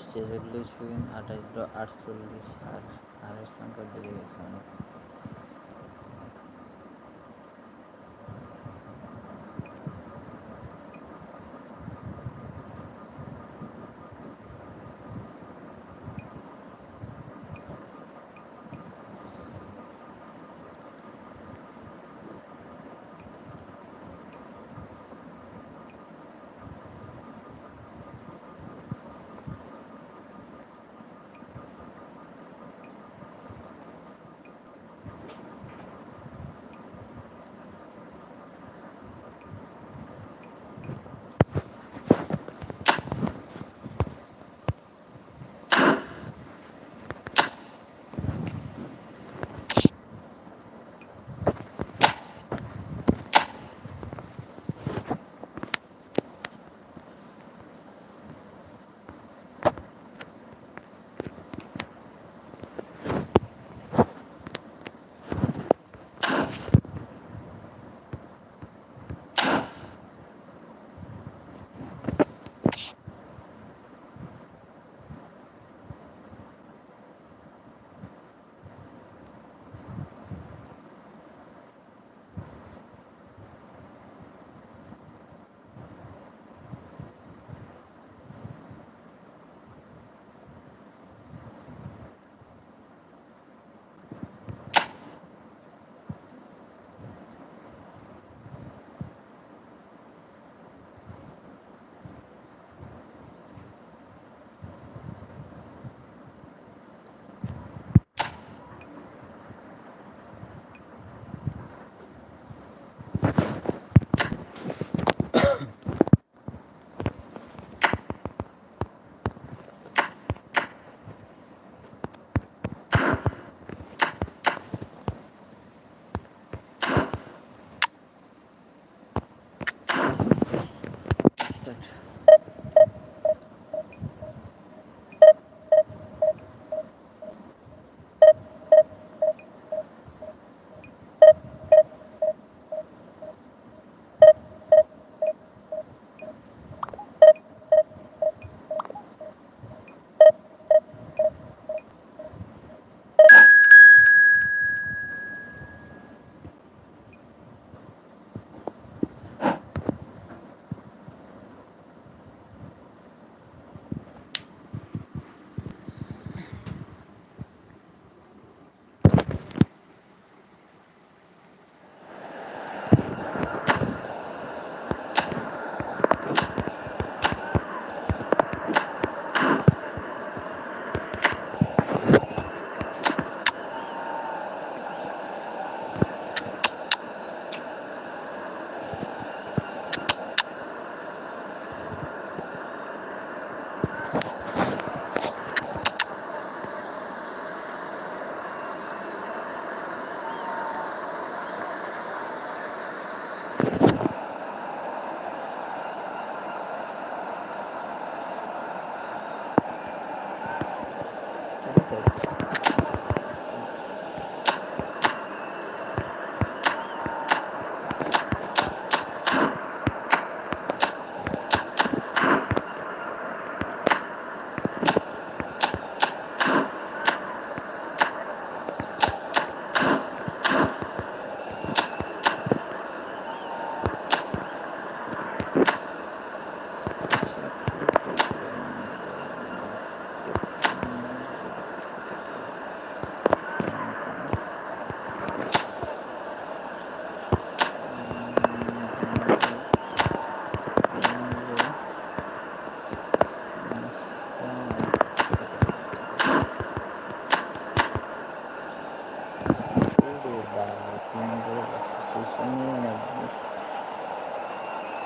ছেচল্লিশ win, 28 draw, 48, হারের সংখ্যা বেড়ে গেছে অনেক।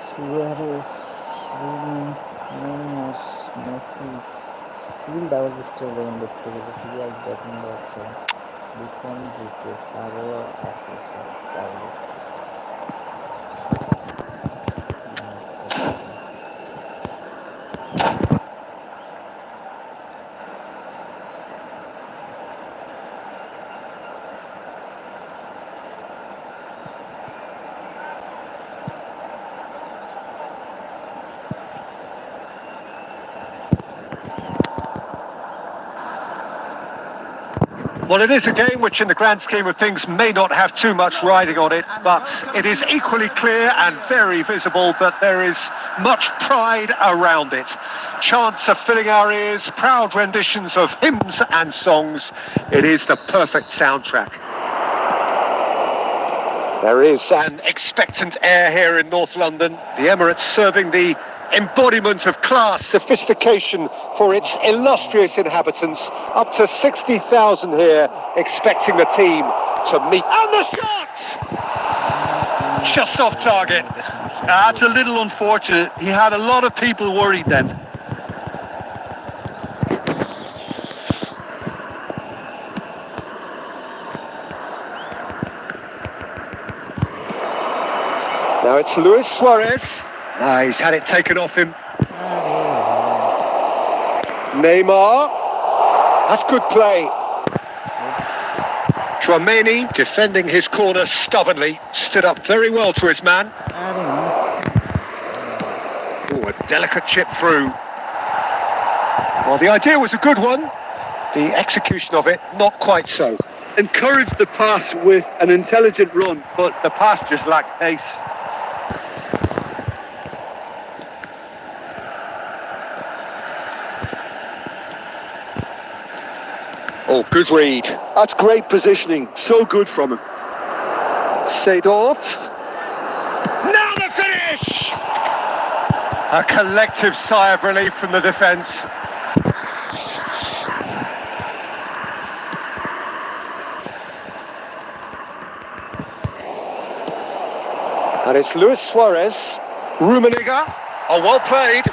Suarez, Rooney, Neymar, Messi full double booster level দেখতে গেলে শুধু এক ব্যাটিং আছে, বুফন, জিকে, সারো আছে সব double booster. Well, it is a game which in the grand scheme of things may not have too much riding on it, but it is equally clear and very visible that there is much pride around it. Chants are filling our ears, proud renditions of hymns and songs. It is the perfect soundtrack. There is an expectant air here in North London. The Emirates serving the embodiment of class, sophistication for its illustrious inhabitants. Up to 60,000 here, expecting the team to meet. And the shot! Just off target. That's a little unfortunate. He had a lot of people worried then. Now it's Luis Suarez. He's had it taken off him. Neymar. That's good play. Tchouaméni defending his corner stubbornly. Stood up very well to his man. Oh, a delicate chip through. Well, the idea was a good one. The execution of it, not quite so. Encouraged the pass with an intelligent run, but the pass just lacked pace. Oh, good read. That's great positioning. So good from him. Seedorf. Now the finish! A collective sigh of relief from the defence. And it's Luis Suarez. Rummenigge. Oh, well played.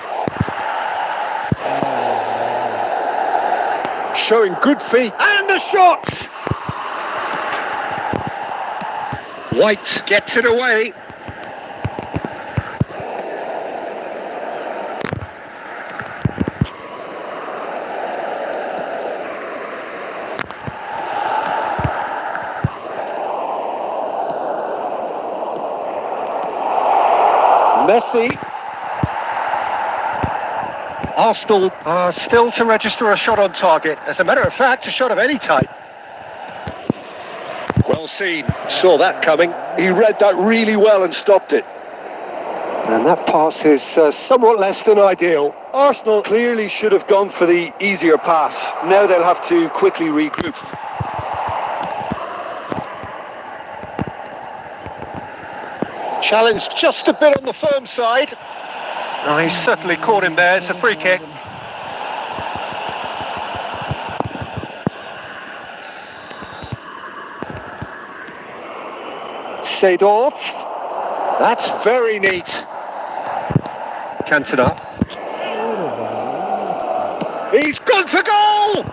Showing good feet. And the shot! White gets it away. Messi. Arsenal are still to register a shot on target. As a matter of fact, a shot of any type. Well seen. Saw that coming. He read that really well and stopped it. And that pass is somewhat less than ideal. Arsenal clearly should have gone for the easier pass. Now they'll have to quickly regroup. Challenged just a bit on the firm side. Oh, he certainly caught him there. It's a free kick. Seedorf. That's very neat. Cantona. He's gone for goal!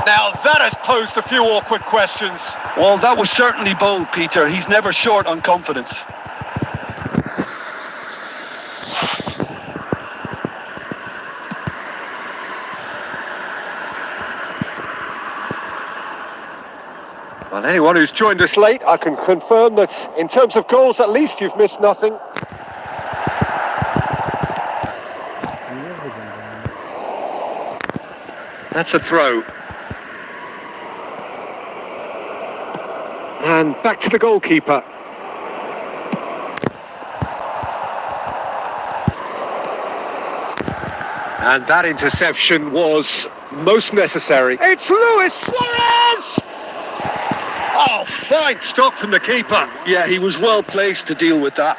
Now that has posed a few awkward questions. Well, that was certainly bold, Peter. He's never short on confidence. Well, anyone who's joined us late, I can confirm that in terms of goals, at least you've missed nothing. That's a throw. And back to the goalkeeper. And that interception was most necessary. It's Luis Suarez! Oh, fine stop from the keeper. Yeah, he was well placed to deal with that.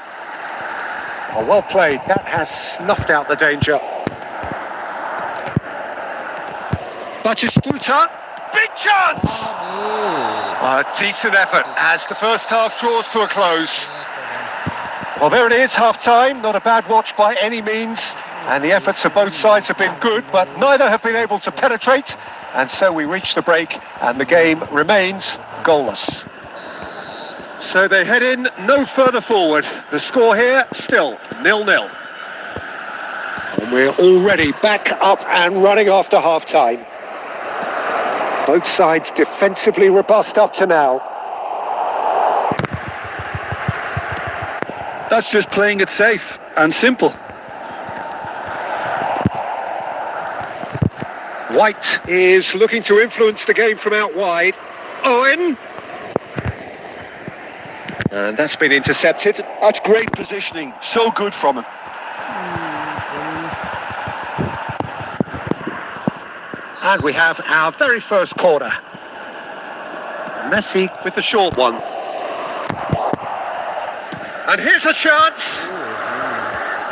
Oh, well played. That has snuffed out the danger. Batistuta. Big chance! A decent effort as the first half draws to a close. Well, there it is, half-time. Not a bad watch by any means. And the efforts of both sides have been good, but neither have been able to penetrate. And so we reach the break, and the game remains goalless. So they head in no further forward. The score here, still 0-0. And we're already back up and running after half-time. Both sides defensively robust up to now. That's just playing it safe and simple. White is looking to influence the game from out wide. Owen. And that's been intercepted. That's great positioning. So good from him. And we have our very first corner. Messi with the short one. And here's a chance.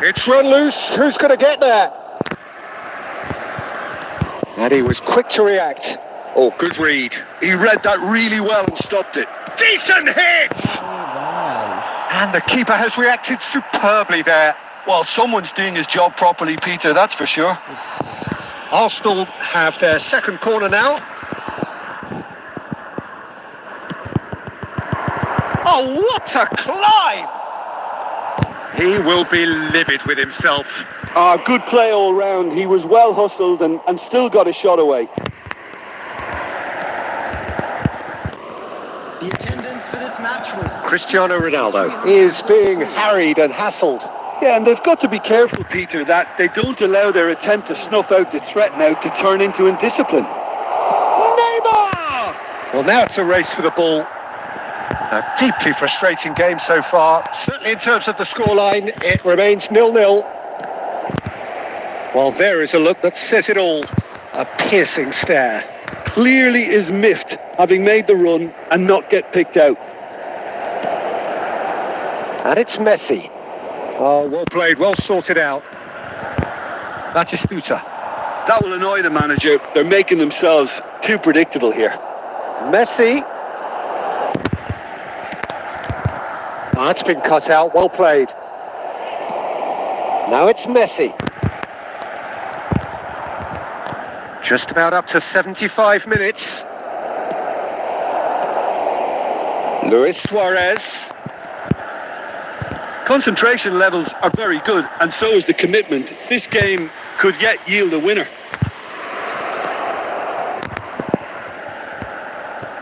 It's run loose. Who's going to get there? And he was quick to react. Oh, good read. He read that really well and stopped it. Decent hit! And the keeper has reacted superbly there. Well, someone's doing his job properly, Peter, that's for sure. Arsenal have their second corner now. Oh, what a climb! He will be livid with himself. Good play all round. He was well hustled and still got a shot away. The attendance for this match was... Cristiano Ronaldo is being harried and hassled. Yeah, and they've got to be careful, Peter, that they don't allow their attempt to snuff out the threat now to turn into indiscipline. Neymar! Well, now it's a race for the ball. A deeply frustrating game so far. Certainly in terms of the scoreline, it remains 0-0. Well, there is a look that says it all. A piercing stare. Clearly is miffed, having made the run and not get picked out. And it's Messi. Oh, well played, well sorted out. Batistuta. That will annoy the manager. They're making themselves too predictable here. Messi. Oh, it's been cut out, well played. Now it's Messi. Just about up to 75 minutes. Luis Suarez. Concentration levels are very good, and so is the commitment. This game could yet yield a winner.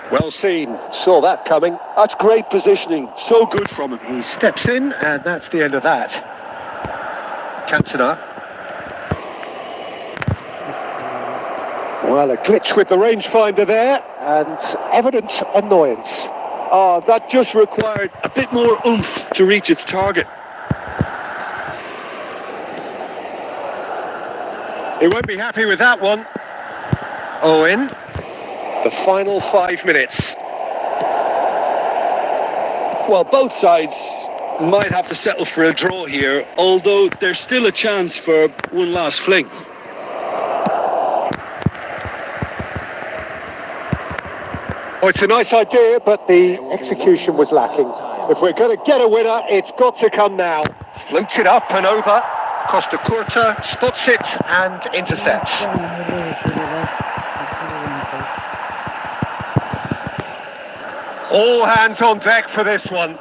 Well seen, saw that coming. That's great positioning, so good from him. He steps in, and that's the end of that. Cantona. Well, a glitch with the rangefinder there, and evident annoyance. That just required a bit more oomph to reach its target. He won't be happy with that one. Owen. The final 5 minutes. Well, both sides might have to settle for a draw here, although there's still a chance for one last fling. Oh, it's a nice idea, but the execution was lacking. If we're going to get a winner, it's got to come now. Floats it up and over. Costa Curta spots it and intercepts. All hands on deck for this one.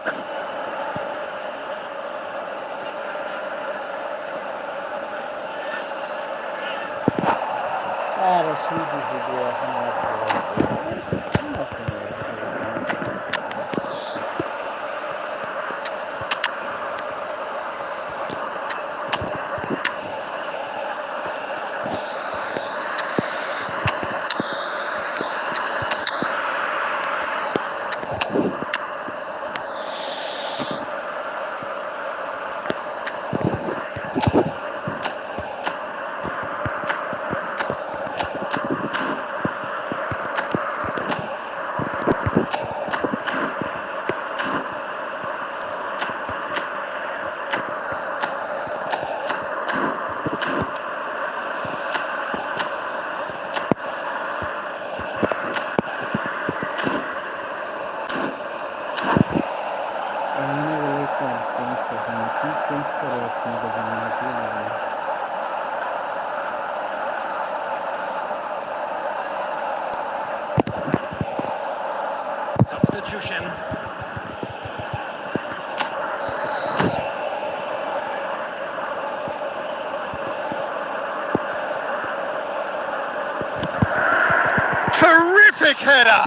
Substitution. Terrific header!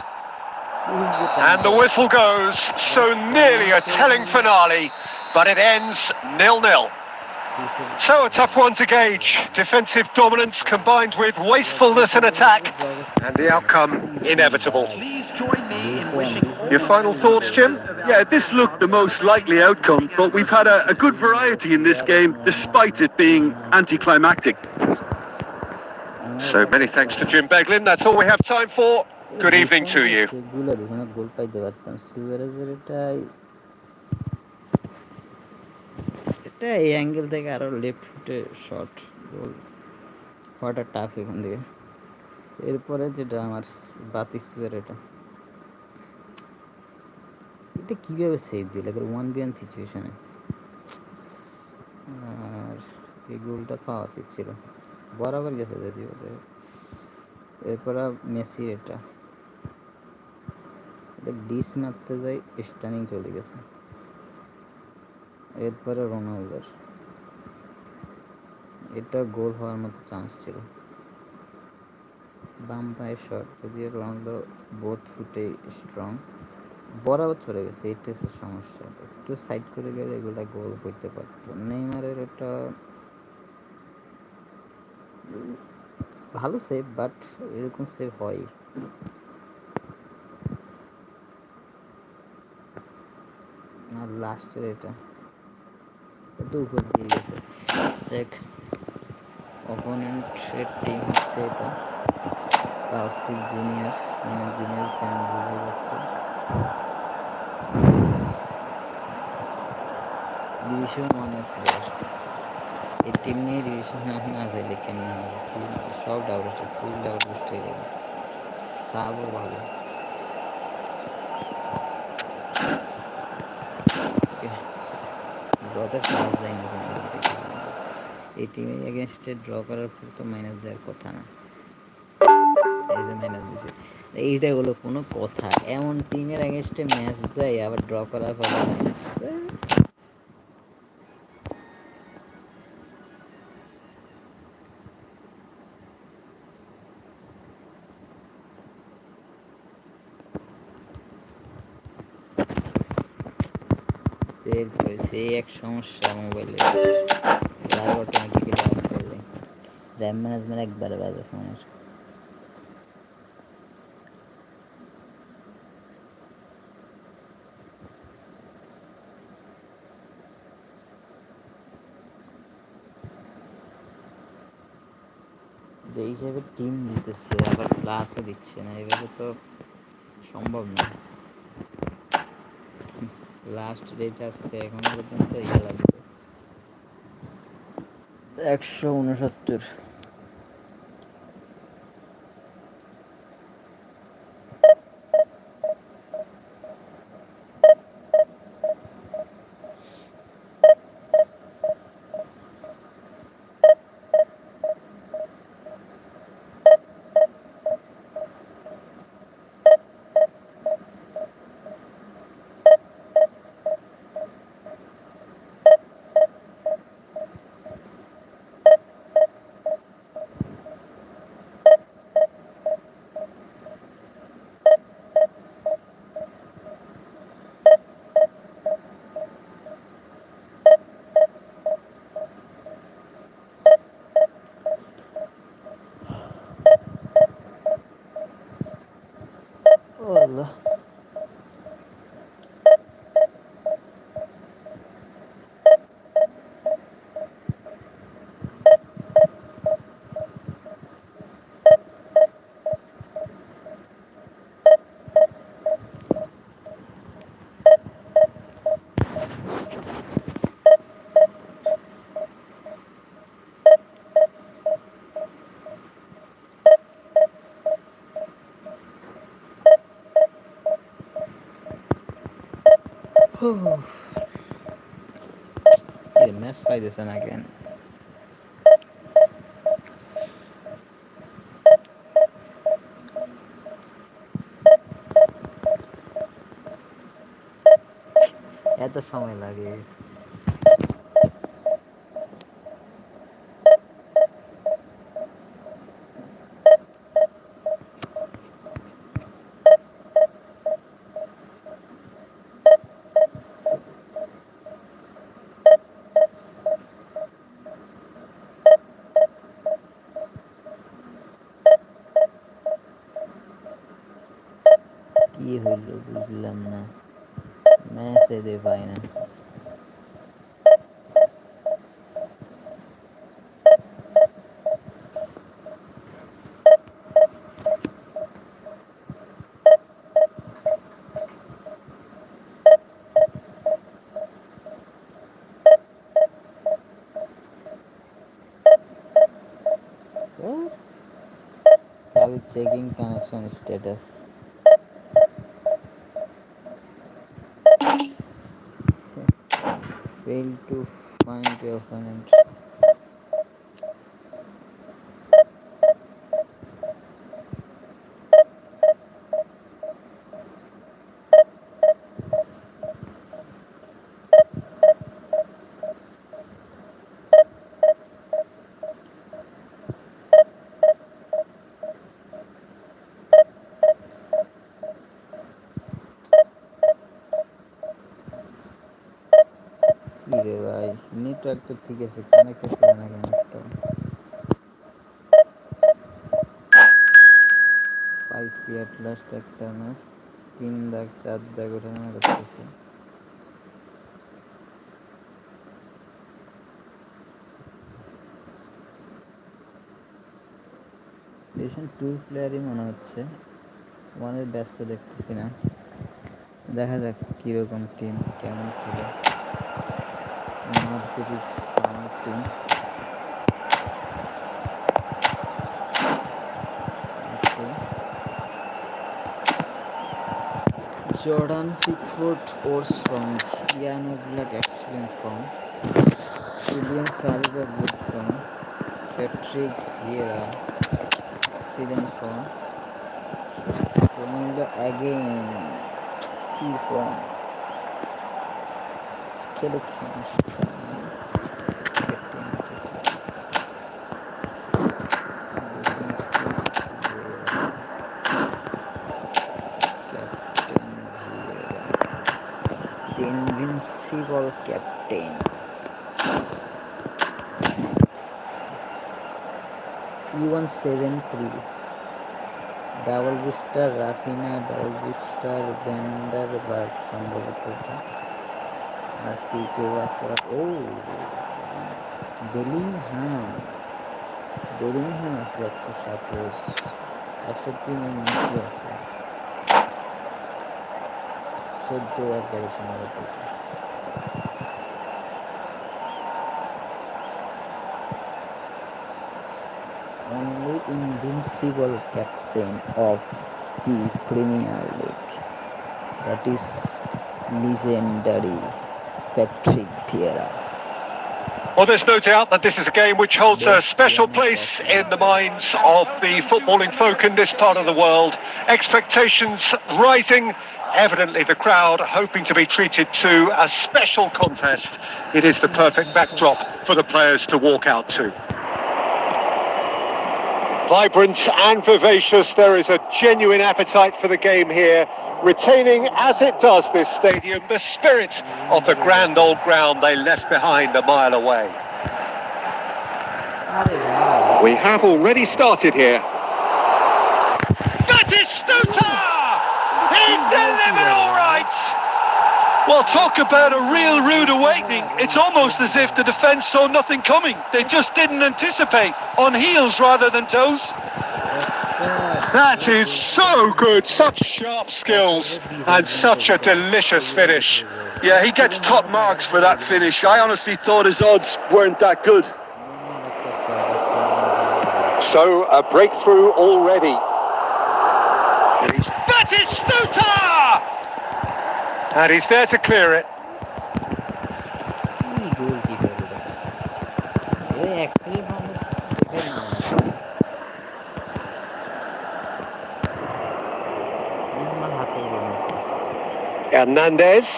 And the whistle goes, so nearly a telling finale, but it ends 0-0. So a tough one to gauge. Defensive dominance combined with wastefulness in attack, and the outcome inevitable. Please join me in wishing all Your final thoughts, Jim? Yeah, this looked the most likely outcome, but we've had a good variety in this game, despite it being anticlimactic. So many thanks to Jim Beglin. That's all we have time for. Good evening to you. গোল পাইতে পারতাম সুয়ারেজের এটা এই angle থেকে আরো left ফুটে shot goal হওয়াটা tough এখান থেকে। এরপরে যেটা আমার বাতিসের এটা কীভাবে সেভ দিল 1v1 সিচুয়েশনে, আর এই গোলটা পাওয়া উচিত ছিল, বরাবর গেছে যদিও। এরপরে মেসি এটা ডিস মারতে যাই, স্টানিং চলে গেছে। এরপরে রোনালদোর এটা গোল হওয়ার মতো চান্স ছিল, বাম পায়ের শট, যদিও রোনালদো বোথ ফুটে স্ট্রং, বরাবর চলে গেছে। এইটা হচ্ছে সমস্যা, একটু সাইড করে গেলে এগুলা গোল করতে পারতো। নেইমারের এটা ভালো সেভ, বাট এরকম সেভ হয়। আর লাস্টের এটা উপর দিয়ে গেছে। দেখ অপোনেন্টের টিম হচ্ছে এটা Tausif junior, Neymar junior fan বুঝে যাচ্ছে। ডিভিশন 1-এর প্লেয়ার, এই টিম নিয়ে ডিভিশন না চাইলে কেমন হবে? টিম সব double star, full double star, সাবও ভালো। ড্রতে পাস যায়নি এই টিমের এগেনস্টে ড্র করার পর তো মাইনাস দেওয়ার কথা না, এই যে মাইনাস দিছে। এইটা হলো কোনো কথা? এমন টিমের এগেনস্টে ম্যাচ যায় আবার ড্র করার পর মাইনাস। সেই এক সমস্যা মোবাইলে, লাইভ অটোমেটিক্যালি অফ হয়ে যায়। র্যাম ম্যানেজমেন্ট একবারে বাজে ফোনের। যে হিসেবে টিম দিতেছে আবার প্লাসও দিচ্ছে না, এভাবে তো সম্ভব না। লাস্ট রেট আজকে এখন পর্যন্ত ইয়ে লাগবে 169। আল্লাহ, ম্যাচ পাইতেছে না কেন? এত সময় লাগে? ম্যাচে দে পাই না। Checking connection status. Failed to find your opponent. রে ভাই নেটওয়ার্ক তো ঠিক আছে, কানেক্ট ছিল না কেন একটা পাইছি এট লাস্ট একটা ম্যাচ 3 দাগ 4 দাগ ওঠানো করতেছে। ডিভিশন 2 প্লেয়ারই মনে হচ্ছে, আমাদের ব্যস্ত দেখতেছি না। দেখা যাক কিরকম টিম কেমন খেলে। Team Jordan Pickford Ors from Ian Oblak excellent form. William Saliba good form. Patrick Vieira excellent form. Ronaldo again C form. Kellogg's invincible captain. 3173 double booster Raphinha, double booster Vanderberg সম্ভবত। আর কি কেউ আছে? ও Bellingham আছে 127, 103 Messi আছে 14 সম্ভবত। Only invincible captain of the Premier League, that is legendary Patrick Vieira. Well, there's no doubt that this is a game which holds a special place in the minds of the footballing folk in this part of the world. Expectations rising, evidently the crowd hoping to be treated to a special contest. It is the perfect backdrop for the players to walk out to. Vibrant and vivacious, there is a genuine appetite for the game here, retaining, as it does this stadium, the spirit of the grand old ground they left behind a mile away. We have already started here. That is Stuta! He's delivered all right! Well, talk about a real rude awakening. It's almost as if the defence saw nothing coming. They just didn't anticipate, on heels rather than toes. That is so good, such sharp skills and such a delicious finish. Yeah, he gets top marks for that finish. I honestly thought his odds Weren't that good. So a breakthrough already. And that is Stuta! And he's there to clear it. Hernandez.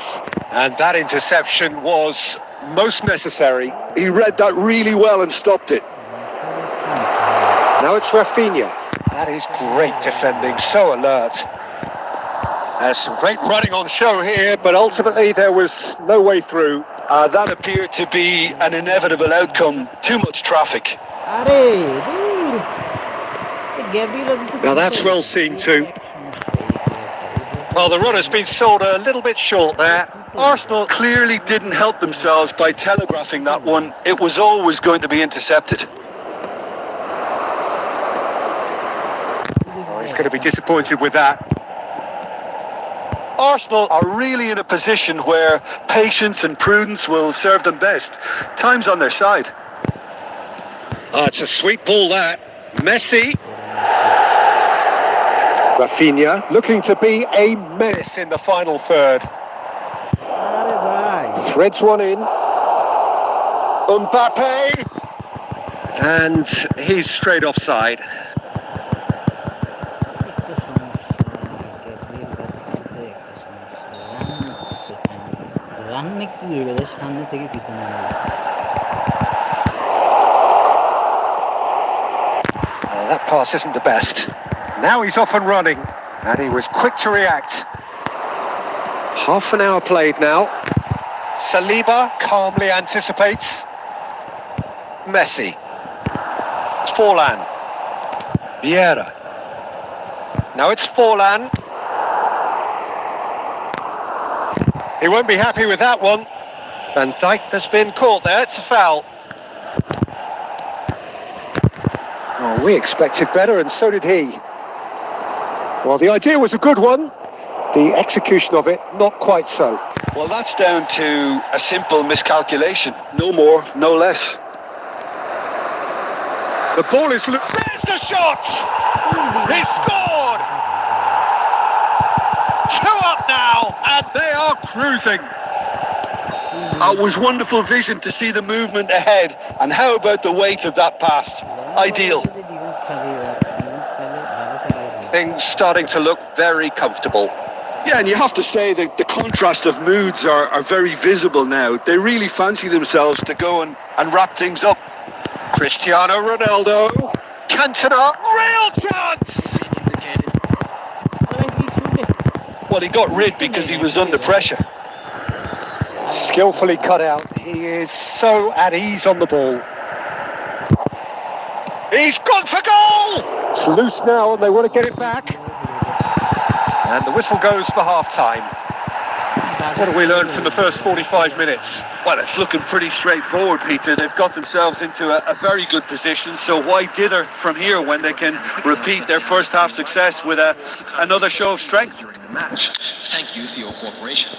And that interception was most necessary. He read that really well and stopped it. Now it's Rafinha. That is great defending, so alert. There's some great running on show here, but ultimately there was no way through. That appeared to be an inevitable outcome. Too much traffic. Now that's well seen too. Well, the run has been sold a little bit short there. Arsenal clearly didn't help themselves by telegraphing that one. It was always going to be intercepted. Oh, he's going to be disappointed with that. Arsenal are really in a position where patience and prudence will serve them best. Time's on their side. Oh, it's a sweet ball, that. Messi. Rafinha looking to be a menace in the final third. Threads one in. Mbappe. And he's straight offside. That pass isn't the best. Now he's off and running, and he was quick to react. Half an hour played now. Saliba calmly anticipates. Messi. It's Forlan. Vieira. Now it's Forlan. He won't be happy with that one. Van Dijk has been caught there. It's a foul. Oh, we expected better, and so did he. Well, the idea was a good one. The execution of it, not quite so. Well, that's down to a simple miscalculation. No more, no less. The ball is... There's the shot! He scored! 2 up now, and they are cruising. It was wonderful vision to see the movement ahead. And how about the weight of that pass? Ideal. Things starting to look very comfortable. Yeah, and you have to say that the contrast of moods are very visible now. They really fancy themselves to go and wrap things up. Cristiano Ronaldo. Cantona. Real chance! Well, he got rid because he was under pressure. Skillfully cut out. He is so at ease on the ball. He's gone for goal! It's loose now and they want to get it back. And the whistle goes for half-time. What have we learned from the first 45 minutes? Well, it's looking pretty straightforward, Peter. They've got themselves into a very good position, so why dither from here when they can repeat their first half success with another show of strength? During the match. Thank you for your cooperation.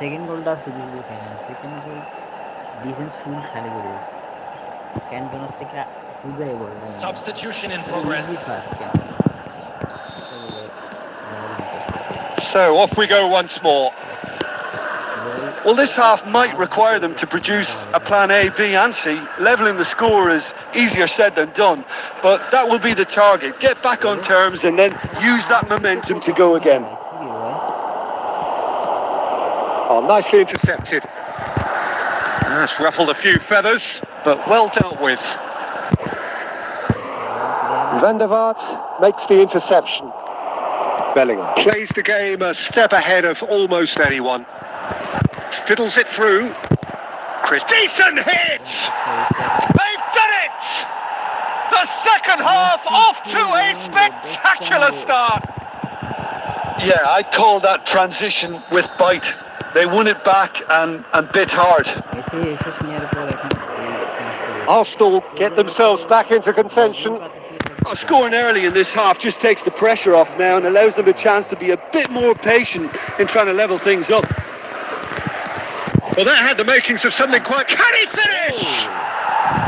Second গোলটা শুধু শুধু খেলে না, second goal defence ফুল খালি করে দিয়েছে। ক্যান্টনার থেকে খুঁজে বল Substitution in progress. So off we go once more. Well, this half might require them to produce a plan A, B and C. Levelling the score is easier said than done, but that will be the target. Get back on terms and then use that momentum to go again. Oh, nicely intercepted. That's ruffled a few feathers, but well dealt with. Van der Vaart makes the interception. Bellingham plays the game a step ahead of almost anyone. Fiddles it through. Chris, decent hit! They've done it! The second half off to a spectacular start. Yeah, I'd call that transition with bite. They won it back and bit hard. Arsenal get themselves back into contention. Scoring early in this half just takes the pressure off now and allows them a chance to be a bit more patient in trying to level things up. Well, that had the makings of something quite... Can he finish?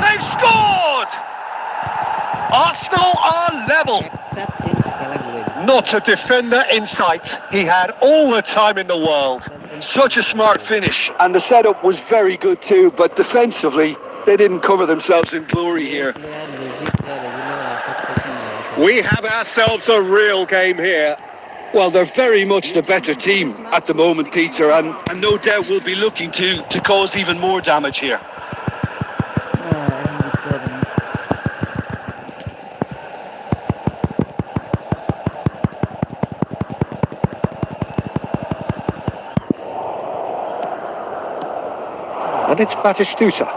They've scored! Arsenal are level. Not a defender in sight. He had all the time in the world. Such a smart finish, and the setup was very good too, but defensively they didn't cover themselves in glory here. We have ourselves a real game here. Well, they're very much the better team at the moment, Peter, and no doubt will be looking to cause even more damage here. And it's Batistuta.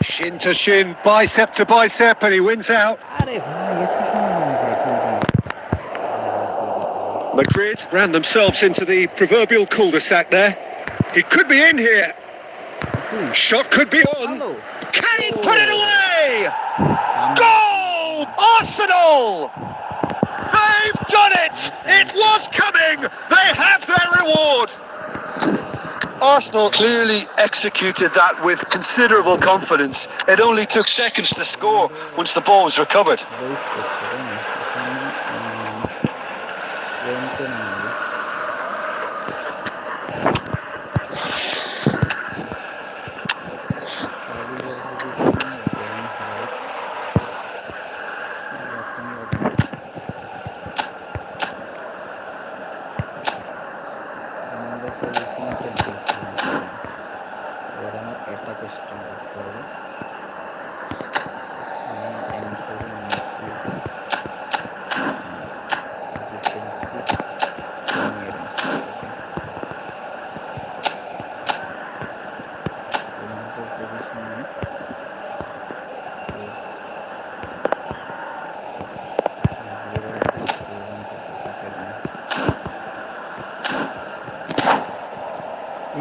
Shin to shin, bicep to bicep, and he wins out. Madrid ran themselves into the proverbial cul-de-sac there. He could be in here. Shot could be on. Can he put it away? Goal! Arsenal! They've done it! It was coming! They have their reward! Arsenal clearly executed that with considerable confidence. It only took seconds to score once the ball was recovered.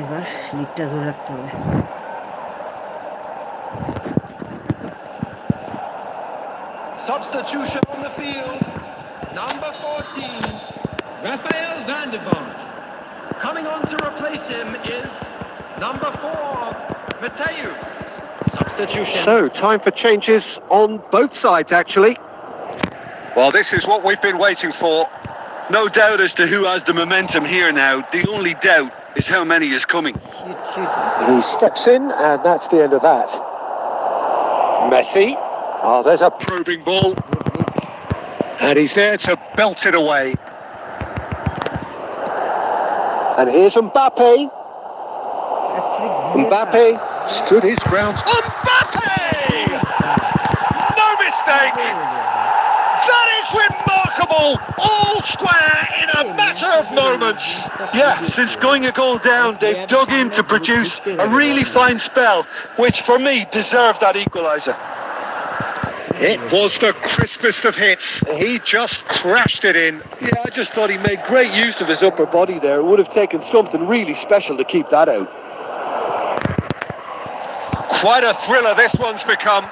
এবার লিগটা ধরে রাখতে হবে। Substitution on the field. Number 14, Rafael van der Vaart. Coming on to replace him is number 4, Mateus. Substitution. So, time for changes on both sides, actually. Well, this is what we've been waiting for. No doubt as to who has the momentum here now. The only doubt is how many is coming. He steps in, and that's the end of that. Messi. Oh, there's a probing ball. And he's there to belt it away. And here's Mbappe. Mbappe stood his ground. Mbappe! No mistake! That is remarkable! All square in a matter of moments. Yeah, since going a goal down, they've dug in to produce a really fine spell, which for me deserved that equaliser. It was the crispest of hits. He just crashed it in. Yeah, I just thought he made great use of his upper body there. It would have taken something really special to keep that out. Quite a thriller this one's become.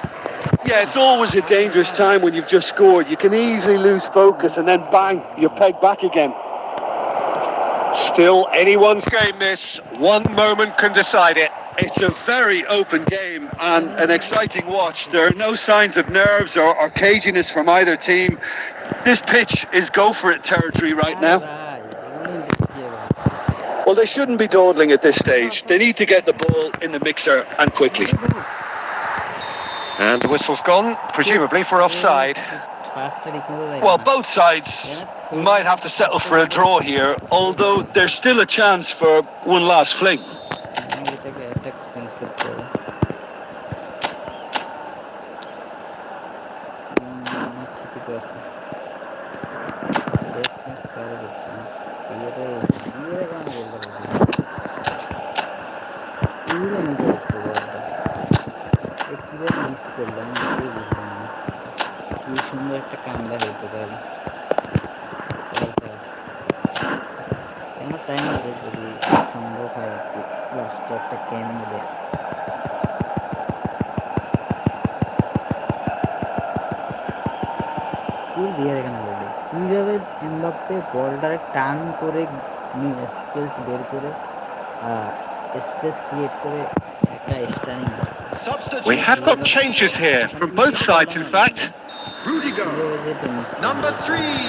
Yeah, it's always a dangerous time when you've just scored. You can easily lose focus and then bang, you're pegged back again. Still anyone's game this. One moment can decide it. It's a very open game and an exciting watch. There are no signs of nerves or caginess from either team. This pitch is go-for-it territory right now. Well, they shouldn't be dawdling at this stage. They need to get the ball in the mixer and quickly. And the whistle's gone, presumably for offside. Well, both sides might have to settle for a draw here, although there's still a chance for one last fling. সুন্দর একটা comeback হইতে পারে। আমার time আছে যদি সম্ভব হয় একটু লাস্টে একটা ক্যাম মিলে। স্কুল দিয়ে এখানে বলবে কীভাবে এমবাপ্পে বলটারে টার্ন করে স্পেস বের করে স্পেস ক্রিয়েট করে একটা stunning. We have got changes here from both sides, in fact. Rudiger. Number 3,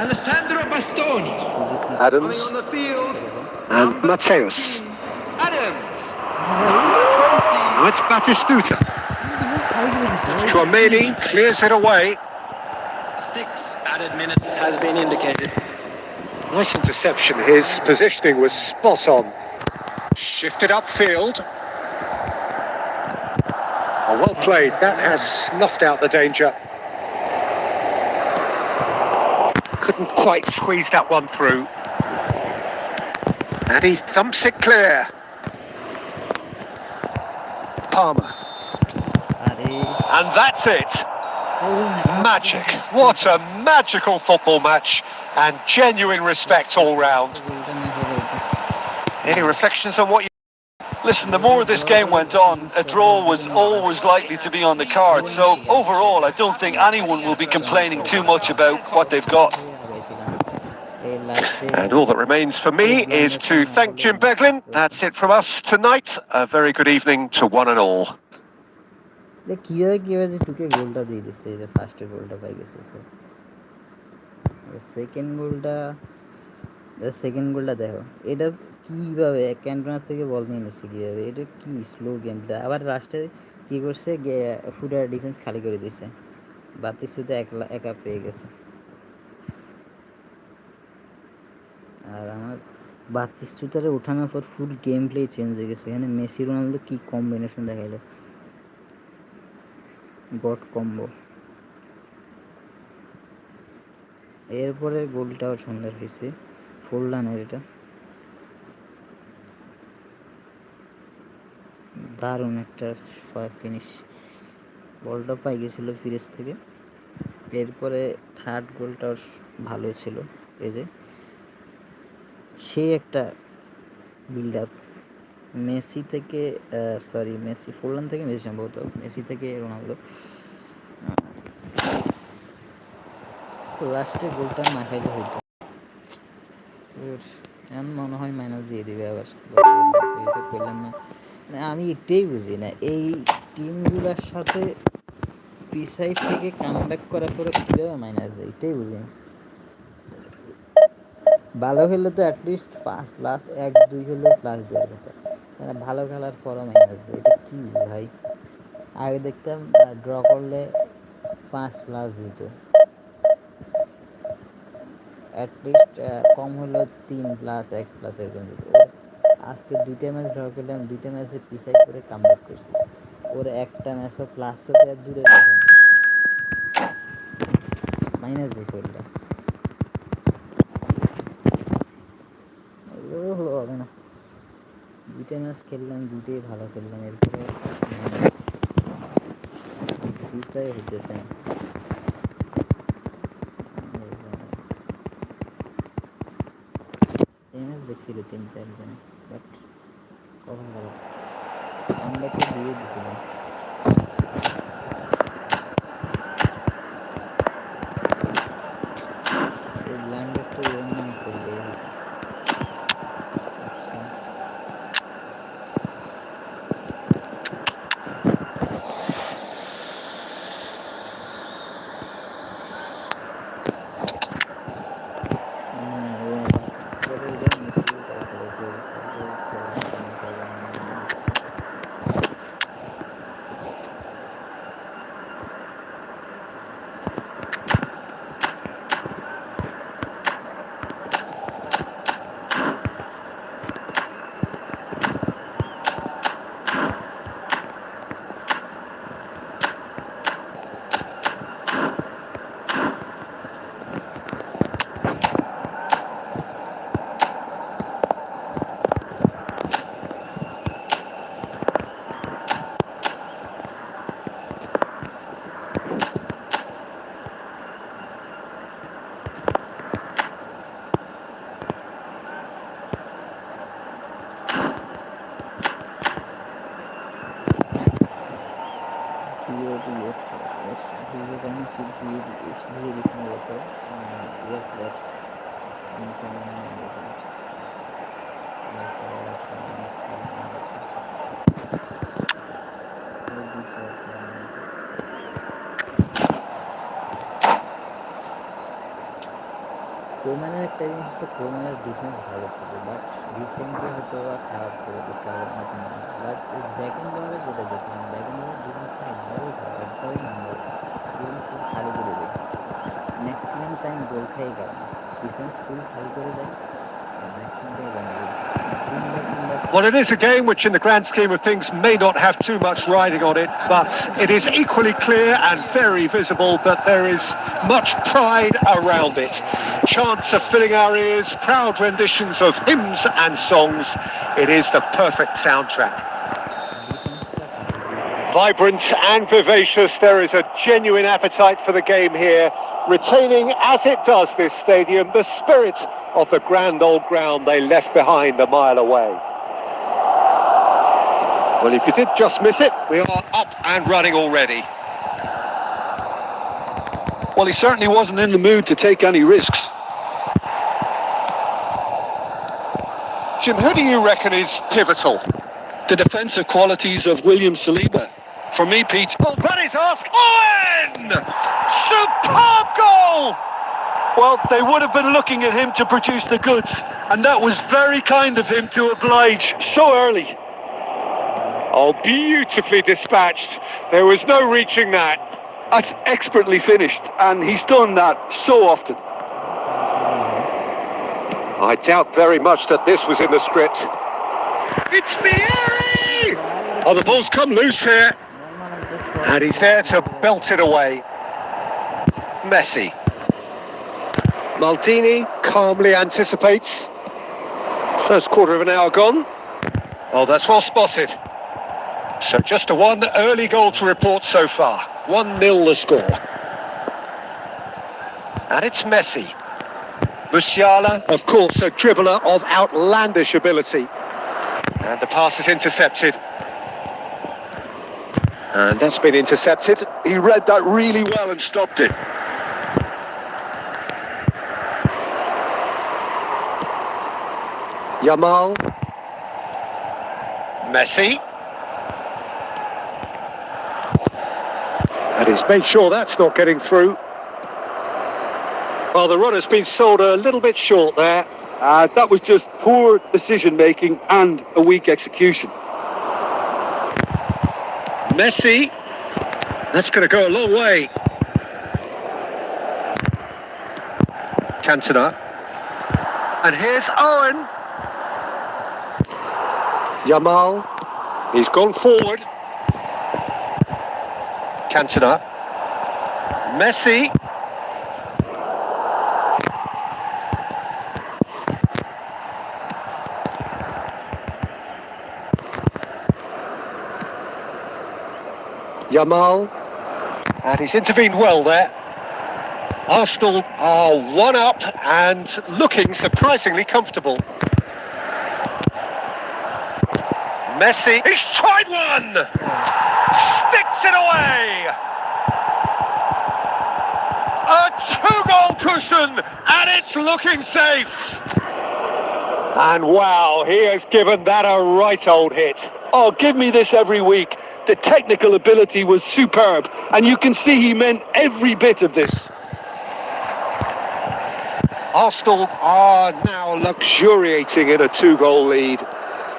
Alessandro Bastoni. Adams Coming on the field. and Mateus. Adams. Now it's Batistuta. Nice interception. His positioning was spot on. Shifted upfield. Oh, well played. That has snuffed out the danger. Couldn't quite squeeze that one through. And he thumps it clear. Palmer. And that's it. Magic. What a magical football match. And genuine respect all round. Any reflections on what you... Listen, the more this game went on, a draw was always likely to be on the card. So overall, I don't think anyone will be complaining too much about what they've got. And all that remains for me is to thank Jim Beglin. That's it from us tonight. A very good evening to one and all. কিভাবে যে ঢুকে গোলটা দিয়ে দিচ্ছে, এই যে ফার্স্টের গোলটা পাই গেছে। সেকেন্ড গোলটা দেখো, এটা কীভাবে ক্যান্টনার থেকে বল নিয়ে নিচ্ছে, কীভাবে, এটা কি স্লো গেমটা। আবার লাস্টে কী করছে, ফুটার ডিফেন্স খালি করে দিচ্ছে, বাতিস্তুতে একা পেয়ে গেছে। আর আমার বাতিস্তুতারে ওঠানোর পর ফুল গেম প্লে চেঞ্জ হয়ে গেছে। এখানে মেসি রোনালদো কী কম্বিনেশন দেখাইলো, গড কম্বো। এরপরে গোলটাও সুন্দর হয়েছে, ফোরলানের, এটা দারুণ একটা ফিনিশ। বলটা পাই গেছিল ফিরেজ থেকে। এরপরে থার্ড গোলটাও ভালো ছিল, এই যে সেই একটা বিল্ড আপ মেসি থেকে, ফোরলান থেকে মেসি, সম্ভবত মেসি থেকে রোনালদো। লাস্টে গোলটা না খাইলে হইতো, এখন মনে হয় মাইনাস দিয়ে দিবে আবার, করলাম না। আমি এটাই বুঝি না, এই টিমগুলোর সাথে পিসাইড থেকে কামব্যাক করার পরে কীভাবে মাইনাস দেয়, এটাই বুঝি না। ভালো খেললে তো অ্যাটলিস্ট +1-2 হলেও প্লাস দেওয়ার কথা, ভালো খেলার পরও মাইনাস দেয়, এটা কি ভাই। আগে দেখতাম ড্র করলে 5+ দিত, অ্যাটলিস্ট কম হলেও 3+, 1+ এরকম দিত। আজকে 2টা ম্যাচ ড্র করলাম, 2টা ম্যাচে পিসাইড করে কামব্যাক করছি, ওর একটা ম্যাচও প্লাস তো দেওয়ার দূরে কথা, মাইনাস দিয়েছে ওটা। হলো হবে না, 2টা ম্যাচ খেললাম, 2টাই ভালো খেললাম, এরপরে জিতাই হইতেছে না। এই ম্যাচ দেখছিল 3-4 জন, বাট কখন গেল আমরা তো দিয়ে দিছিলাম। এই ব্ল্যান্ডারটা এরকম করলে আচ্ছা, কোম্যানের একটা জিনিস হচ্ছে, কোম্যানের ডিফেন্স ভালো ছিল, বাট রিসেন্টলি হয়তো খারাপ করে দিচ্ছে আবার নতুন। বাট ব্যাকেন্ডারে যেটা দেখলাম, ব্যাকেন্ডারের ডিফেন্সটা একবারেই খারাপ, একবারেই নাম্বার, ডিফেন্স খালি করে দেয়, ম্যাক্সিমাম টাইম গোল খাই কারণ ডিফেন্স ফুল হাই করে দেয় ম্যাক্সিমাম রান হবে। Well, it is a game which, in the grand scheme of things, may not have too much riding on it, but it is equally clear and very visible that there is much pride around it. Chants are filling our ears, proud renditions of hymns and songs. It is the perfect soundtrack. Vibrant and vivacious, there is a genuine appetite for the game here, retaining, as it does this stadium, the spirit of the grand old ground they left behind a mile away. Well, if you did just miss it, we are up and running already. Well, he certainly wasn't in the mood to take any risks. Jim, who do you reckon is pivotal? The defensive qualities of William Saliba. For me, Pete. Well, that is asked. Owen! Superb goal! Well, they would have been looking at him to produce the goods, and that was very kind of him to oblige so early. Oh, beautifully dispatched. There was no reaching that. That's expertly finished, and he's done that so often. I doubt very much that this was in the script. It's Mieri! Oh, the ball's come loose here. And he's there to belt it away. Messi. Maldini calmly anticipates. First quarter of an hour gone. Oh, that's well spotted. So just a one early goal to report so far. 1-0 the score. And it's Messi. Musiala, of course, a dribbler of outlandish ability. And the pass is intercepted. And that's been intercepted. He read that really well and stopped it. Yamal. Messi. And he's made sure that's not getting through. Well, the runner's been sold a little bit short there. That was just poor decision-making and a weak execution. Messi. That's going to go a long way. Cantona. And here's Owen. Yamal. He's gone forward. Cantona. Messi. Yamal. And he's intervened well there. Arsenal are one up and looking surprisingly comfortable. Messi. He's tried one! Sticks it away! A two-goal cushion, and it's looking safe! And wow, he has given that a right old hit. Oh, give me this every week. The technical ability was superb, and you can see he meant every bit of this. Arsenal are now luxuriating in a two-goal lead.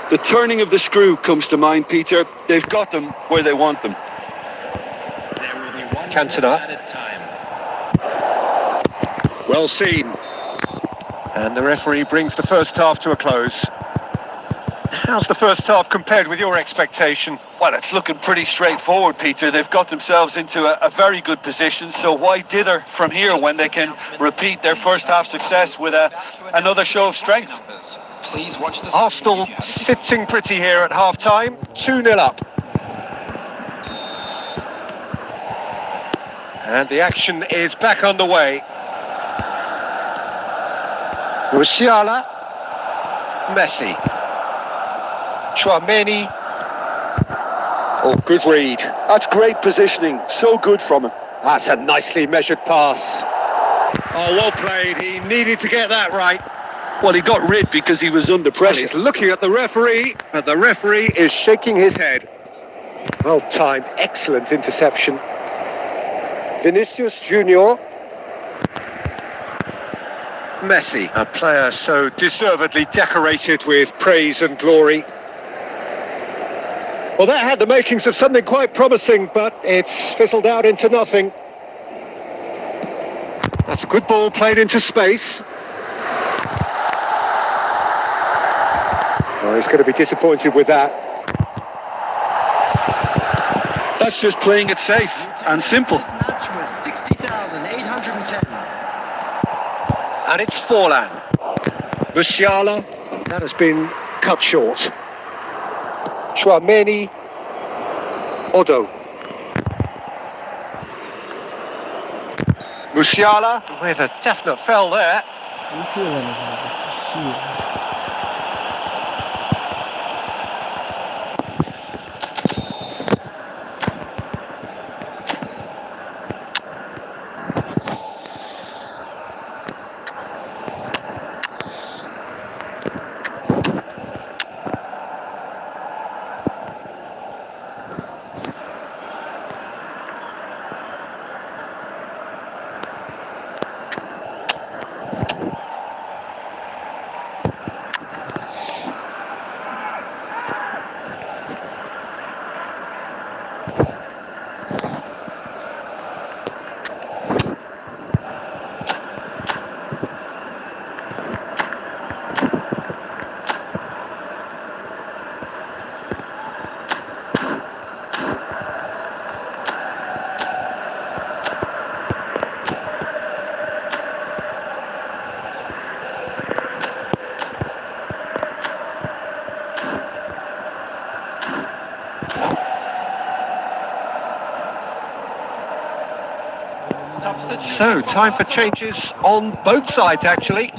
The turning of the screw comes to mind, Peter. They've got them where they want them. Cantona. Well seen. And the referee brings the first half to a close. How's the first half compared with your expectation? Well, it's looking pretty straightforward, Peter. They've got themselves into a very good position, so why dither from here when they can repeat their first half success with another show of strength? Please watch the Arsenal sitting pretty here at half-time, 2-0 up. And the action is back underway. Musiala. Messi. Chouameni. Oh, good read. That's great positioning. So good from him. That's a nicely measured pass. Oh, well played. He needed to get that right. Well, he got rid because he was under Well, pressure. he's looking at the referee, but the referee is shaking his head. Well timed, excellent interception. Vinicius Junior. Messi, a player so deservedly decorated with praise and glory. Well, that had the makings of something quite promising, but it's fizzled out into nothing. That's a good ball played into space. Oh, he's going to be disappointed with that. That's just playing it safe and simple. This match was 60,810. And it's Forlan. Musiala, that has been cut short. Chouameni, Odo. Musiala with a definite foul there. So, time for changes on both sides, actually.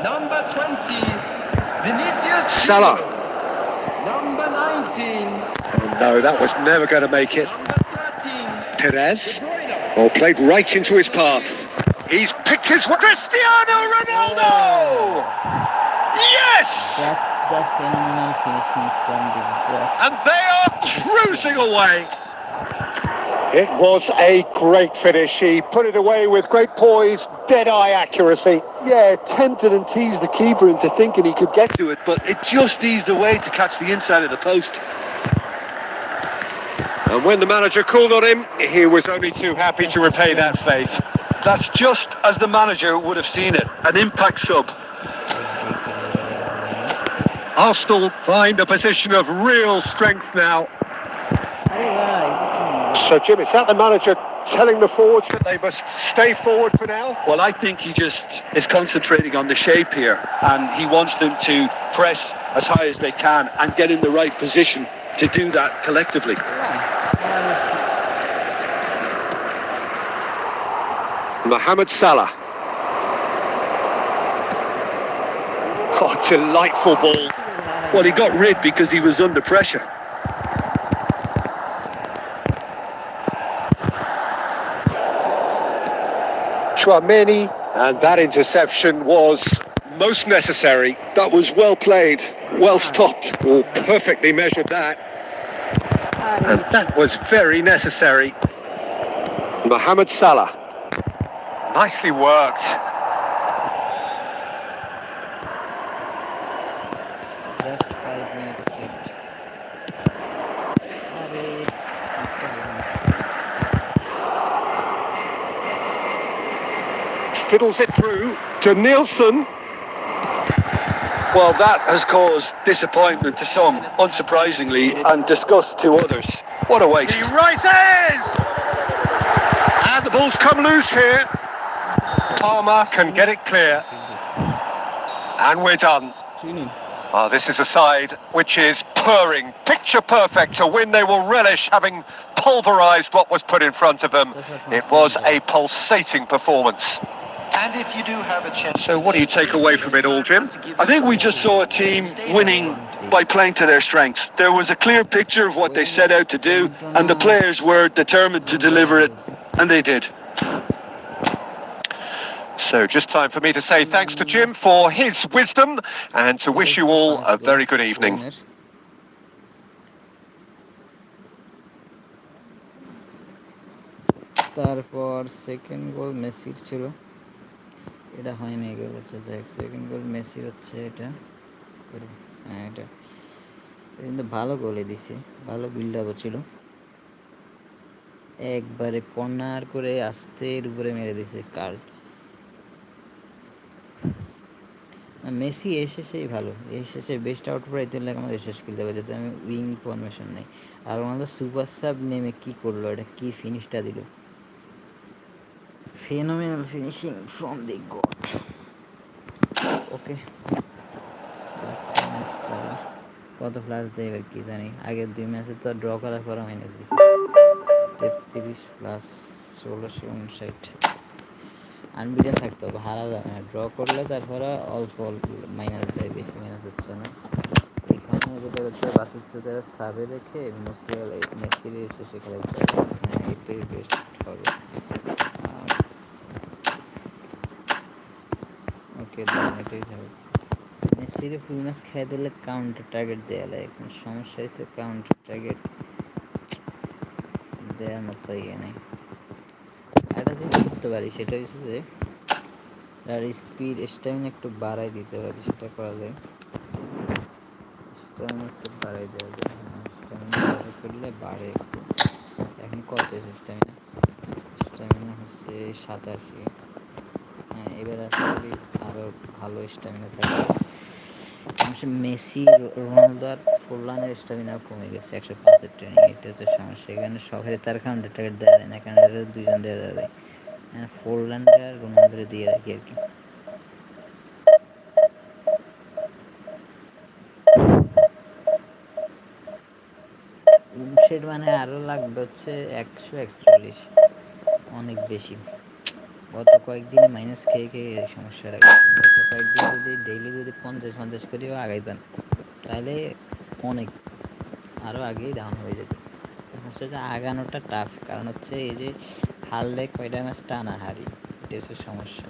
Number 20, Vinicius. Salah. Number 19. Oh, no, that was never going to make it. Number 13. Perez. Oh, played right into his path. He's picked his way. Cristiano Ronaldo! Yes! That's the phenomenal finishing from the block. And they are cruising away. It was a great finish. He put it away with great poise, dead-eye accuracy. Yeah, tempted and teased the keeper into thinking he could get to it, but it just eased away to catch the inside of the post. And when the manager called on him, he was only too happy to repay that faith. That's just as the manager would have seen it, an impact sub. Arsenal find a position of real strength now. So, Jim, is that the manager telling the forwards that they must stay forward for now? Well, I think he just is concentrating on the shape here, and he wants them to press as high as they can and get in the right position to do that collectively. Mohamed Salah. Oh, delightful ball. Well, he got rid because he was under pressure. Chouameni, and that interception was most necessary. That was well played, well stopped. Oh, perfectly measured that. And that was very necessary. Mohamed Salah. Nicely worked. Just 5 minutes left. Fiddles it through to Nielsen. Well, that has caused disappointment to some, unsurprisingly, and disgust to others. What a waste. He rises! And the ball's come loose here. Palmer can get it clear. And we're done. Oh, this is a side which is purring, picture perfect, to win they will relish, having pulverised what was put in front of them. It was a pulsating performance. And if you do have a chance. So what do you take away from it all, Jim? I think we just saw a team winning by playing to their strengths. There was a clear picture of what they set out to do, and the players were determined to deliver it, and they did. So just time for me to say thanks to Jim for his wisdom and to wish you all a very good evening. তারপর second goal মেসির ছিল, এটা হয়নি এগুলো হচ্ছে যে second goal মেসির হচ্ছে এটা, হ্যাঁ এটা কিন্তু ভালো গোলে দিছে, ভালো বিল্ড আপ ছিল, একবারে কর্নার করে আস্তের উপরে মেরে দিছে কার্ড। মেসি এসেছেই ভালো, এসেছে বেস্ট আউট প্রায় 3 লাখ আমাদের শেষ খেলতে পারে, যাতে আমি উইং ফরমেশন নেই। আর আমাদের সুপার সাব নেমে কি করলো, এটা কি ফিনিশটা দিল, phenomenal finishing from the God. Okay, কত প্লাস দেয় এবার কি জানি, আগের 2 ম্যাচে তো ড্র করার পর মাইনাস দিচ্ছে 33 প্লাস 1659। আনবিটেন থাকতে হবে, হারা যাবে না, ড্র করলে তারপরে অল্প অল্প মাইনাস দেয়, বেশি মাইনাস হচ্ছে না। এখানে যেটা হচ্ছে বাতিস্তাদের সাবে রেখে মেসির এসে সেখানে এটাই বেস্ট হবে। ওকে, এটাই হবে। মেসির ফুল ম্যাচ খেয়ে দিলে কাউন্টার টার্গেট দেওয়া লাগে, এখন সমস্যা হচ্ছে কাউন্টার টার্গেট দেওয়ার মতো ইয়ে নেই। একটা জিনিস করতে পারি, সেটা হচ্ছে যে আর স্পিড স্ট্যামিনা একটু বাড়াই দিতে পারি, সেটা করা যায়। স্ট্যামিনা একটু বাড়াই দেওয়া যায়, স্ট্যামিনা বাড়াই করলে বাড়ে একটু। এখন কত আছে স্ট্যামিনা? স্ট্যামিনা হচ্ছে 87। হ্যাঁ, এবার আসলে আরও ভালো স্ট্যামিনা থাকবে। মেসি, রোনালদো আর ফোরলানের স্ট্যামিনা কমে গেছে 105-এর ট্রেনিং, এটা হচ্ছে সমস্যা। এখানে সবাই তার কাউন্টার টার্গেট দেওয়া যায় না, কারণ দুজন দেওয়া যায়, ফোরল্যান্ড আর রোনালদোরে দিয়ে রাখি আর কি। উনষেট মানে আরো লাগবে হচ্ছে 141, অনেক বেশি। গত কয়েকদিনে মাইনাস খেয়ে খেয়ে সমস্যা গেছে। গত কয়েকদিন যদি ডেইলি যদি 50-50 করেও আগাইতাম, তাহলে অনেক আরও আগেই ডাউন হয়ে যেত। হচ্ছে যে আগানোটা টাফ, কারণ হচ্ছে এই যে হারলে কয়টা ম্যাচ টানা হারি, এটা হচ্ছে সমস্যা।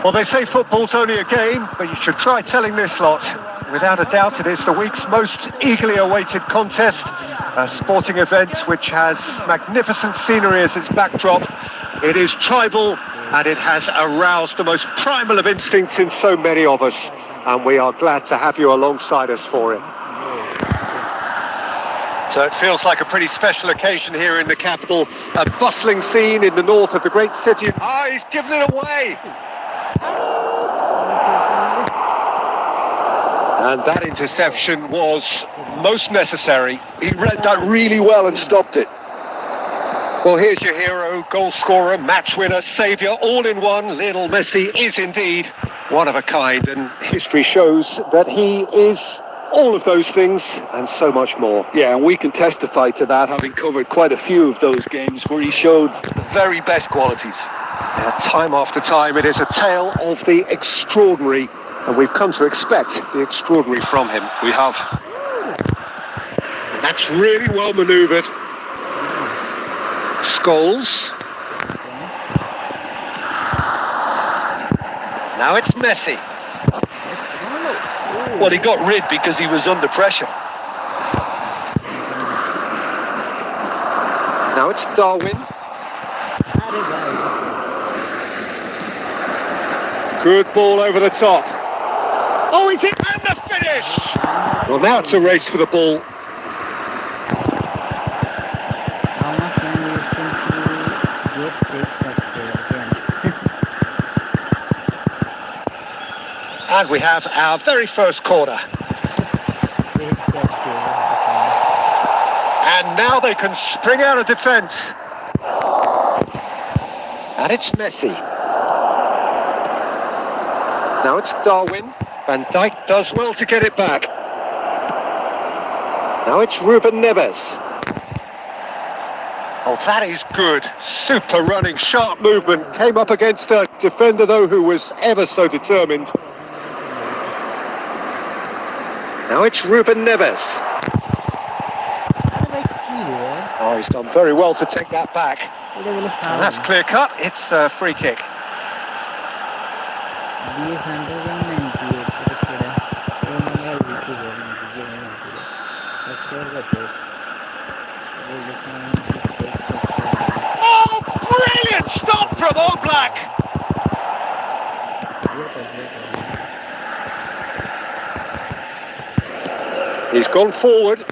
Well, they say football's only a game, but you should try telling this lot. Without a doubt, it is the week's most eagerly awaited contest, a sporting event which has magnificent scenery as its backdrop. It is tribal, and it has aroused the most primal of instincts in so many of us, and we are glad to have you alongside us for it. So it feels like a pretty special occasion here in the capital, a bustling scene in the north of the great city. Ah, he's given it away! And that interception was most necessary. He read that really well and stopped it. Well, here's your hero, goal scorer, match winner, saviour, all in one. Lionel Messi is indeed one of a kind, and history shows that he is all of those things and so much more. Yeah, and we can testify to that, having covered quite a few of those games where he showed the very best qualities. Yeah, time after time, it is a tale of the extraordinary, and we've come to expect the extraordinary from him. We have. And that's really well manoeuvred. Scholes. Now it's Messi. Well, he got rid because he was under pressure. Now it's Darwin. Good ball over the top. Oh, he's hit and the finish! Well, now it's a race for the ball. And we have our very first corner. And now they can spring out of defence. And it's Messi. Now it's Darwin. Van Dijk does well to get it back. Now it's Ruben Neves. Oh, that is good. Super running, sharp movement. Came up against a defender, though, who was ever so determined. Now it's Ruben Neves. Oh, he's done very well to take that back. And that's clear cut. It's a free kick. Oh, brilliant stop from Oblak! He's gone forward.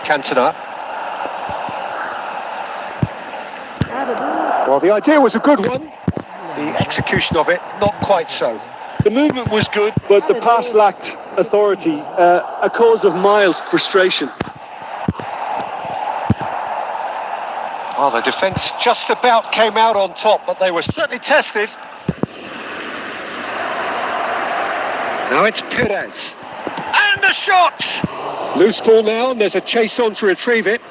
Cantona. Well, the idea was a good one. The execution of it, not quite so. The movement was good, but the pass lacked authority, a cause of mild frustration. Well, the defence just about came out on top, but they were certainly tested. Now it's Perez. And a shot! Loose ball now, and there's a chase on to retrieve it.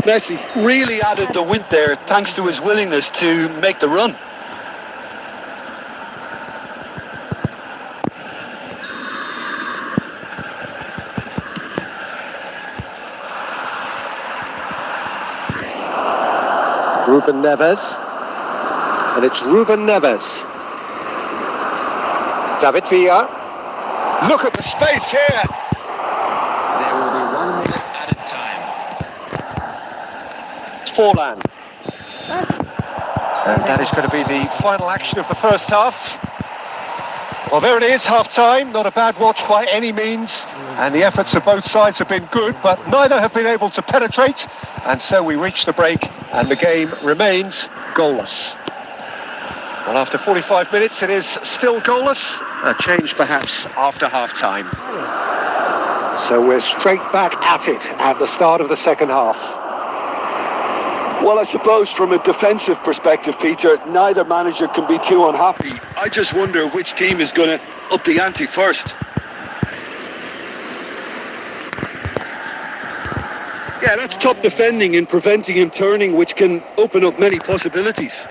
Messi really added the wind there thanks to his willingness to make the run. Ruben Neves. And it's Ruben Neves. David Villa. Look at the space here. There will be 1 minute added time. Forlan. And that is going to be the final action of the first half. Well, there it is, half-time. Not a bad watch by any means. And the efforts of both sides have been good, but neither have been able to penetrate. And so we reach the break, and the game remains goalless. Well, after 45 minutes, it is still goalless. A change, perhaps, after half-time. So we're straight back at it at the start of the second half. Well, I suppose from a defensive perspective, Peter, neither manager can be too unhappy. I just wonder which team is going to up the ante first. Yeah, that's top defending and preventing him turning, which can open up many possibilities.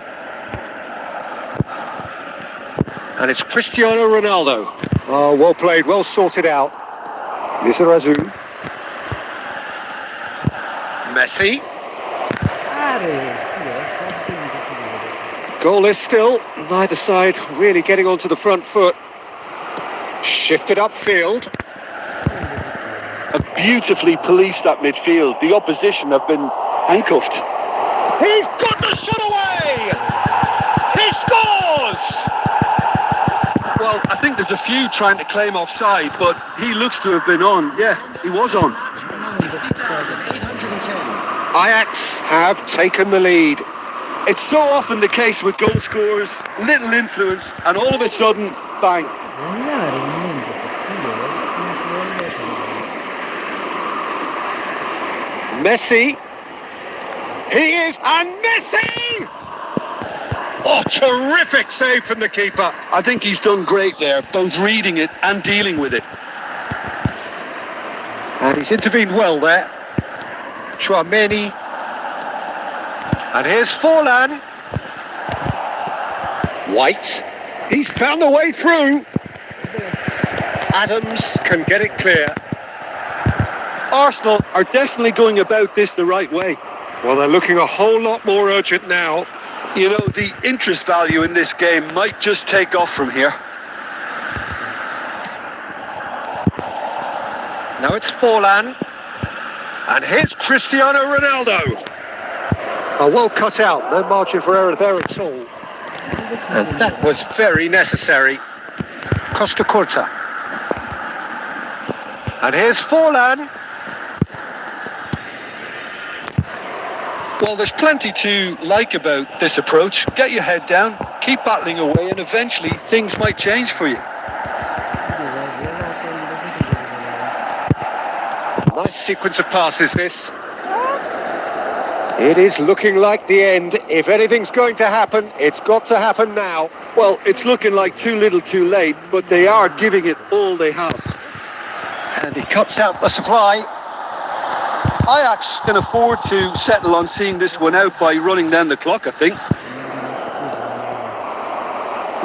And it's Cristiano Ronaldo. Oh, well played, well sorted out. Lizarazu. Messi. Goalless still, neither side really getting onto the front foot. Shifted upfield. Beautifully policed that midfield. The opposition have been handcuffed. He's got the shot away! He scores! Well, I think there's a few trying to claim offside, but he looks to have been on. Yeah, he was on. 50,810. Ajax have taken the lead. It's so often the case with goal scorers, little influence, and all of a sudden, bang. Messi. He is, and Messi! Oh, terrific save from the keeper. I think he's done great there, both reading it and dealing with it. And he's intervened well there. Chouameni. And here's Forlan. White. He's found the way through. Adams can get it clear. Arsenal are definitely going about this the right way. Well, they're looking a whole lot more urgent now. You know, the interest value in this game might just take off from here. Now it's Forlan. And here's Cristiano Ronaldo. Oh, well cut out. No margin for error there at all. And that was very necessary. Costa Curta. And here's Forlan. Well, there's plenty to like about this approach. Get your head down, keep battling away, and eventually things might change for you. Nice sequence of passes, this. It is looking like the end. If anything's going to happen, it's got to happen now. Well, it's looking like too little too late, but they are giving it all they have. And he cuts out the supply. Ajax can afford to settle on seeing this one out by running down the clock, I think.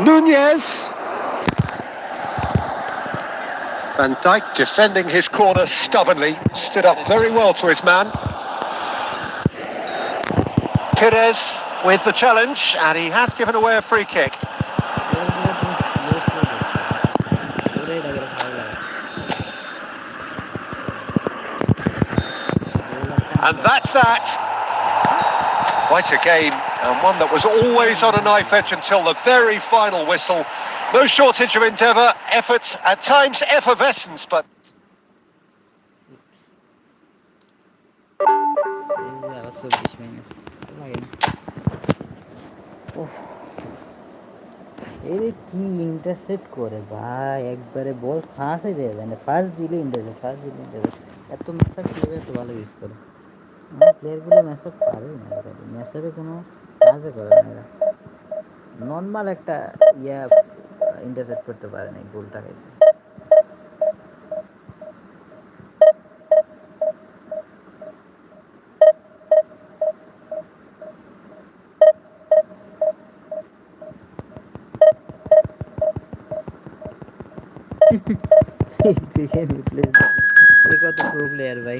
Nunez. Van Dijk defending his corner stubbornly. Stood up very well to his man. Perez with the challenge, and he has given away a free kick. And that's that. Quite a game, and one that was always on a knife edge until the very final whistle. No shortage of endeavour, effort, at times effervescence, but... কি intercept করে ভাই, একবারে বল ফাঁসে দেয়, মানে ফাঁস দিলে intercept, এত ম্যাচআপ কিভাবে এত ভালো ইউজ করে। আমার প্লেয়ারগুলো ম্যাচআপ পারেই না, ম্যাচআপে কোনো কাজে করে না এরা। নর্মাল একটা ইন্টারসেপ্ট করতে পারে না, গোলটা খাইছে। কত প্রো প্লেয়ার ভাই।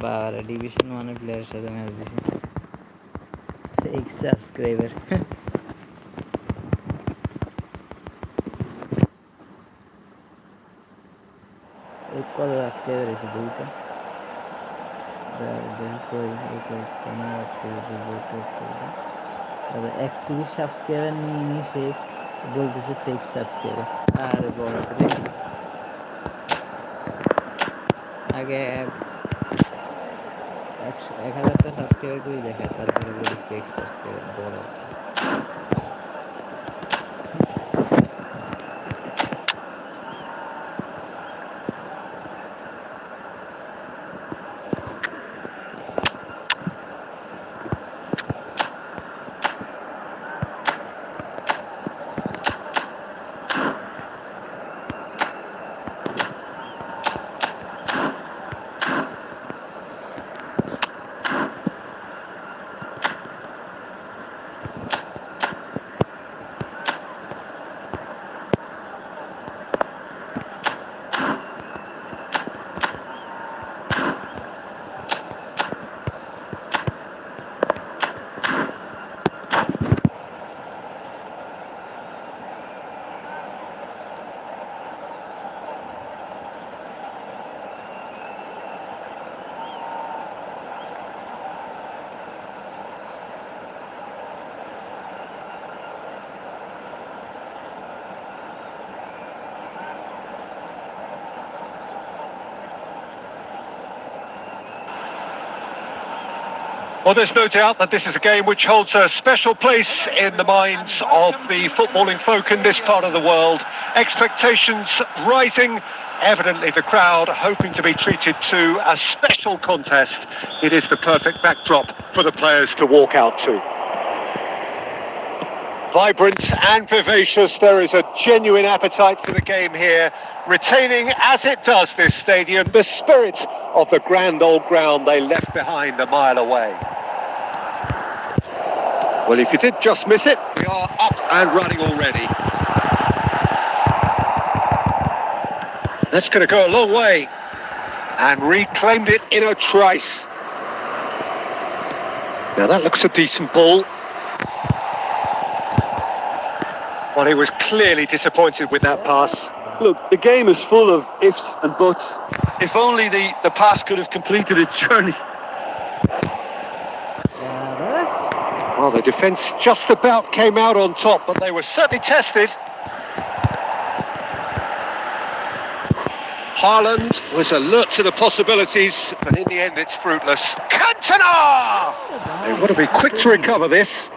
বাবা ডিভিশন 1 এর প্লেয়ারের সাথে ম্যাচ দিছি, ফেক সাবস্ক্রাইবার। কত সাবস্ক্রাইবার আছে? দুইটা। তবে 31 সাবস্ক্রাইবার নিয়ে সে বলতেছে ফেক সাবস্ক্রাইবার। আরে বড় আগে 1000টা সাবস্ক্রাইবার করে দেখায়, তারপরে বলি ফেক সাবস্ক্রাইবার বড়। Well, there's no doubt that this is a game which holds a special place in the minds of the footballing folk in this part of the world. Expectations rising, evidently the crowd hoping to be treated to a special contest. It is the perfect backdrop for the players to walk out to. Vibrant and vivacious, there is a genuine appetite for the game here, retaining, as it does this stadium, the spirit of the grand old ground they left behind a mile away. Well, if you did just miss it, we are up and running already. That's going to go a long way. And reclaimed it in a trice. Now that looks a decent ball. Well, he was clearly disappointed with that pass. Look, the game is full of ifs and buts. If only the pass could have completed its journey. Well, the defence just about came out on top, but they were certainly tested. Haaland was alert to the possibilities, but in the end it's fruitless. Cantona! They want to be quick to recover this.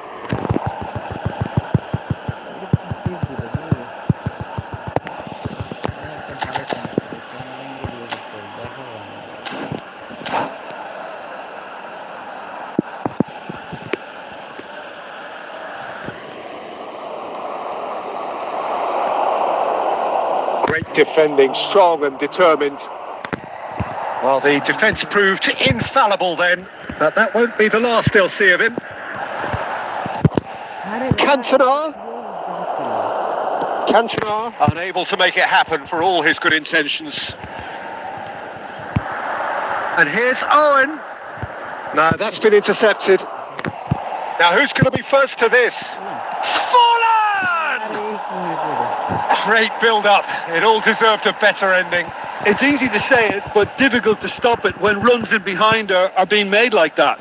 Great defending, strong and determined. Well, the defence proved infallible then, but that won't be the last they'll see of him. Cantona unable to make it happen for all his good intentions. And here's Owen. No, that's been intercepted. Now who's going to be first to this? Great build-up. It all deserved a better ending. It's easy to say it, but difficult to stop it when runs in behind are being made like that.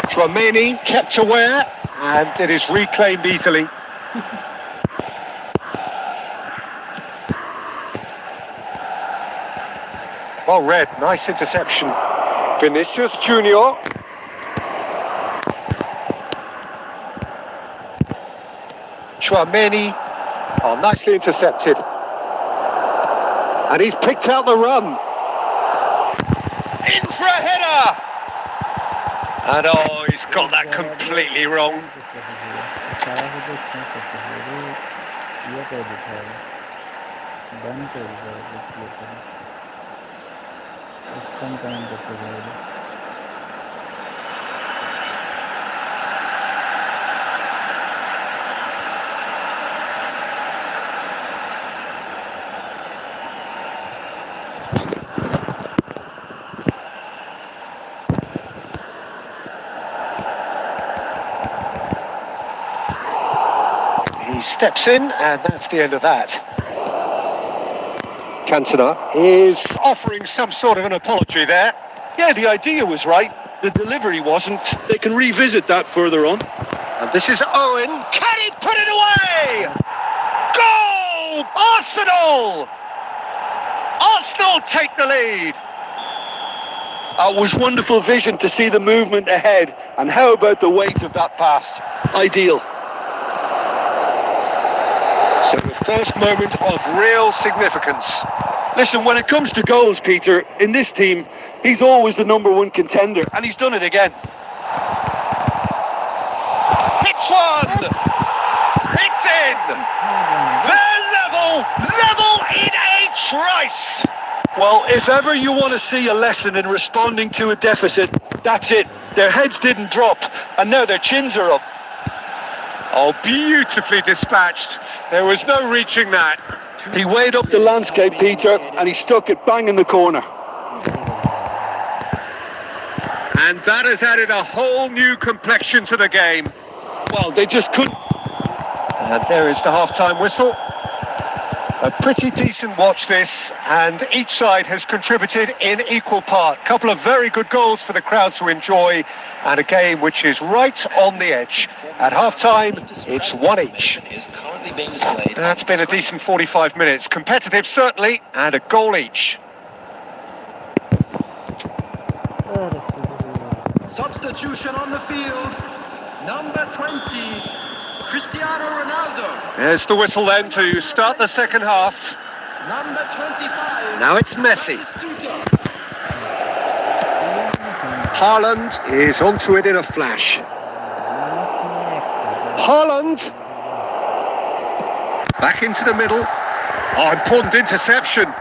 Tramini kept aware, and it is reclaimed easily. Well read, nice interception. Vinicius Junior. Tramini. Oh, nicely intercepted. And he's picked out the run. In for a header. And oh, he's got that completely wrong. He steps in, and that's the end of that. Cantona is offering some sort of an apology there. Yeah, the idea was right. The delivery wasn't. They can revisit that further on. And this is Owen. Can he put it away? Goal! Arsenal! Arsenal take the lead. It was wonderful vision to see the movement ahead. And how about the weight of that pass? Ideal. So the first moment of real significance. Listen, when it comes to goals, Peter, in this team, he's always the #1 contender, and he's done it again. Hits one! It's in! They're level in a trice! Well, if ever you want to see a lesson in responding to a deficit, that's it. Their heads didn't drop, and now their chins are up. Oh, beautifully dispatched. There was no reaching that. He weighed up the landscape, Peter, and he stuck it bang in the corner. And that has added a whole new complexion to the game. Well, they just couldn't. And there is the half-time whistle. A pretty decent watch this, and each side has contributed in equal part. Couple of very good goals for the crowd to enjoy, and a game which is right on the edge. At half-time, it's 1 each. That's been a decent 45 minutes. Competitive, certainly, and a goal each. Substitution on the field. Number 20, Cristiano Ronaldo. There's the whistle then to start the second half. Number 25. Now it's Messi. Haaland is onto it in a flash. Haaland. Back into the middle. Oh, important interception.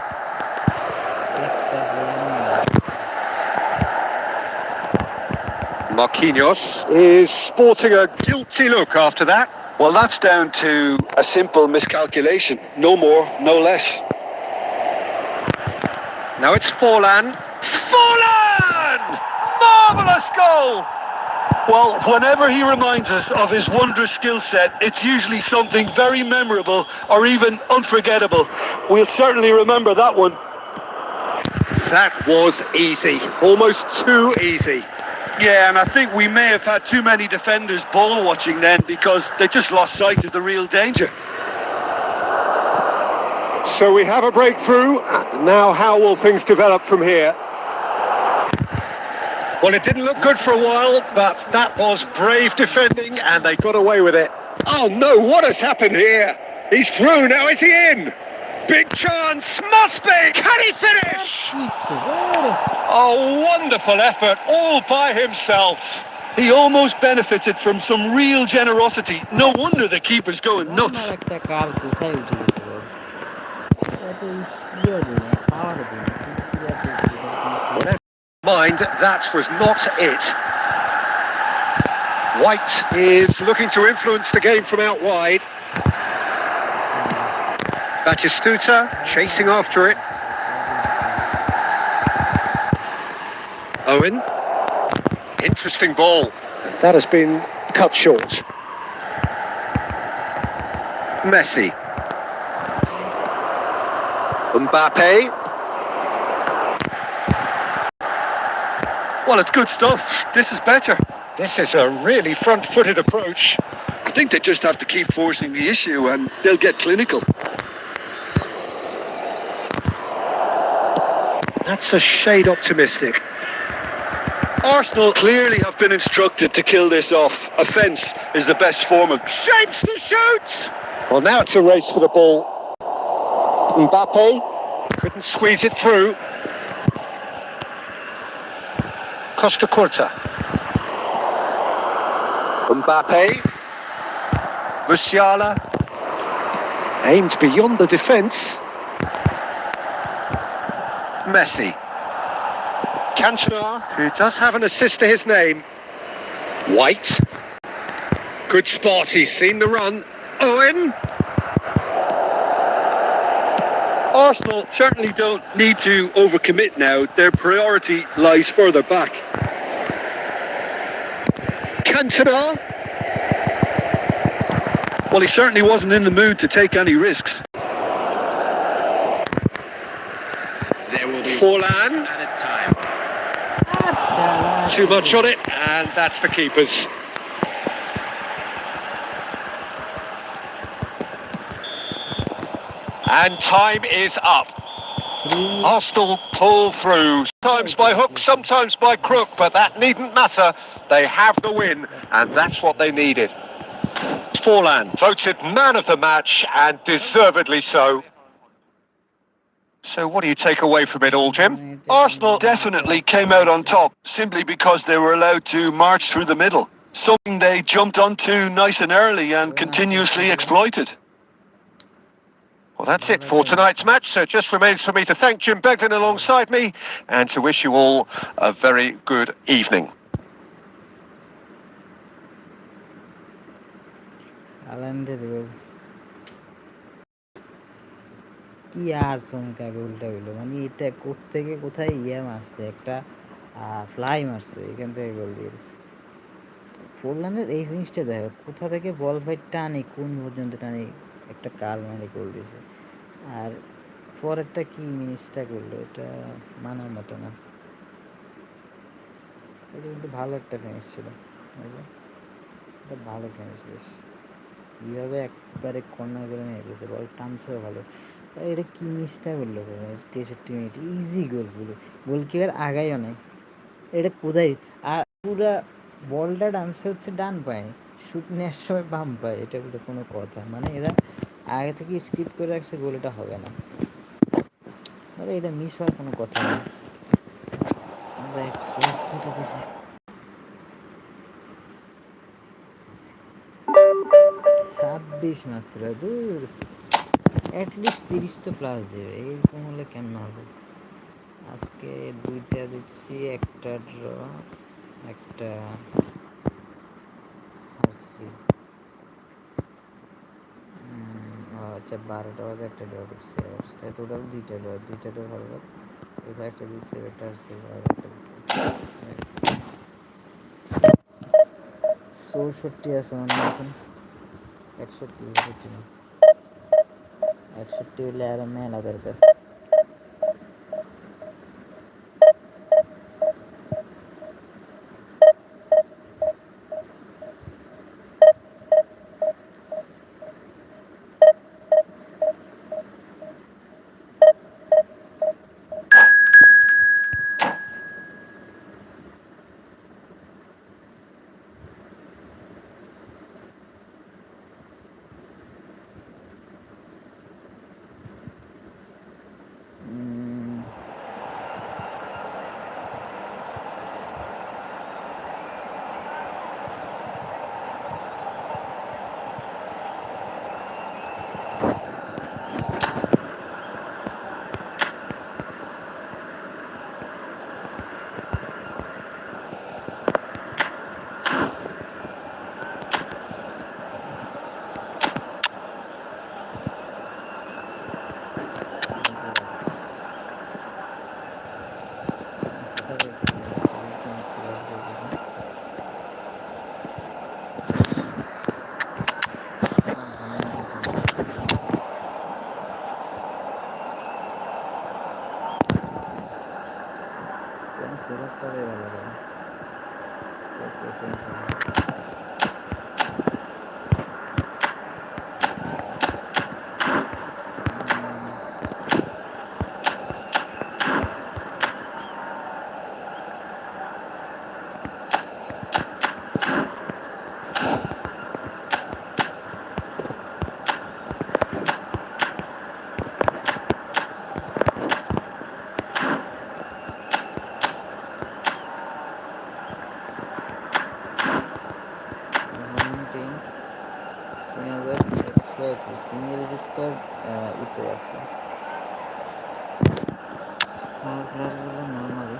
Marquinhos is sporting a guilty look after that. Well, that's down to a simple miscalculation. No more, no less. Now it's Forlan. Forlan! Marvellous goal! Well, whenever he reminds us of his wondrous skill set, it's usually something very memorable or even unforgettable. We'll certainly remember that one. That was easy, almost too easy. Yeah, and I think we may have had too many defenders ball watching then because they just lost sight of the real danger. So we have a breakthrough. Now how will things develop from here? Well, it didn't look good for a while, but that was brave defending and they got away with it. Oh no, what has happened here? He's through, now is he in? Big chance, must be! Can he finish? A wonderful effort, all by himself. He almost benefited from some real generosity. No wonder the keeper's going nuts. Mind, that was not it. White is looking to influence the game from out wide. Batistuta chasing after it. Owen. Interesting ball. That has been cut short. Messi. Mbappe. Well, it's good stuff. This is better. This is a really front-footed approach. I think they just have to keep forcing the issue and they'll get clinical. That's a shade optimistic. Arsenal clearly have been instructed to kill this off. Offence is the best form of shapes to shoot. Well, now it's a race for the ball. Mbappe couldn't squeeze it through. Costa Curta. Mbappe. Musiala. Aimed beyond the defence. Messi. Cantona, who does have an assist to his name. White. Good spot, he's seen the run. Owen. Arsenal certainly don't need to overcommit now. Their priority lies further back. Cantona. Well, he certainly wasn't in the mood to take any risks. There will be Forlan. added time. Too much on it, and that's the keeper's. And time is up. Arsenal pull through, sometimes by hook, sometimes by crook, but that needn't matter. They have the win, and that's what they needed. Forlan, voted man of the match, and deservedly so. So what do you take away from it all, Jim? Arsenal definitely came out on top simply because they were allowed to march through the middle. Something they jumped onto nice and early and continuously exploited. Well, that's it for tonight's match, so it just remains for me to thank Jim Beglin alongside me and to wish you all a very good evening. কি আর চমকা গোলটা হইলো, মানে এটা কোত্থেকে কোথায় মারছে, একটা fly মারছে, এখান থেকে গোল দিয়েছে। ফোরলানের এই ফিনিশটা দেখো, কোথা থেকে বল ভাই টানি, কোন পর্যন্ত টানি একটা কাল মারে গোল দিয়েছে। আর পরেরটা কি মিনিসটা করলো, এটা মানার মতো না। এটা কিন্তু ভালো একটা ফিনিশ ছিল, এটা ভালো ফিনিশ বেশ। এইভাবে একবারে কর্নার করে নিয়ে গেছে, বল টানছেও ভালো। এটা কি মিসটা করলো 63 মিনিট, ইজি গোল পুরো, গোলকিপার আগাইও নাই। এটা কোথায়, আর পুরা বলটা ডান্সে হচ্ছে ডান পায়ে, শুট নেওয়ার সময় বাম পায়ে, এটা বলে কোনো কথা? মানে এরা আগে থেকে স্ক্রিপ্ট করে রাখছে গোল, এটা হবে না, মানে এটা মিস হওয়ার কোনো কথা নেই। আমরা ক্রস করে দিছি, 26 মাত্র, দূর অ্যাটলিস্ট 30 তো প্লাস দেবে, এইরকম হলে কেমন হবে? আজকে 2টা দিচ্ছি, একটা ড্র, একটা হারছি। আচ্ছা 12টা বাজে একটা ড্র করছি, টোটাল 2টা ড্র ভালো, এবার একটা দিচ্ছি, একটা হারছি, একটা দিচ্ছি। 64 আছে মানে এখন 61 না, 61 হলে আর মেলা দরকার। সারে ভালো রে তোকে টেনশন সিঙ্গেল বুস্টার ইতো আছে আমার প্লেয়ারগুলো normally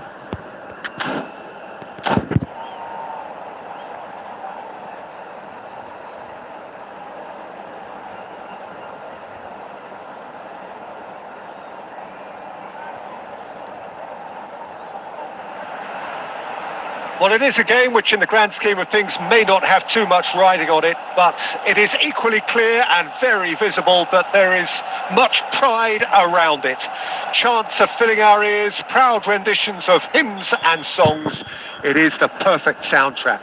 Well, it is a game which in the grand scheme of things may not have too much riding on it, but it is equally clear and very visible that there is much pride around it. Chants are filling our ears, proud renditions of hymns and songs. It is the perfect soundtrack.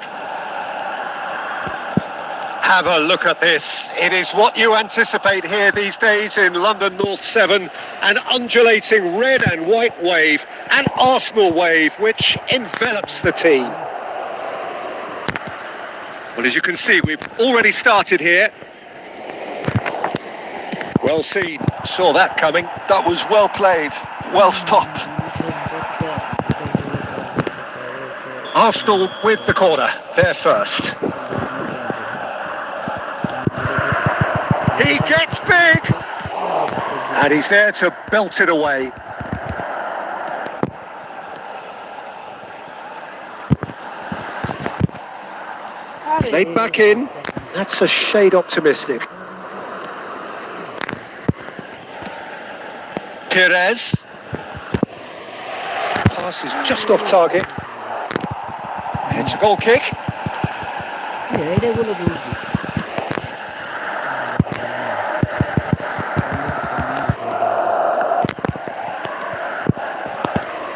Have a look at this. It is what you anticipate here these days in London North 7, an undulating red and white wave, an Arsenal wave which envelops the team. Well, as you can see, we've already started here. Well seen, saw that coming. That was well played, well stopped. Arsenal with the corner, they're first. He gets big, and he's there to belt it away. Played back in, that's a shade optimistic. Perez. Pass is just off target. It's a goal kick.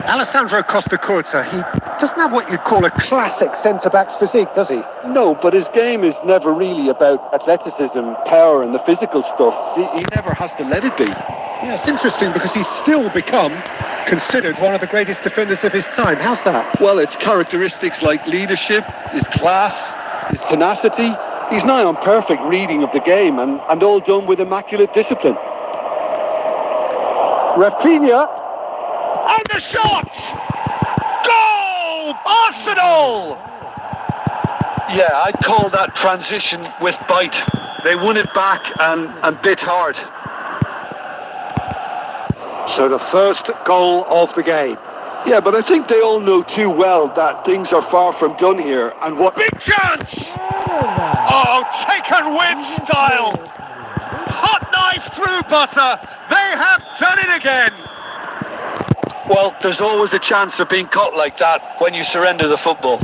Alessandro Costa-Curta, he doesn't have what you'd call a classic centre-back's physique, does he? No, but his game is never really about athleticism, power and the physical stuff. He never has to let it be. Yeah, it's interesting because he's still become considered one of the greatest defenders of his time. How's that? Well, it's characteristics like leadership, his class, his tenacity. He's nigh on perfect reading of the game and all done with immaculate discipline. Rafinha. And the shot! Goal! Arsenal! Yeah, I'd call that transition with bite. They won it back and bit hard. So the first goal of the game. Yeah, but I think they all know too well that things are far from done here and what... Big chance! Oh, taken with style! Hot knife through butter! They have done it again! Well, there's always a chance of being caught like that when you surrender the football.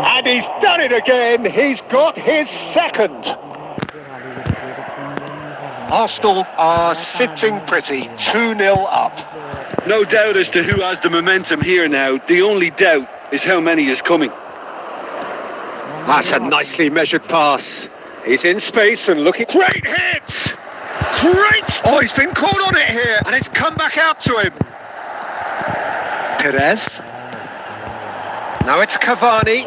And he's done it again. He's got his second. Arsenal are sitting pretty, 2-0 up. No doubt as to who has the momentum here now. The only doubt is how many is coming. That's a nicely measured pass. He's in space and looking... Great hit! Great! Oh, he's been caught on it here, and it's come back out to him. Perez. Now it's Cavani.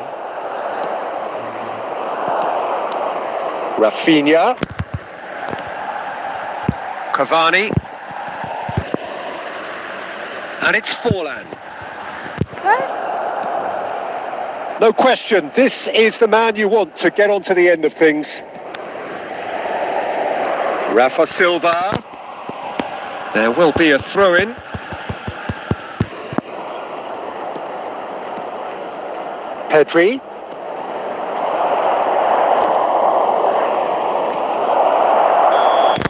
Rafinha. Cavani. And it's Forlan. No question, this is the man you want to get onto the end of things. Rafa Silva. There will be a throw-in. Pedri.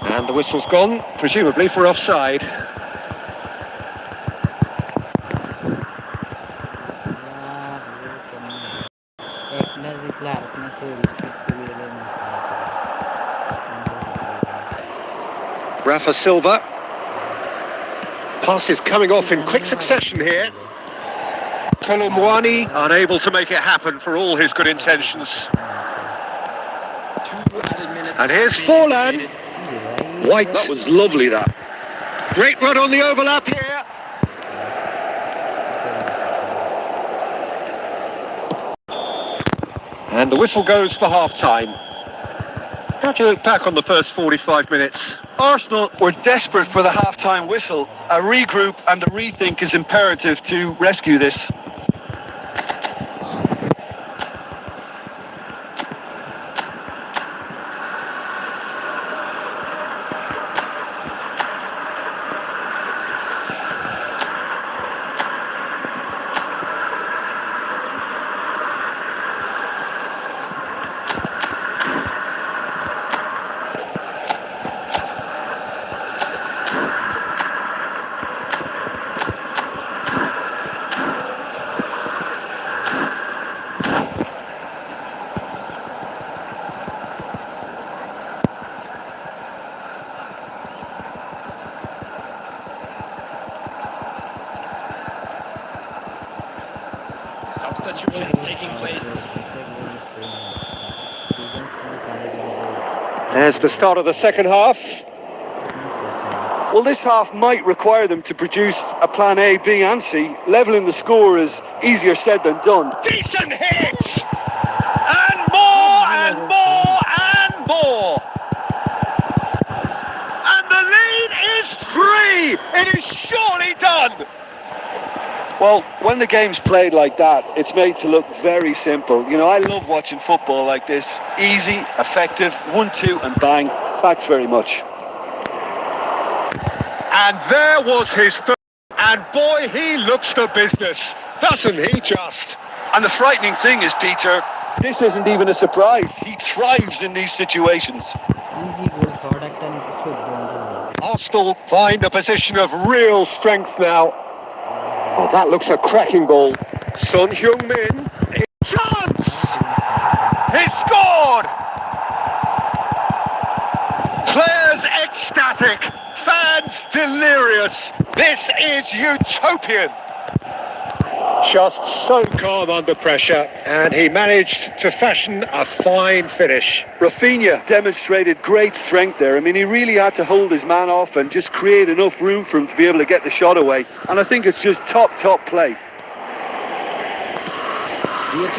And the whistle's gone, presumably for offside. Rafa Silva. Pass is coming off in quick succession here. Kolomwani unable to make it happen for all his good intentions. 2 added minutes. And here's Forlan. White. That was lovely, that. Great run on the overlap here. And the whistle goes for half-time. How do you look back on the first 45 minutes? Arsenal were desperate for the half-time whistle. A regroup and a rethink is imperative to rescue this. Substitutions taking place. There's the start of the second half. Well, this half might require them to produce a plan A, B and C. Levelling the score is easier said than done. Decent hits! And more and more and more! And the lead is 3! It is surely done! Well, when the game's played like that, it's made to look very simple. You know, I love watching football like this. Easy, effective, 1-2 and bang. Thanks very much. And there was his third, and boy, he looks the business, doesn't he just? And the frightening thing is, Peter, this isn't even a surprise. He thrives in these situations. Arsenal find a position of real strength now. Oh, that looks a cracking ball. Son Heung-min, chance! He scored! Players ecstatic, fans delirious. This is utopian. Just so calm under pressure, and he managed to fashion a fine finish. Rafinha demonstrated great strength there. I mean, he really had to hold his man off and just create enough room for him to be able to get the shot away. And I think it's just top play.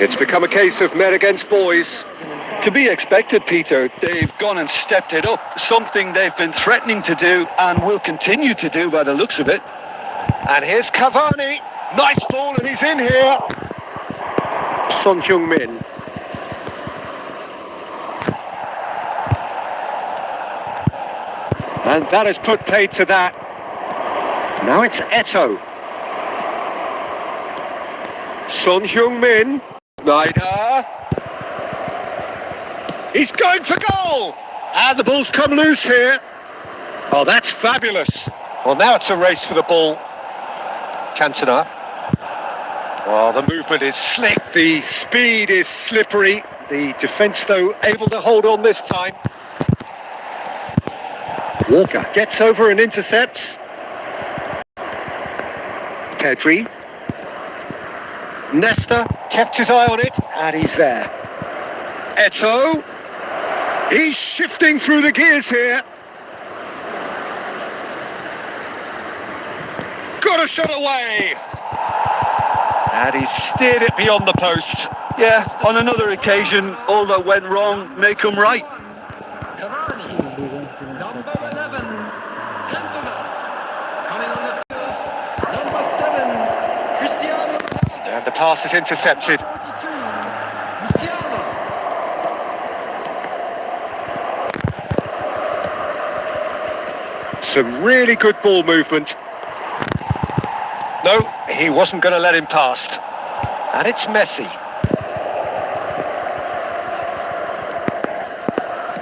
It's become a case of men against boys. To be expected, Peter. They've gone and stepped it up. Something they've been threatening to do and will continue to do by the looks of it. And here's Cavani. Nice ball, and he's in here. Son Heung-min. And that has put paid to that. Now it's Eto'o. Son Heung-min. Snyder. He's going for goal. And the ball's come loose here. Oh, that's fabulous. Well, now it's a race for the ball. Cantona. Well, the movement is slick, the speed is slippery. The defence, though, able to hold on this time. Walker gets over and intercepts. Pedri. Nesta kept his eye on it, and he's there. Eto'o. He's shifting through the gears here. Got a shot away. And he steered it beyond the post. Yeah, on another occasion, all that went wrong may come right. Cavani, number 11, Cantona, coming on the field, number 7, Cristiano Ronaldo. And the pass is intercepted. 42, Musiala. Some really good ball movement. No, he wasn't going to let him past. And it's Messi.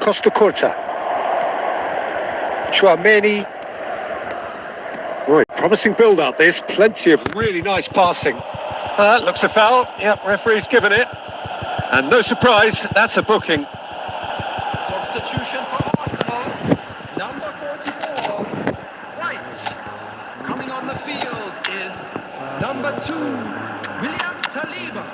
Costa Curta. Chouameni. Right, promising build-up this. Plenty of really nice passing. Looks a foul. Yep, referee's given it. And no surprise, that's a booking. Substitution for Arsenal, number 44, White. Coming on the field is number 2, Williams Saliba.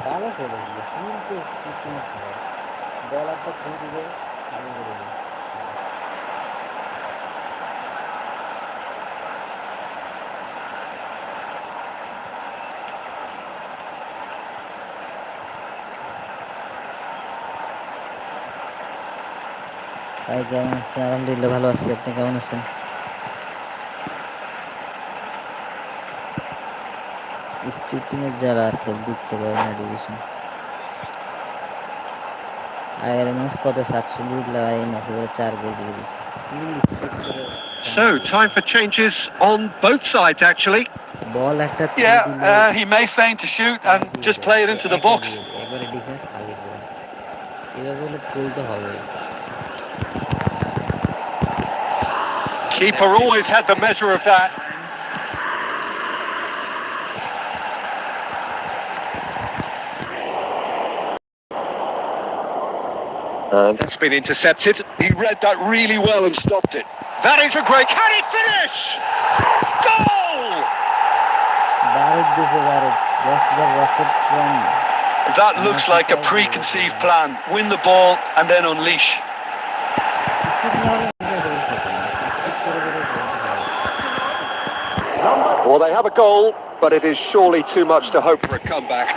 ভালো খেলেছিল কিন্তু স্ট্রিকিং ছিল বলারটা through দিলে ভালো করে দিল ভাই কেমন আছেন? আলহামদুলিল্লাহ ভালো আছি। আপনি কেমন আছেন? স্ট্রিটিং এর যারা খেল দিচ্ছে গভর্নমেন্ট ডিভিশন আগের ম্যাচ কত 720 লাগাই এই ম্যাচে করে 4 গোল দিয়ে দিচ্ছে So, time for changes on both sides, actually. বল একটা Yeah, he may feign to shoot and just play it into the box. একবারে ডিফেন্স খালি করে এভাবে বলে তুলতে হবে Keeper always had the measure of that. And that's been intercepted. He read that really well and stopped it. That is a great... Can he finish? Goal! Barrett দিছে Barrett that's the rocket from That looks like a preconceived plan. Win the ball and then unleash. Well, they have a goal, but it is surely too much to hope for a comeback.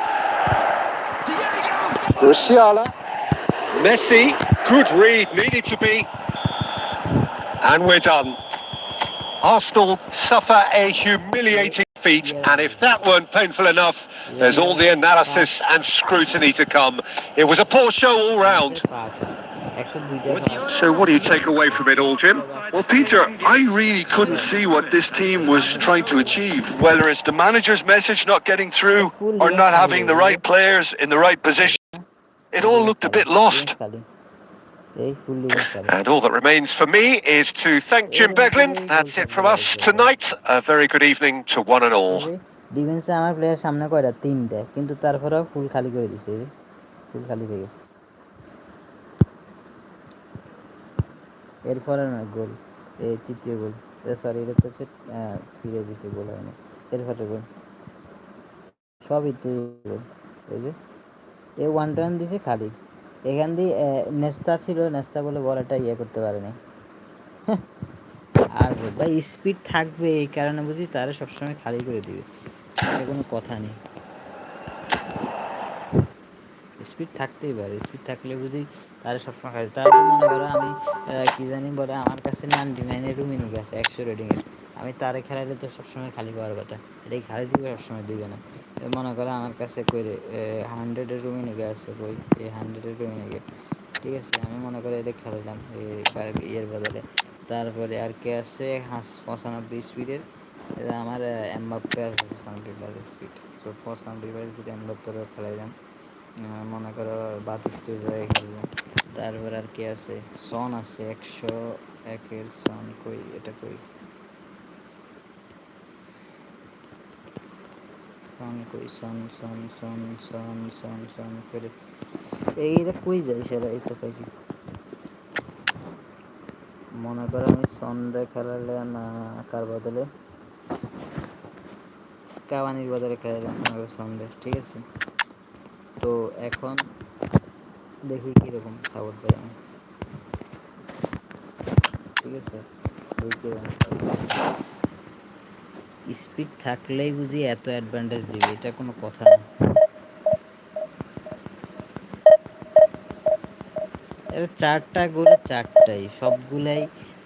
Musiala. Messi. Good read, needed to be. And we're done. Arsenal suffer a humiliating defeat, and if that weren't painful enough, there's all the analysis and scrutiny to come. It was a poor show all round. So what do you take away from it all, Jim? Well, Peter, I really couldn't see what this team was trying to achieve, whether it's the manager's message not getting through or not having the right players in the right position. It all looked a bit lost. And all that remains for me is to thank Jim Beglin. That's it from us tonight. A very good evening to one and all. ডিফেন্সে আমার player সামনে কয়টা তিনটা কিন্তু তারপরেও ফুল খালি করে দিছে ফুল খালি হয়ে গেছে এরপরে না গোল এই তৃতীয় গোল সরি এটা তো হচ্ছে ফিরে দিছে গোল হয়নি এরপরে গোল সবই তো গোল এই যে এ ওয়ান টাইম দিছে খালি এখান দিয়ে নেস্তা ছিল নেস্তা বলে বলটা ইয়ে করতে পারেনি আর ভাই স্পিড থাকবে এই কারণে বুঝি তারা সবসময় খালি করে দিবে এটা কোনো কথা নেই স্পিড থাকতেই পারে স্পিড থাকলে বুঝি তারা সবসময় খালি তারা তো মনে করো আমি কি জানি বলে আমার কাছে 99 রুমিনিক আছে 100 রেটিং এর আমি তারে খেলাইলে তো সবসময় খালি পাওয়ার কথা এটাই খালি দিবে সবসময় দিবে না মনে করো আমার কাছে কইরে 100 এর রুমিনিক আছে কই এই 100 এর রুমিনিক ঠিক আছে আমি মনে করে এটা খেলাইলাম এই এর বদলে তারপরে আর কে আছে 95 স্পিডের এটা আমার এমবাপ্পে আছে 95 স্পিড সো 95 স্পিড এমবাপ্পের খেলাইলাম মনে করো 32 জায়গায় খেললাম তারপর আর কি আছে সন আছে 101 এর সন কই এটা কই সন কই সন সন সন সন সন সন করে এইটা কই যায় সেটা এই তো পাইছি মনে করো আমি সন দিয়ে খেলালাম কার বদলে কাওয়ানির বদলে খেলালাম সন দিয়ে ঠিক আছে তো এখন দেখি কিরকম সাপোর্ট পাই আমি ঠিক আছে স্পিড থাকলেই বুঝি এত অ্যাডভান্টেজ দিবে এটা কোনো কথা না 4টা গোলে 4টাই সবগুলাই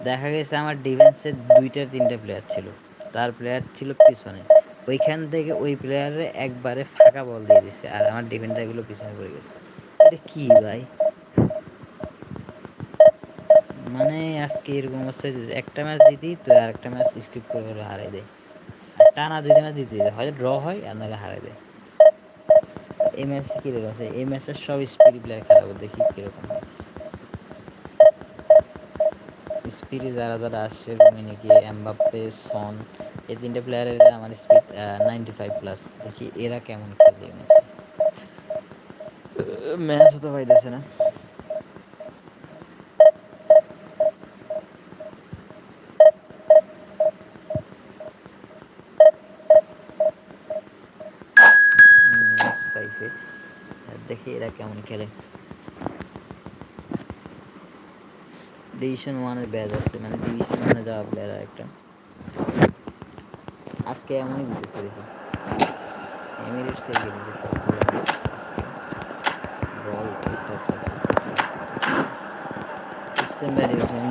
দেখা গেছে আমার ডিফেন্সে 2টা 3টা প্লেয়ার ছিল, তার প্লেয়ার ছিল পিছনে, ওইখান থেকে ওই প্লেয়ারে একবারে ফাঁকা বল দিয়ে দিছে আর আমার ডিফেন্ডারগুলো পিছনে পড়ে গেছে। এটা কি ভাই, মানে আজকে এরকম হচ্ছে যে একটা ম্যাচ জিতি তো আর একটা ম্যাচ স্কিপ করে করে হারাই দেয়, আর টানা 2টা ম্যাচ জিতে যায়, হয়তো ড্র হয় আর নাহলে হারাই দেয়। এই ম্যাচে কিরকম আছে, এই ম্যাচের সব স্পিড প্লেয়ার খেলাবো, দেখি কিরকম হয়। স্পিডে যারা যারা আসছে রুমিনিকি, এমবাপ্পে, সন, এই 3টে প্লেয়ারের আমার স্পিড 95+। দেখি এরা কেমন খেলে ম্যাচে, ম্যাচও তো পাইতেছে না। ম্যাচ পাইছে, দেখি এরা কেমন খেলে। ডিভিশন 1-এর ব্যাচ আছে, মানে ডিভিশন 1-এ যাওয়া প্লেয়ার একটা আজকে এমনই দিতেছে বেশি, এমিরেটসের গেম বল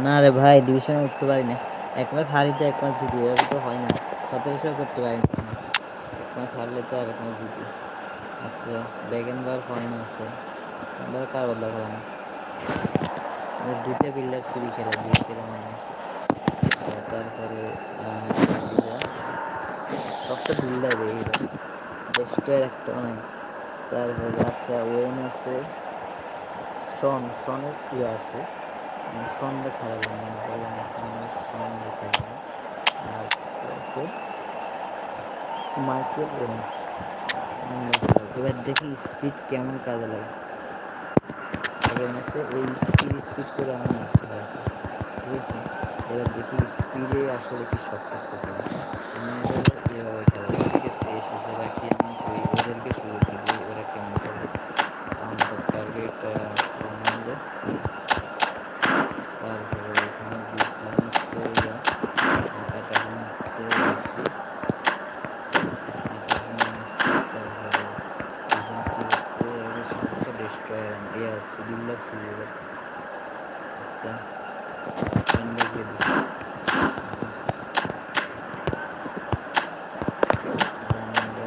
না রে ভাই, ডিভিশনে উঠতে পারি না, এক ম্যাচ হারিতে এক ম্যাচ জিতি, এভাবে তো হয় না, 1700 করতে পারি না, এক ম্যাচ হারলে তো আর এক ম্যাচ জিতি। আচ্ছা বেগেনবার ফরেন আছে, কার বদলা খেলাম, 2টা বিল্ডার সিরি খেলা, 2 খেলা মনে আছে। তারপরে সবটা বিল্ডার এইরা ডেস্ট্রয়ের একটা নাই। তারপরে আচ্ছা ওয়েন আছে, সনের ইয়ে আছে, সনটা খেলাবো না, সনটা খেলাবো। আর আছে মাইকেল ওয়েন, এবার দেখি স্পিড কেমন কাজে লাগে। আগের ম্যাচে এই স্পিড করে আমার ম্যাচটা হয়েছে, ঠিক আছে। এবার দেখি স্পিডে আসলে কি সব কিছু করতে পারে, এভাবে খেলা, ঠিক আছে। এই শেষে রাখি আমি ওদেরকে শুরু দিই, ওরা কেমন খেলে। কাউন্টার টার্গেট রোনাল্ডো, তারপরে এখানে দিয়েছিলাম হচ্ছে অ্যাটাকিং হচ্ছে মেসি, তারপরে ডিফেন্সিভ হচ্ছে ডেস্ট্রয়ার বিল্ডার সিরিজ। আচ্ছা ইন্ডিয়াকে দিচ্ছি রোনাল্ডো,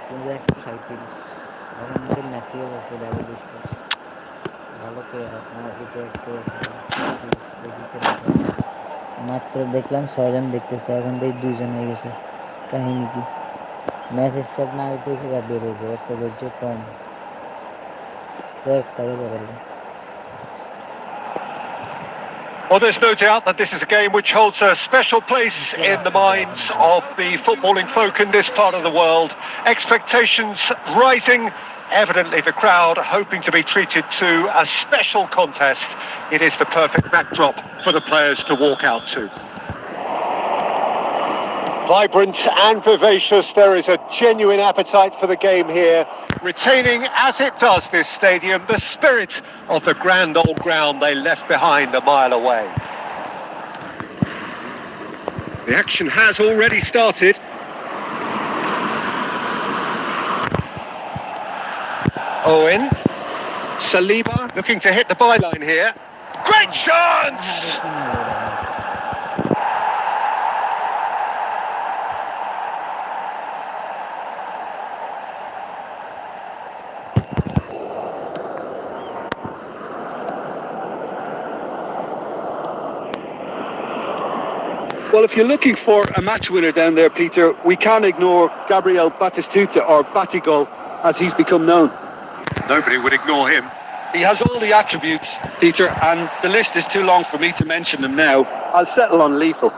কিন্তু 137 অনেকের ম্যাথিও আছে, ডাবল বুস্টার ভালো প্লেয়ার, আপনার এটা একটু আছে। মাত্র দেখলাম 6 জন দেখতেছে, এখন তো 2 জন হয়ে গেছে, কাহিনী কি? ম্যাচ স্টার্ট না হইতে এসে বের হয়েছে, এত ধৈর্য কম, কাজে লাগালো। Well, there's no doubt that this is a game which holds a special place in the minds of the footballing folk in this part of the world. Expectations rising, evidently the crowd hoping to be treated to a special contest. It is the perfect backdrop for the players to walk out to. Vibrant and vivacious, there is a genuine appetite for the game here, retaining, as it does this stadium, the spirit of the grand old ground they left behind a mile away. The action has already started. Owen, Saliba looking to hit the byline here. Great chance! Well, if you're looking for a match winner down there, Peter, we can't ignore Gabriel Batistuta, or Batigol, as he's become known. Nobody would ignore him. He has all the attributes, Peter, and the list is too long for me to mention them now. I'll settle on lethal.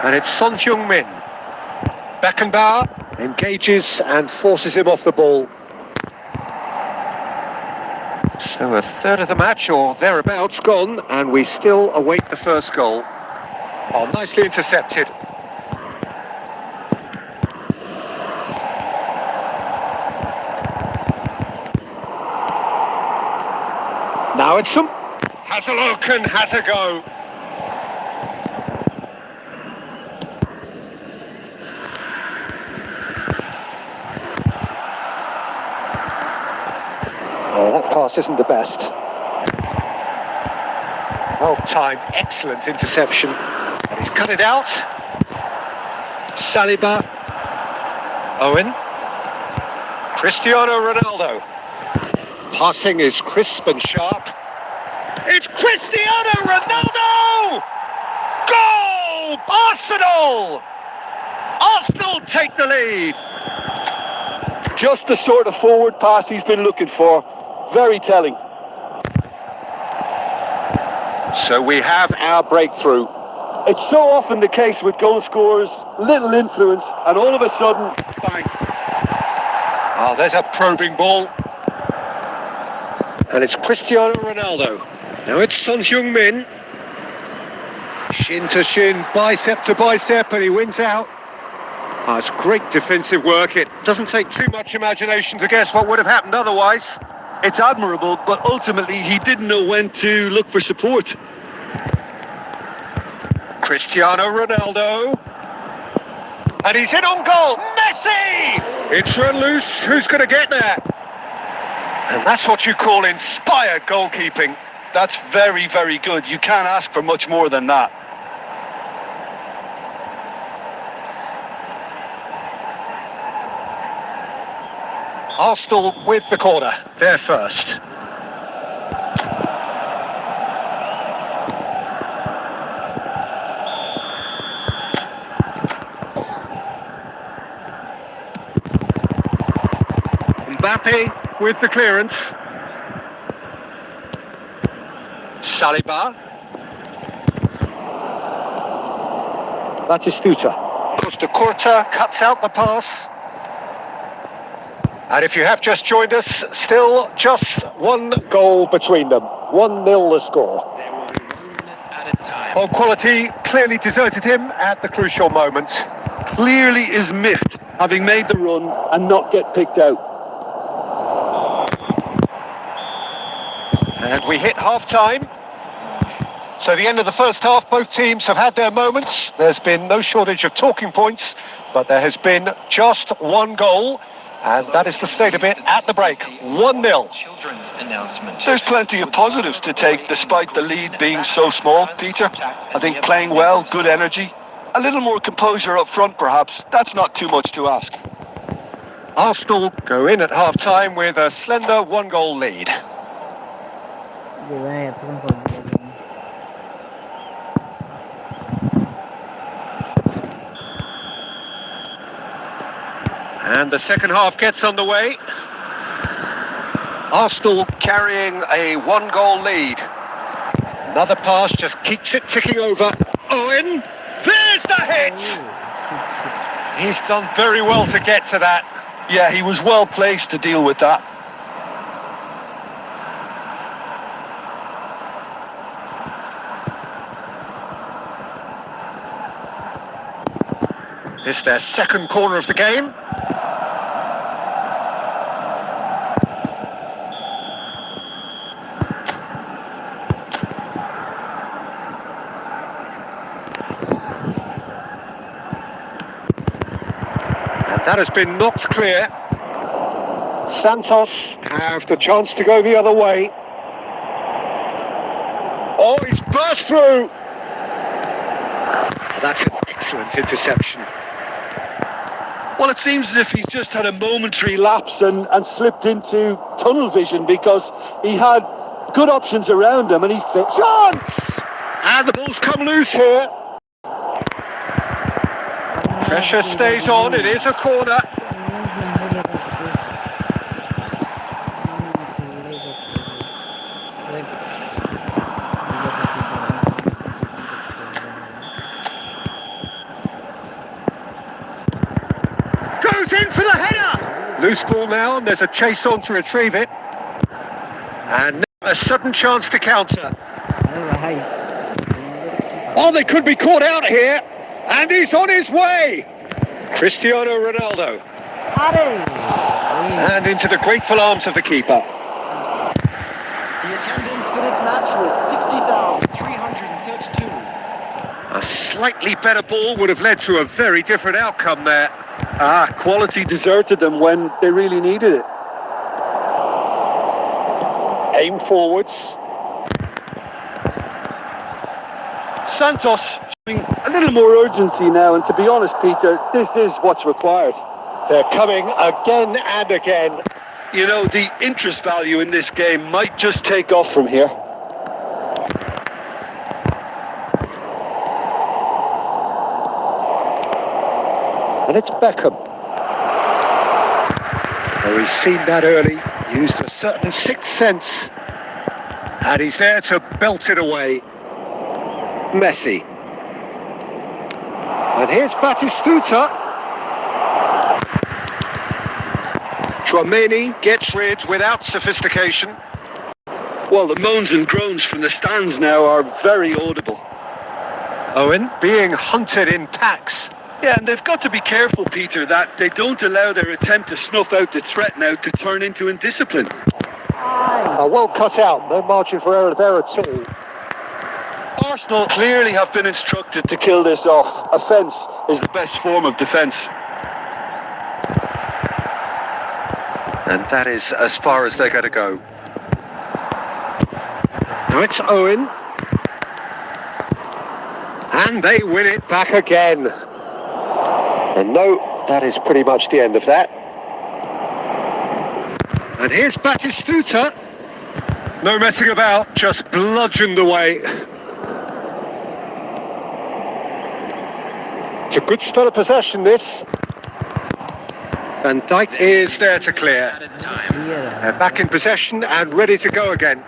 And it's Son Heung-min. Beckenbauer engages and forces him off the ball. So a third of the match or thereabouts gone, and we still await the first goal. Oh, nicely intercepted. Now it's some. Has a look and has a go. Oh, that pass isn't the best. Well-timed, excellent interception. And he's cut it out. Saliba. Owen. Cristiano Ronaldo. Passing is crisp and sharp. It's Cristiano Ronaldo! Goal! Arsenal! Arsenal take the lead. Just the sort of forward pass he's been looking for. Very telling. So we have our breakthrough. It's so often the case with goal scorers, little influence, and all of a sudden, bang. Oh, there's a probing ball. And it's Cristiano Ronaldo. Now it's Son Heung-min. Shin to shin, bicep to bicep, and he wins out. Oh, it's great defensive work. It doesn't take too much imagination to guess what would have happened otherwise. It's admirable, but ultimately he didn't know when to look for support. Cristiano Ronaldo. And he's hit on goal. Messi! It's run loose. Who's going to get there? And that's what you call inspired goalkeeping. That's very, very good. You can't ask for much more than that. Arsenal with the corner. They're first. Mbappe with the clearance. Saliba. Batistuta. Costa Curta cuts out the pass. And if you have just joined us, still just one goal between them. 1-0 the score. Oh, quality clearly deserted him at the crucial moment. Clearly is miffed, having made the run and not get picked out. And we hit half-time. So the end of the first half, both teams have had their moments. There's been no shortage of talking points, but there has been just one goal. And that is the state of it at the break. 1-0. There's plenty of positives to take despite the lead being so small, Peter. I think playing well, good energy. A little more composure up front, perhaps. That's not too much to ask. Arsenal go in at half-time with a slender one-goal lead. And the second half gets underway. Arsenal carrying a one-goal lead. Another pass just keeps it ticking over. Owen, there's the hit! He's done very well to get to that. Yeah, he was well placed to deal with that. This is their second corner of the game. That has been knocked clear. Santos have the chance to go the other way. Oh, he's burst through. That's an excellent interception. Well, it seems as if he's just had a momentary lapse and slipped into tunnel vision because he had good options around him and he fit. Chance! And the ball's come loose here. Pressure stays on, it is a corner. Goes in for the header! Loose ball now, and there's a chase on to retrieve it. And now a sudden chance to counter. Oh, they could be caught out here. And he's on his way! Cristiano Ronaldo. And into the grateful arms of the keeper. The attendance for this match was 60,332. A slightly better ball would have led to a very different outcome there. Quality deserted them when they really needed it. Aim forwards. Santos showing a little more urgency now, and to be honest, Peter, this is what's required. They're coming again and again. You know, the interest value in this game might just take off from here. And it's Beckham. Oh, he's seen that early, used a certain sixth sense. And he's there to belt it away. Messi. And here's Batistuta. Tchouaméni gets rid without sophistication. Well, the moans and groans from the stands now are very audible. Owen being hunted in packs. Yeah, and they've got to be careful, Peter, that they don't allow their attempt to snuff out the threat now to turn into indiscipline. Well cut out, no margin for error there at all. Arsenal clearly have been instructed to kill this off. Offence is the best form of defence. And that is as far as they're going to go. Now it's Owen. And they win it back again. And no, that is pretty much the end of that. And here's Batistuta. No messing about, just bludgeoned away. It's a good spell of possession, this. And Dijk is there to clear. They're back in possession and ready to go again.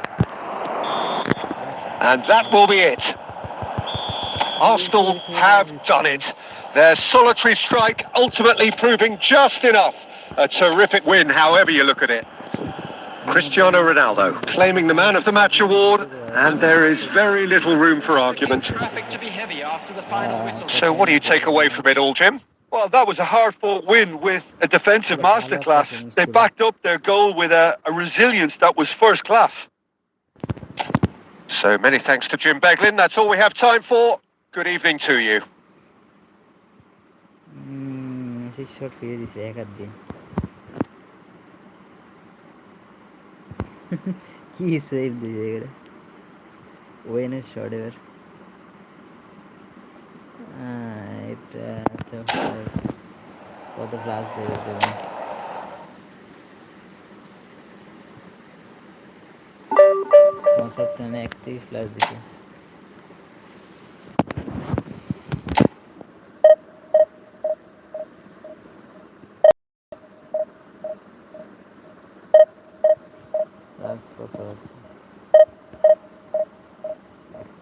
And that will be it. Arsenal have done it. Their solitary strike ultimately proving just enough. A terrific win, however you look at it. Cristiano Ronaldo claiming the Man of the Match award, and there is very little room for argument. So what do you take away from it all, Jim? Well, that was a hard-fought win with a defensive masterclass. They backed up their goal with a resilience that was first class. So many thanks to Jim Beglin. That's all we have time for. Good evening to you. Shot ফিরে দিছে এক হাত দিয়ে কি save দিয়েছে এখানে ওয়েনের shot এবার এটা আচ্ছা কত ফ্লাশ দেবে দেবেন কনসেপ্ট মানে 31 ফ্লাশ দিছে কত আছে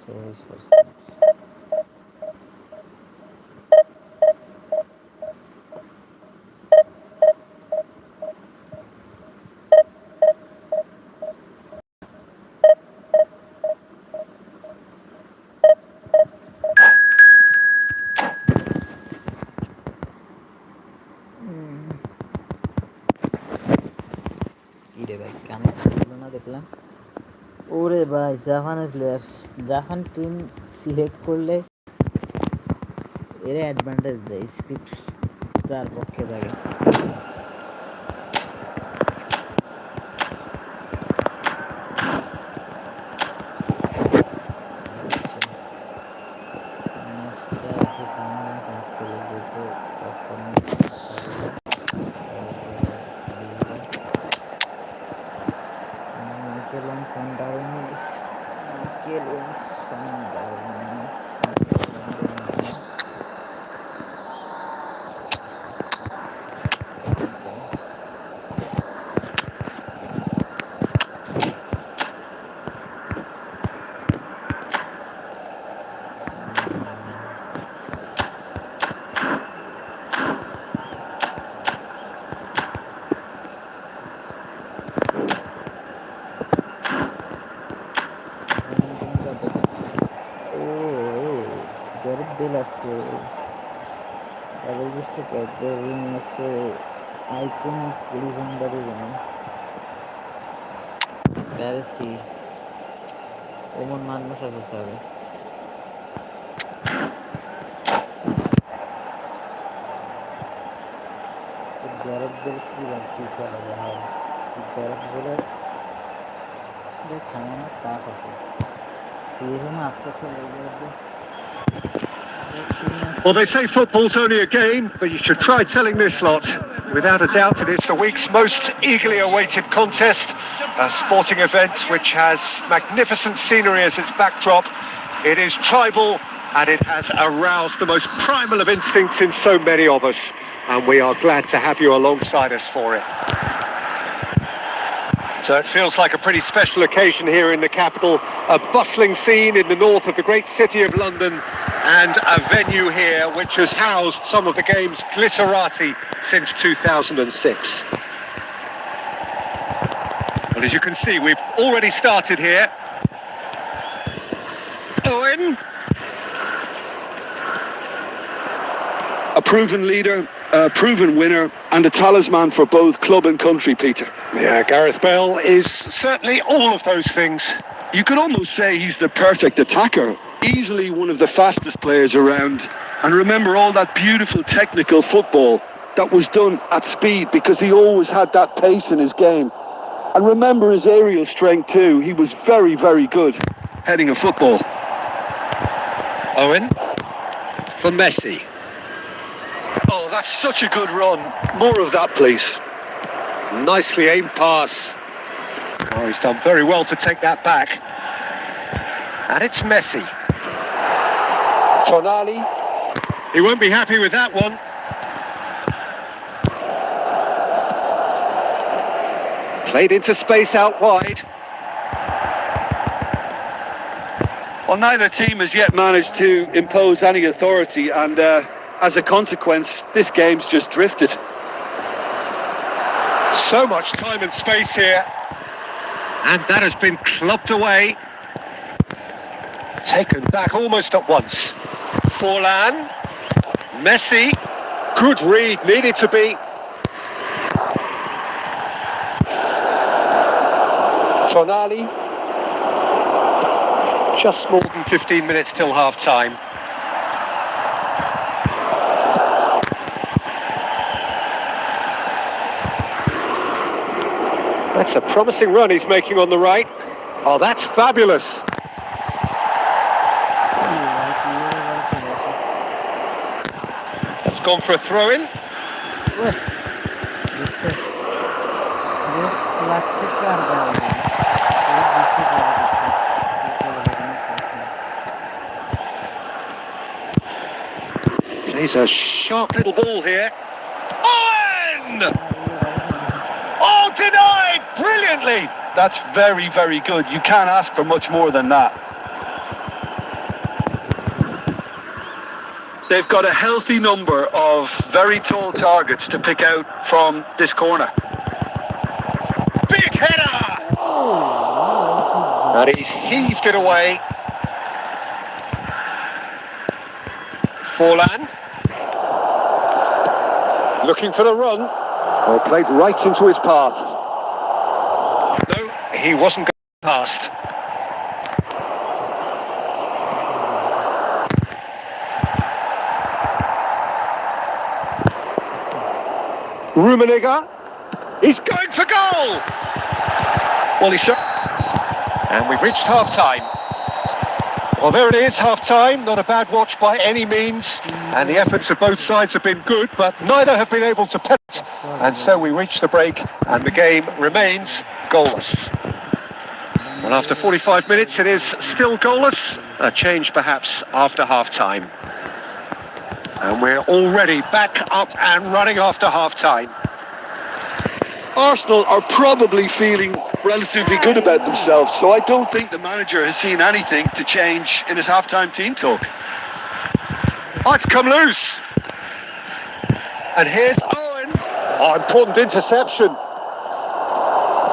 24%। রে ভাই কানে ছিল না দেখলাম ওরে ভাই জাপানের প্লেয়ার জাপান টিম সিলেক্ট করলে এর অ্যাডভান্টেজ দেয় স্ক্রিপ্ট যার পক্ষে থাকে আছে ডাবল বুস্টে ক্যাডবেরি আছে আইকনিক লিজেন্ডারি রুম প্যারিসি ওমন মানুষ আছে স্যার গ্যারেট বেল কি করা যায় গ্যারেট বেলের দেখানো টাফ আছে সিএফএম আত্মখেল লাগবে Well, they say football's only a game, but you should try telling this lot. Without a doubt, it is the week's most eagerly awaited contest, a sporting event which has magnificent scenery as its backdrop. It is tribal, and it has aroused the most primal of instincts in so many of us, and we are glad to have you alongside us for it. So it feels like a pretty special occasion here in the capital, a bustling scene in the north of the great city of London, and a venue here which has housed some of the game's glitterati since 2006. Well, as you can see, we've already started here. Owen. A proven leader, a proven winner, and a talisman for both club and country, Peter. Yeah, Gareth Bale is certainly all of those things. You could almost say he's the perfect attacker, easily one of the fastest players around. And remember all that beautiful technical football that was done at speed, because he always had that pace in his game. And remember his aerial strength too. He was very, very good heading a football. Owen for Messi. Oh, that's such a good run. More of that, please. Nicely aimed pass. Oh, he's done very well to take that back. And it's Messi. Tonali. He won't be happy with that one. Played into space out wide. Well, neither team has yet managed to impose any authority, and as a consequence, this game's just drifted. So much time and space here. And that has been clubbed away. Taken back almost at once. Forlan. Messi. Good read, needed to be. Tonali. Just more than 15 minutes till half-time. That's a promising run he's making on the right. Oh, that's fabulous. That's gone for a throw-in. Plays a sharp little ball here. Owen! Oh, denied! Brilliantly! That's very, very good. You can't ask for much more than that. They've got a healthy number of very tall targets to pick out from this corner. Big header! And he's heaved it away. Forlan. Looking for the run. Oh, played right into his path. No, he wasn't going past. Rummenigge. He's going for goal! Well, he's... And we've reached half-time. Well, there it is, half-time. Not a bad watch by any means. And the efforts of both sides have been good, but neither have been able to penalty. And so we reach the break, and the game remains goalless. And after 45 minutes, it is still goalless. A change, perhaps, after half-time. And we're already back up and running after half-time. Arsenal are probably feeling relatively good about themselves, so I don't think the manager has seen anything to change in his half-time team talk. Oh, it's come loose. And here's Owen. Oh, important interception.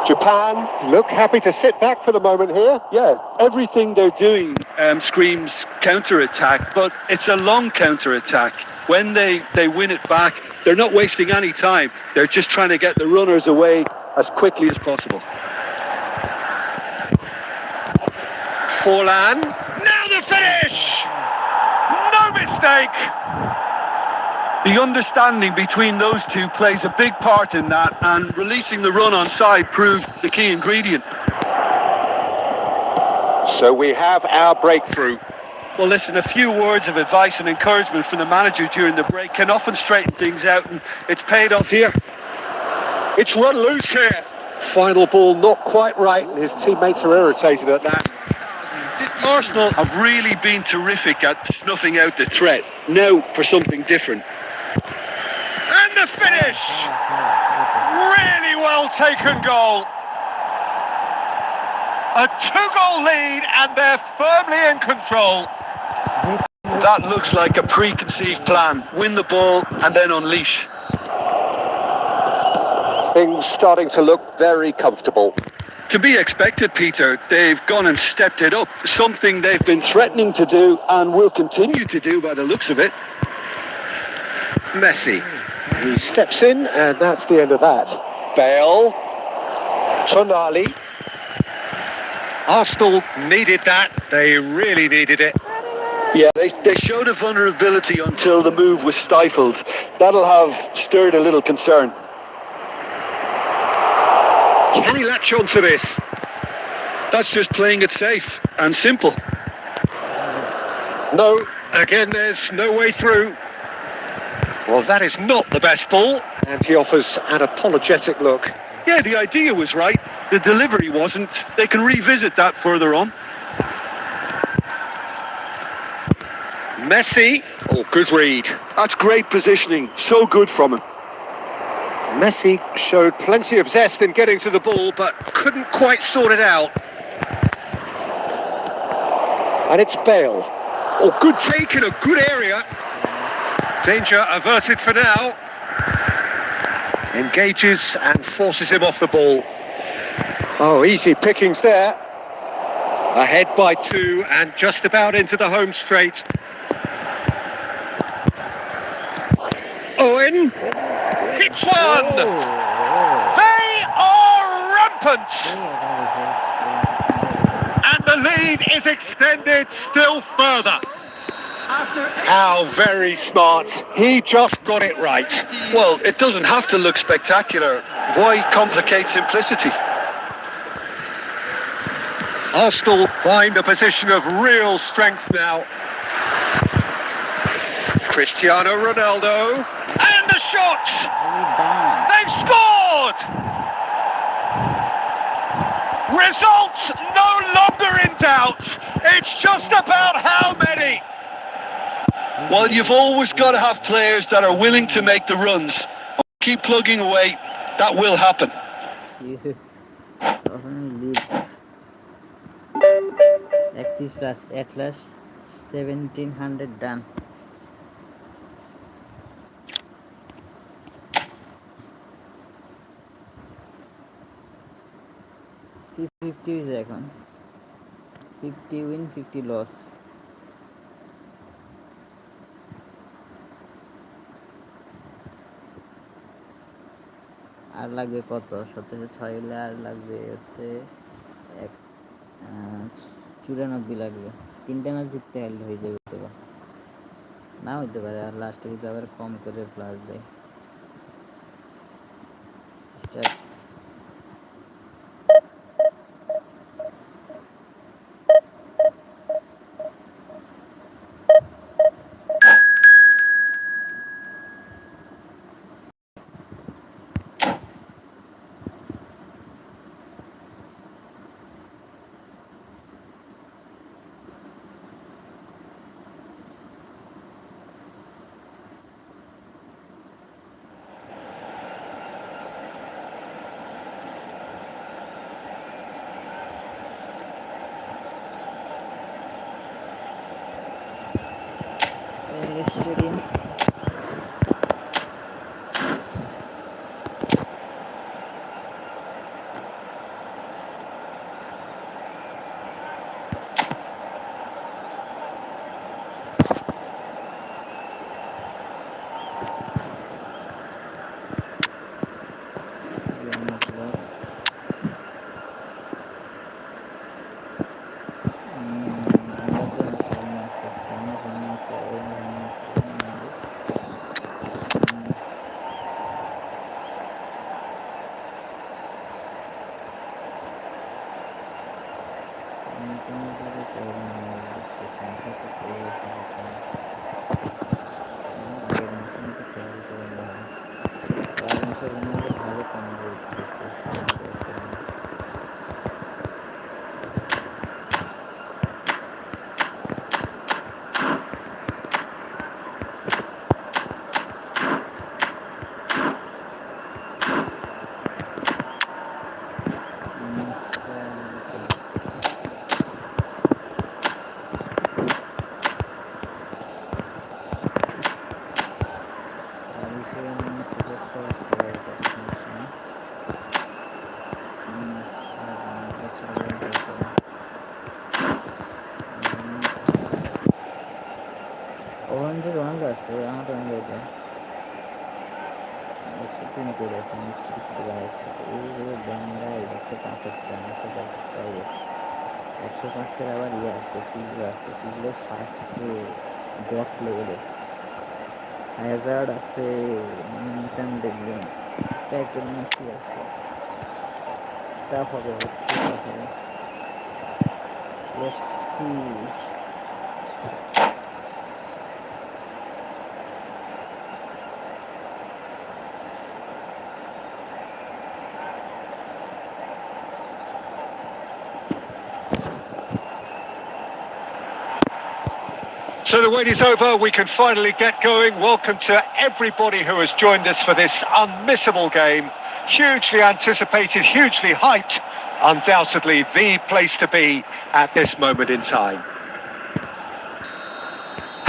Japan look happy to sit back for the moment here. Yeah, everything they're doing screams counter-attack, but it's a long counter-attack. When they win it back, they're not wasting any time. They're just trying to get the runners away as quickly as possible. Forlan. Now the finish! No mistake! The understanding between those two plays a big part in that, and releasing the run on side proved the key ingredient. So we have our breakthrough. Well, listen, a few words of advice and encouragement from the manager during the break can often straighten things out, and it's paid off here. It's run loose here. Final ball not quite right, and his teammates are irritated at that. Arsenal have really been terrific at snuffing out the threat. Now for something different. And the finish! Really well taken goal. A 2-goal lead, and they're firmly in control. That looks like a preconceived plan. Win the ball and then unleash. Things starting to look very comfortable. To be expected, Peter. They've gone and stepped it up. Something they've been threatening to do and will continue to do by the looks of it. Messi. He steps in, and that's the end of that. Bale. Tonali. Arsenal needed that. They really needed it. Yeah, they showed a vulnerability until the move was stifled. That'll have stirred a little concern. Can he latch onto this? That's just playing it safe and simple. No, again, there's no way through. Well, that is not the best ball, and he offers an apologetic look. Yeah, the idea was right. The delivery wasn't. They can revisit that further on. Messi. Oh, good read. That's great positioning. So good from him. Messi showed plenty of zest in getting to the ball, but couldn't quite sort it out. And it's Bale. Oh, good take in a good area. Danger averted for now. Engages and forces him off the ball. Oh, easy pickings there. Ahead by 2 and just about into the home straight. Owen hits one. They are rampant. And the lead is extended still further. How very smart. He just got it right. Well, it doesn't have to look spectacular. Why complicate simplicity? Arsenal find a position of real strength now. Cristiano Ronaldo. And the shot! They've scored! Results no longer in doubt. It's just about how many. Well, you've always got to have players that are willing to make the runs. Keep plugging away. That will happen. plus at last 1700 done. $50 is এখন 50 win 50 loss. আর লাগবে কত 1706 হলে আর লাগবে হচ্ছে 94 লাগবে 3টা match জিততে হলে হয়ে যাবে তো না হতে পারে আর লাস্টে যদি আবার কম করে প্লাস দেয় স্টার্ট stadium. হ্যাজার্ড আছে, মিল্টন দেখবেন, প্যাকেট মেসি আছে, টাফ হবে অবশ্যই টাফ হবে। Let's see. So the wait is over, we can finally get going. Welcome to everybody who has joined us for this unmissable game. Hugely anticipated, hugely hyped. Undoubtedly the place to be at this moment in time.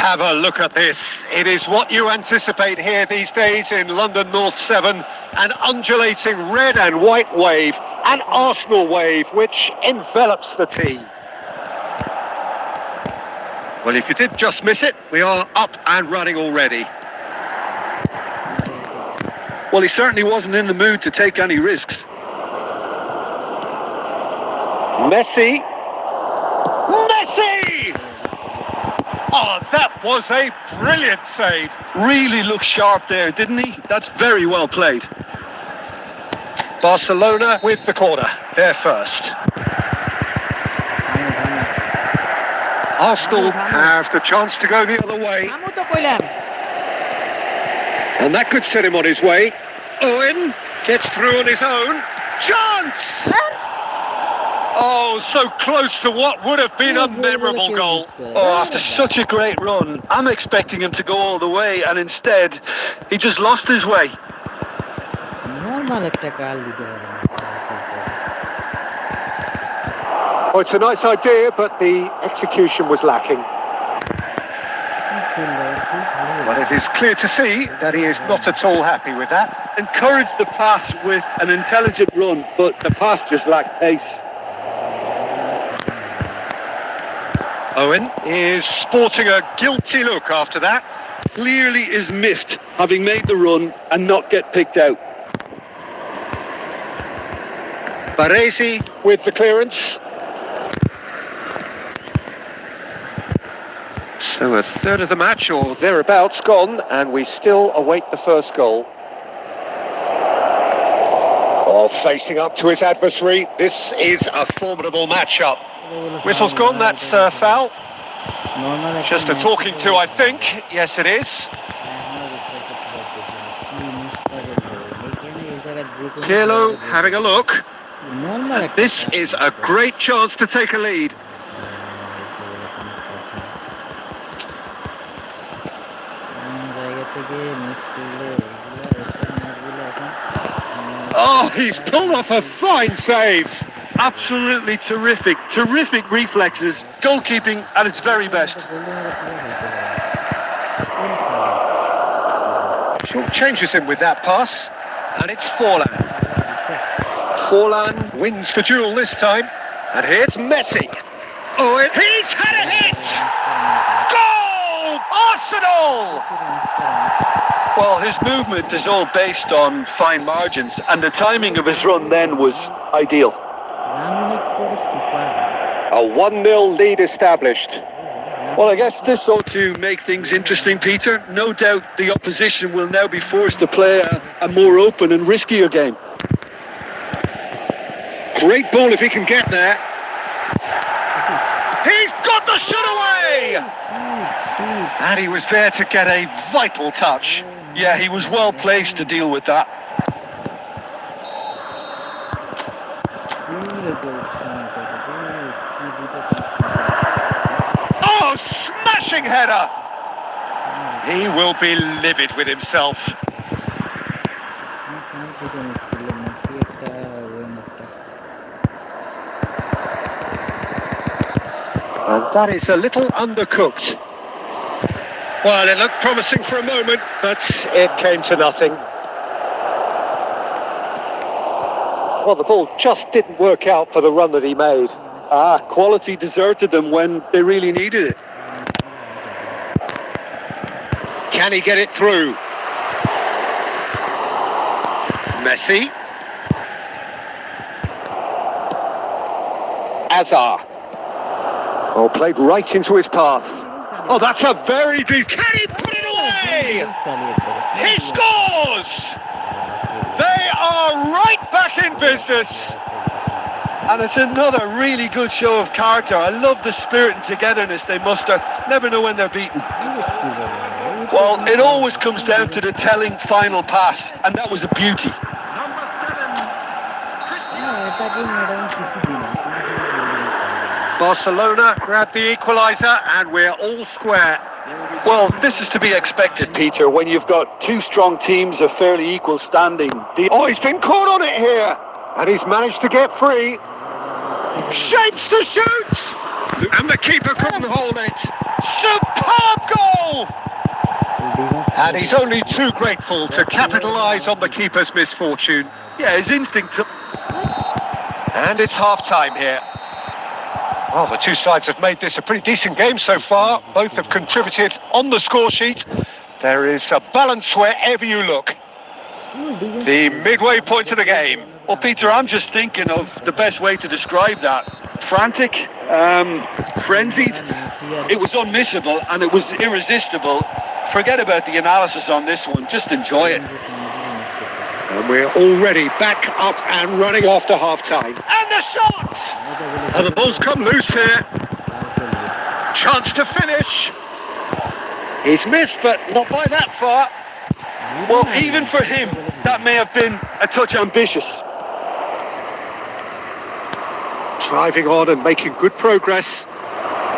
Have a look at this. It is what you anticipate here these days in London North 7. An undulating red and white wave, an Arsenal wave which envelops the team. Well, if you did just miss it, we are up and running already. Well, he certainly wasn't in the mood to take any risks. Messi! Messi! Oh, that was a brilliant save. Really looked sharp there, didn't he? That's very well played. Barcelona with the corner, there first. Arsenal have the chance to go the other way. And that could set him on his way. Owen gets through on his own. Chance! Oh, so close to what would have been a memorable goal. Oh, after such a great run, I'm expecting him to go all the way, and instead, he just lost his way. Oh, it's a nice idea, but the execution was lacking. Well, it is clear to see that he is not at all happy with that. Encouraged the pass with an intelligent run, but the pass just lacked pace. Owen is sporting a guilty look after that. Clearly is miffed, having made the run and not get picked out. Baresi with the clearance. So a third of the match or thereabouts gone, and we still await the first goal. Oh, facing up to his adversary, this is a formidable matchup. Whistle's gone, that's foul. Just a talking to, I think. Yes, it is. Pirlo having a look. And this is a great chance to take a lead. Oh, he's pulled off a fine save. Absolutely terrific. Terrific reflexes. Goalkeeping at its very best. Short changes him with that pass. And it's Forlan. Forlan wins the duel this time. And here's Messi. Oh, he's had a hit! Goal! Arsenal! Well, his movement is all based on fine margins, and the timing of his run then was ideal. A 1-0 lead established. Well, I guess this ought to make things interesting, Peter. No doubt the opposition will now be forced to play a more open and riskier game. Great ball if he can get there. He's got the shot away! And he was there to get a vital touch. Yeah, he was well placed to deal with that. Oh, smashing header! He will be livid with himself. And that is a little undercooked. Well, it looked promising for a moment, but it came to nothing. Well, the ball just didn't work out for the run that he made. Quality deserted them when they really needed it. Can he get it through? Messi. Azar. Oh, played right into his path. Oh, that's a very deep... Can he put it away? He scores! They are right back in business. And it's another really good show of character. I love the spirit and togetherness they muster. Never know when they're beaten. Well, it always comes down to the telling final pass, and that was a beauty. Number 7, Cristiano. Barcelona grabbed the equaliser, and we're all square. Well, this is to be expected, Peter, when you've got two strong teams of fairly equal standing. Oh, he's been caught on it here, and he's managed to get free. Shapes to shoot, and the keeper couldn't hold it. Superb goal! And he's only too grateful to capitalise on the keeper's misfortune. Yeah, his instinct to... And it's half-time here. Well, the two sides have made this a pretty decent game so far. Both have contributed on the score sheet. There is a balance wherever you look. The midway point of the game. Well, Peter, I'm just thinking of the best way to describe that. Frantic, frenzied. It was unmissable and it was irresistible. Forget about the analysis on this one. Just enjoy it. And we're already back up and running after half-time. And the shots! And the ball's come loose here. Chance to finish. He's missed, but not by that far. Well, even for him, that may have been a touch ambitious. Driving on and making good progress.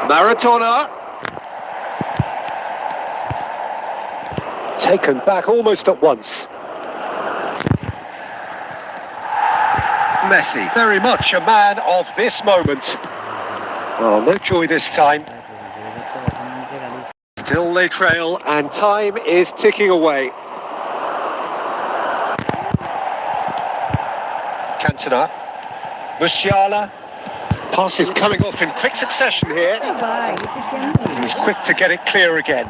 Maradona. Taken back almost at once. Messi, very much a man of this moment. Oh, no joy this time. Still they trail, and time is ticking away. Cantona. Musiala. Pass is coming off in quick succession here. He's quick to get it clear again.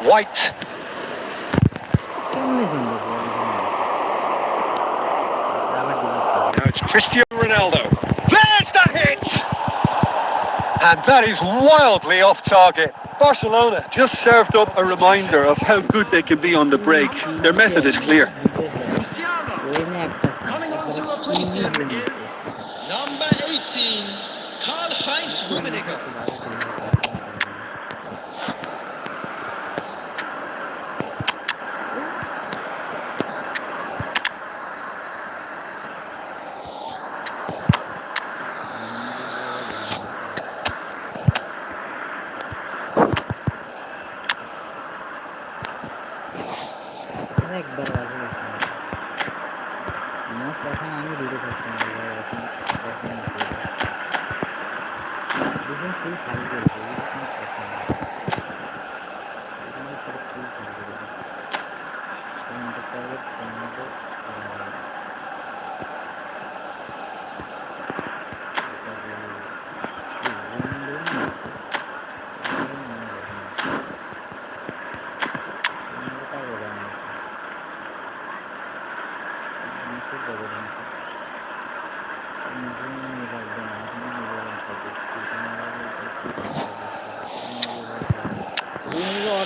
White. Now it's Cristiano Ronaldo. There's the hit! And that is wildly off target. Barcelona just served up a reminder of how good they can be on the break. Their method is clear. Cristiano. Coming on to replace him is number 18, Karl-Heinz Rummenigge.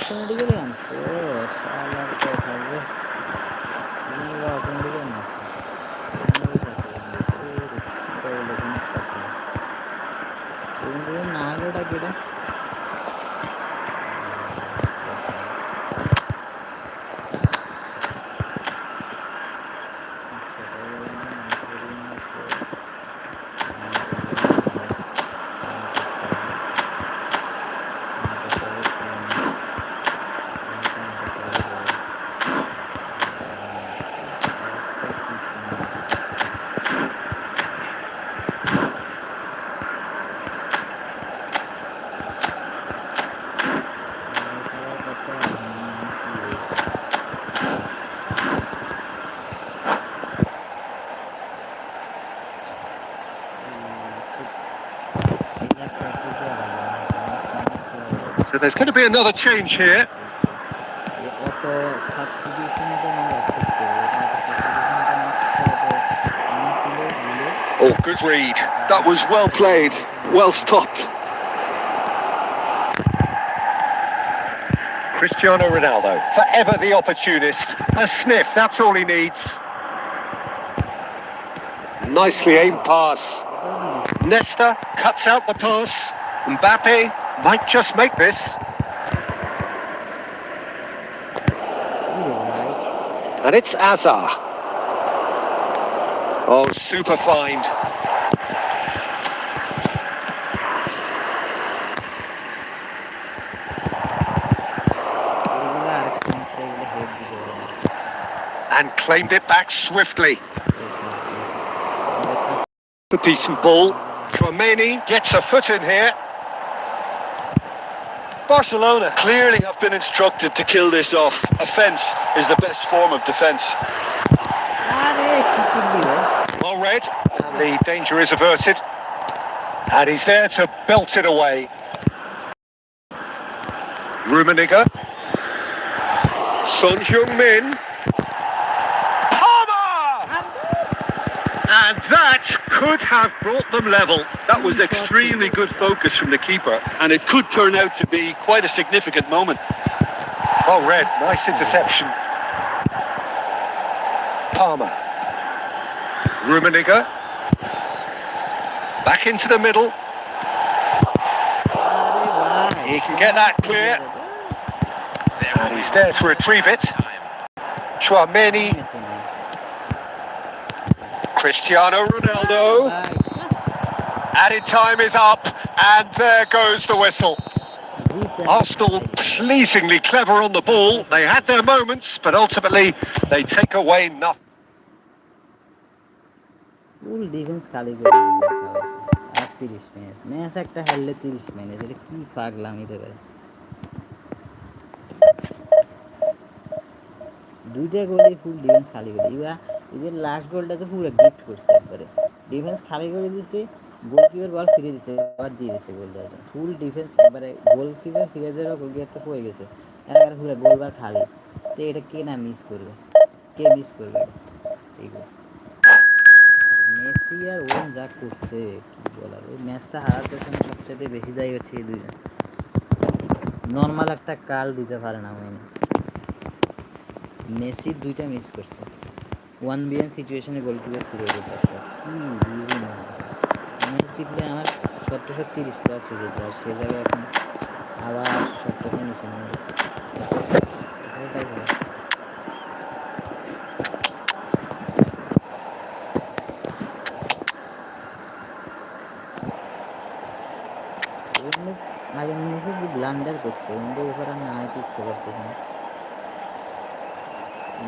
automatically answer. automatically answer. না হলে ওটা কেটা So there's going to be another change here. Oh, good read. That was well played, well stopped. Cristiano Ronaldo, forever the opportunist. A sniff, that's all he needs. Nicely aimed pass. Nesta cuts out the pass. Mbappe might just make this. And it's Azar. Oh, super find. And claimed it back swiftly. A decent ball. Chouameni gets a foot in here. Barcelona clearly have been instructed to kill this off. Offence is the best form of defence. Well read, and the danger is averted. And he's there to belt it away. Rummenigge. Son Heung-min. And that could have brought them level. That was extremely good focus from the keeper, and it could turn out to be quite a significant moment. Well read, nice interception. Palmer. Rummenigge. Back into the middle. He can get that clear. And he's there to retrieve it. Chouameni. Cristiano Ronaldo. Added time is up, and there goes the whistle. Arsenal pleasingly clever on the ball. They had their moments, but ultimately they take away nothing. Full defence খালি করে দিয়েছে 30 minute match একটা হারলে 30 minute এটা কি পাগলামি রে ভাই দুইটা গোলে ফুল ডিফেন্স খালি করে এদের লাস্ট গোলটা তো পুরো গিফট করছে একবারে ডিফেন্স খালি করে দিয়েছে গোলকিপার বল ফিরে দিয়েছে আবার দিয়ে দিয়েছে গোলটা ফুল ডিফেন্স একবারে গোলকিপার ফিরে দেওয়ার গোলকিপার তো হয়ে গেছে এর পুরো গোলবার খালি তো এটা কে না মিস করবে কে মিস করবে এই গোল মেসি আর ওন যা করছে কি বলার ওই ম্যাচটা হারার পেছনে সবচেয়ে বেশি দায়ী হচ্ছে এই দুইজন নর্মাল একটা কাল দিতে পারে না মানে মেসি দুইটা মিস করছে 1v1 সিচুয়েশনে গোলকিপার ফিরে যেতে কি বুঝি না মেসি প্লে আমার 30 প্লাস হয়ে যেত আর সে জায়গায় এখন আবার 70 নিচে নেমে গেছে এটাই ভালো আগে মেসি যে ব্লান্ডার করছে ওদের উপর আর না হয়তো ইচ্ছে করতেছে না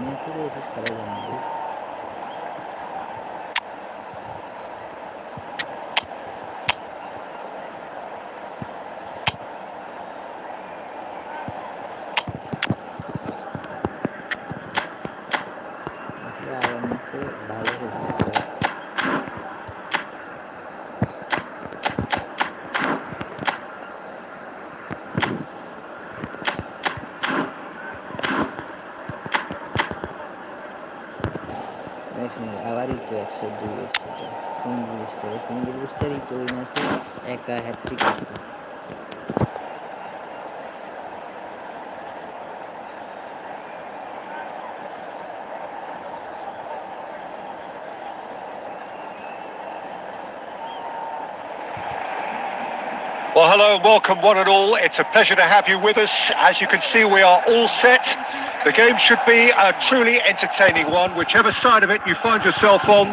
মেসি এসে করা যায় না ভালো হয়েছে আবারই তো 102 সিঙ্গেল বুস্টারই তো ওই ম্যাচে একা হ্যাটট্রিক করছে Well, hello and welcome one and all. It's a pleasure to have you with us. As you can see, we are all set. The game should be a truly entertaining one, whichever side of it you find yourself on.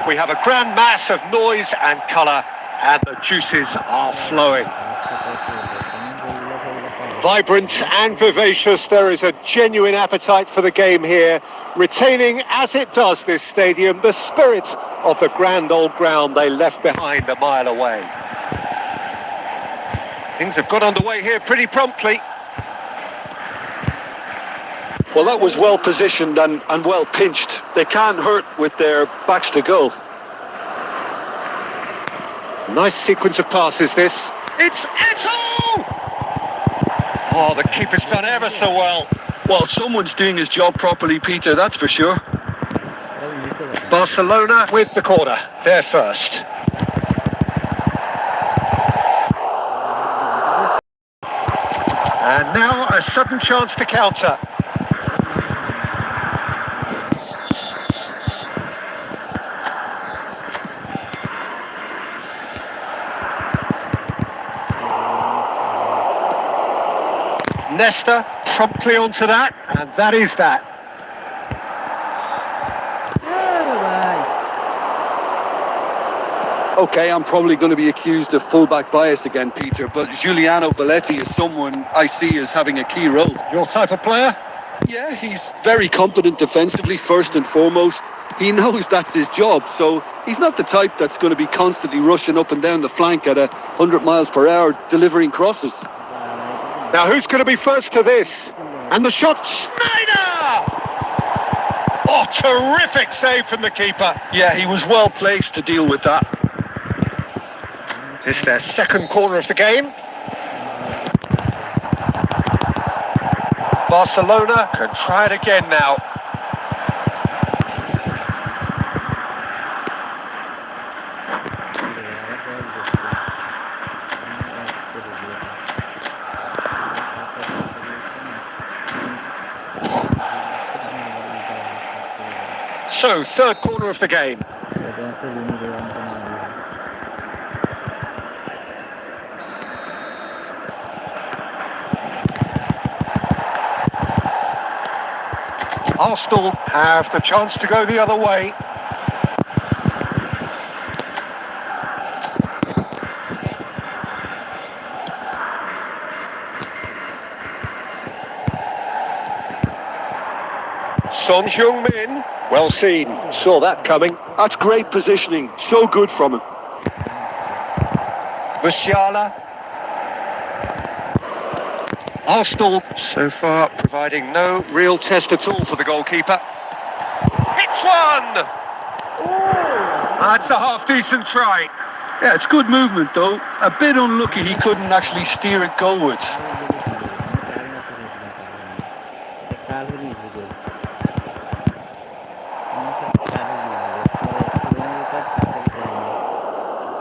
We have a grand mass of noise and colour, and the juices are flowing. Vibrant and vivacious, there is a genuine appetite for the game here, retaining, as it does this stadium, the spirit of the grand old ground they left behind a mile away. Things have got underway here pretty promptly. Well, that was well positioned and well pinched. They can't hurt with their backs to goal. Nice sequence of passes this. It's Eto'o! Oh, the keeper's done ever so well. Well, someone's doing his job properly, Peter, that's for sure. Barcelona with the corner. They're first. And now a sudden chance to counter. Nesta promptly onto that, and that is that. Okay, I'm probably going to be accused of fullback bias again, Peter, but Giuliano Belletti is someone I see as having a key role. Your type of player? Yeah, he's very competent defensively, first and foremost. He knows that's his job, so he's not the type that's going to be constantly rushing up and down the flank at 100 miles per hour, delivering crosses. Now who's going to be first to this? And the shot, Schneider! Oh, terrific save from the keeper. Yeah, he was well placed to deal with that. It's their second corner of the game. Barcelona can try it again now. So, third corner of the game. Arsenal have the chance to go the other way. Son Heung-min, well seen, saw that coming. That's great positioning, so good from him. Musiala. Arsenal so far providing no real test at all for the goalkeeper. Hits one! That's a half-decent try. Yeah, it's good movement though. A bit unlucky he couldn't actually steer it goalwards.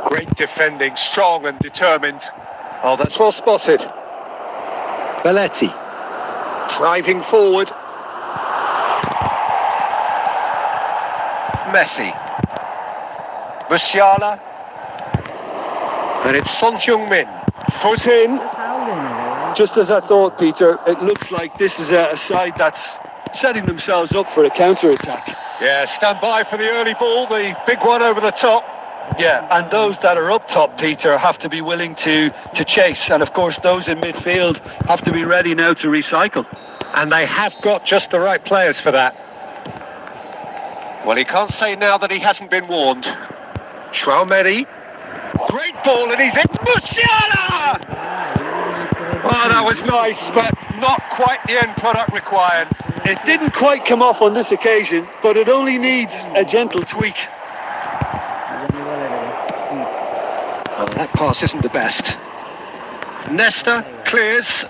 Great defending, strong and determined. Oh, that's well spotted. Belletti, driving forward. Messi. Musiala. And it's Son Heung-min. Foot in. Just as I thought, Peter, it looks like this is a side that's setting themselves up for a counter-attack. Yeah, stand by for the early ball, the big one over the top. Yeah, and those that are up top, Peter, have to be willing to chase. And of course, those in midfield have to be ready now to recycle. And they have got just the right players for that. Well, he can't say now that he hasn't been warned. Traumeri. Great ball, and he's in. Musiala! Oh, that was nice, but not quite the end product required. It didn't quite come off on this occasion, but it only needs a gentle tweak. Oh, that pass isn't the best. Nesta clears.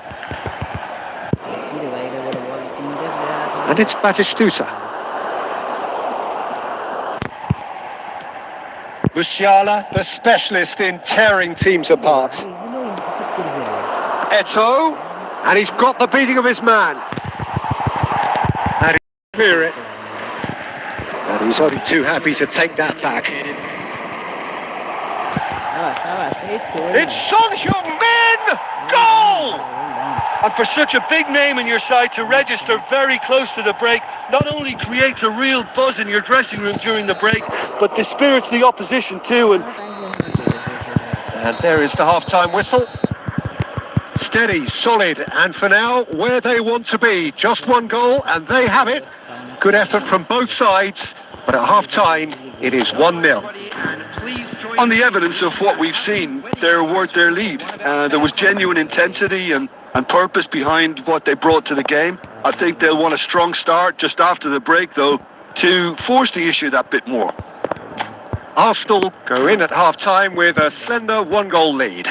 And it's Batistuta. Musiala, the specialist in tearing teams apart. Eto'o, and he's got the beating of his man. And he clear it. And he's only too happy to take that back. It's Son Heung-min! Goal! And for such a big name in your side to register very close to the break, not only creates a real buzz in your dressing room during the break, but dispirits the opposition too. And there is the half-time whistle. Steady, solid, and for now, where they want to be. Just one goal, and they have it. Good effort from both sides, but at half-time, it is 1-0. On the evidence of what we've seen, they're worth their lead. There was genuine intensity and purpose behind what they brought to the game. I think they'll want a strong start just after the break, though, to force the issue that bit more. Arsenal go in at half-time with a slender 1-goal lead.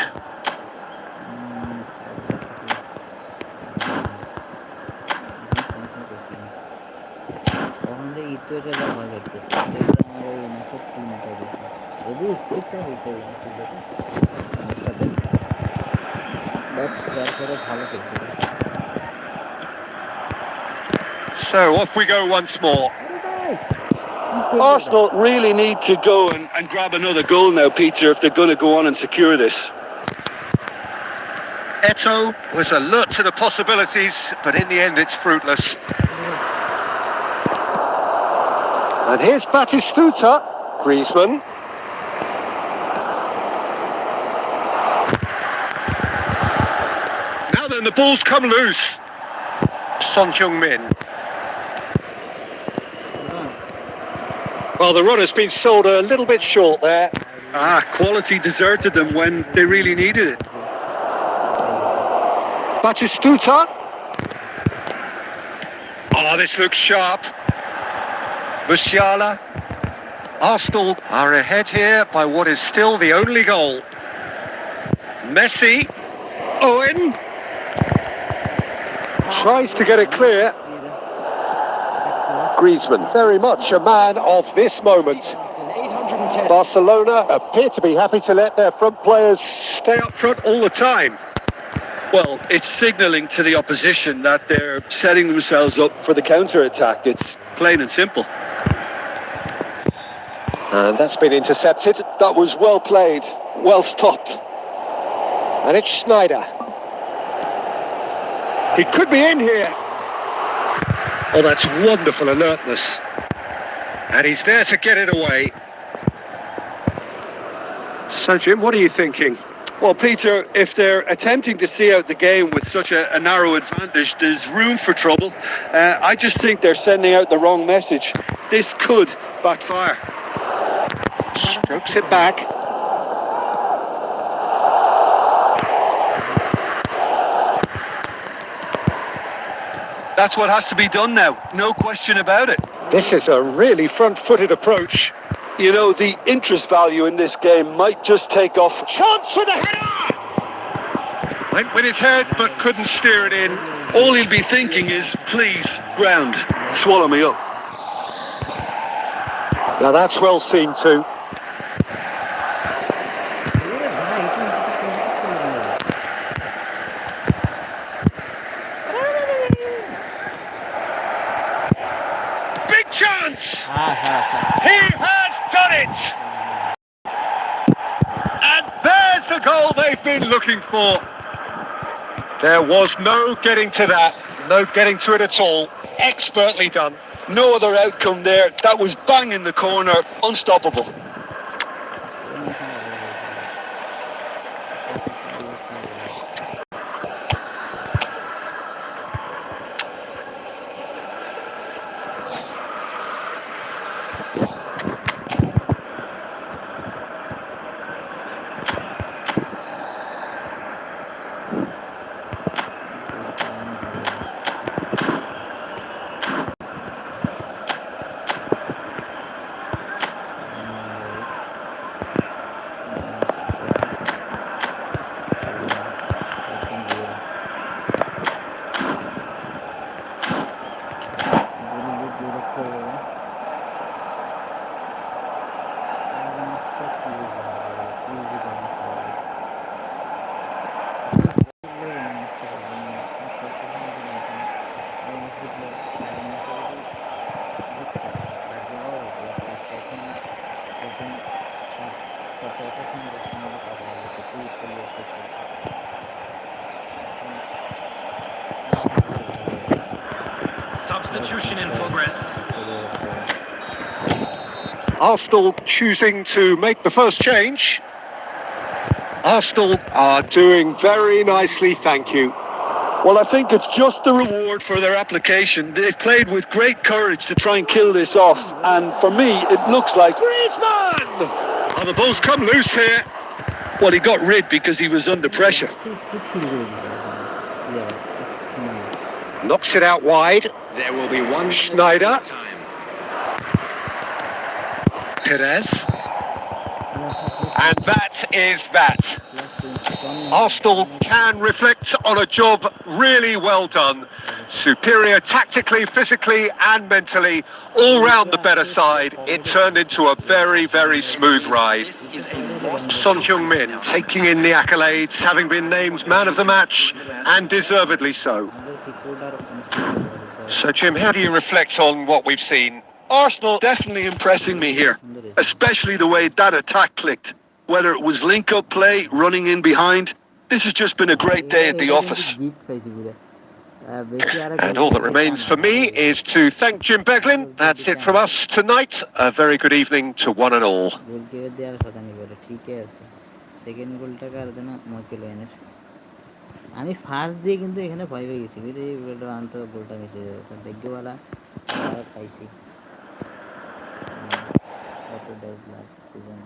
So off we go once more. Arsenal really need to go and grab another goal now, Peter, if they're going to go on and secure this. Eto'o was alert to the possibilities, but in the end it's fruitless. And here's Batistuta. Griezmann. Now then, the ball's come loose. Son Heung-min. Well, the run has been sold a little bit short there. Quality deserted them when they really needed it. Batistuta. Oh, this looks sharp. Musiala. Arsenal are ahead here by what is still the only goal. Messi. Owen. Tries to get it clear. Griezmann, very much a man of this moment. Barcelona appear to be happy to let their front players stay up front all the time. Well, it's signalling to the opposition that they're setting themselves up for the counter-attack. It's plain and simple. And that's been intercepted. That was well played, well stopped. And it's Schneider. He could be in here. Oh, that's wonderful alertness. And he's there to get it away. So, Jim, what are you thinking? Well, Peter, if they're attempting to see out the game with such a narrow advantage, there's room for trouble. I just think they're sending out the wrong message. This could backfire. Strokes it back. That's what has to be done now, no question about it. This is a really front-footed approach. You know, the interest value in this game might just take off. Chance for the header! Went with his head, but couldn't steer it in. All he'll be thinking is, please, ground, swallow me up. Now that's well seen too. Big chance! He has done it! And there's the goal they've been looking for. There was no getting to that, no getting to it at all. Expertly done. No other outcome there. That was bang in the corner, unstoppable. substitution in progress. Arsenal choosing to make the first change. Arsenal are doing very nicely, thank you. Well, I think it's just the reward for their application. They've played with great courage to try and kill this off, and for me, it looks like Griezmann! Oh, the ball's come loose here. Well, he got rid because he was under pressure. Knocks it out wide. There will be one Schneider. time. Perez. And that is that. Arsenal can reflect on a job really well done. Superior tactically, physically and mentally. All round the better side. It turned into a very, very smooth ride. Son Heung-min taking in the accolades, having been named man of the match, and deservedly so. So, Jim, how do you reflect on what we've seen? Arsenal definitely impressing me here, especially the way that attack clicked. Whether it was link-up play, running in behind, this has just been a great day at the office. And all that remains for me is to thank Jim Beglin. That's it from us tonight. A very good evening to one and all. আমি first দিয়ে কিন্তু এখানে ভয় পেয়ে গেছি বুঝলি গোলটা আনতে গোলটা মিশে যাবে ভাগ্যওয়ালা পাইছি কত ডেভ লাস্ট সিজন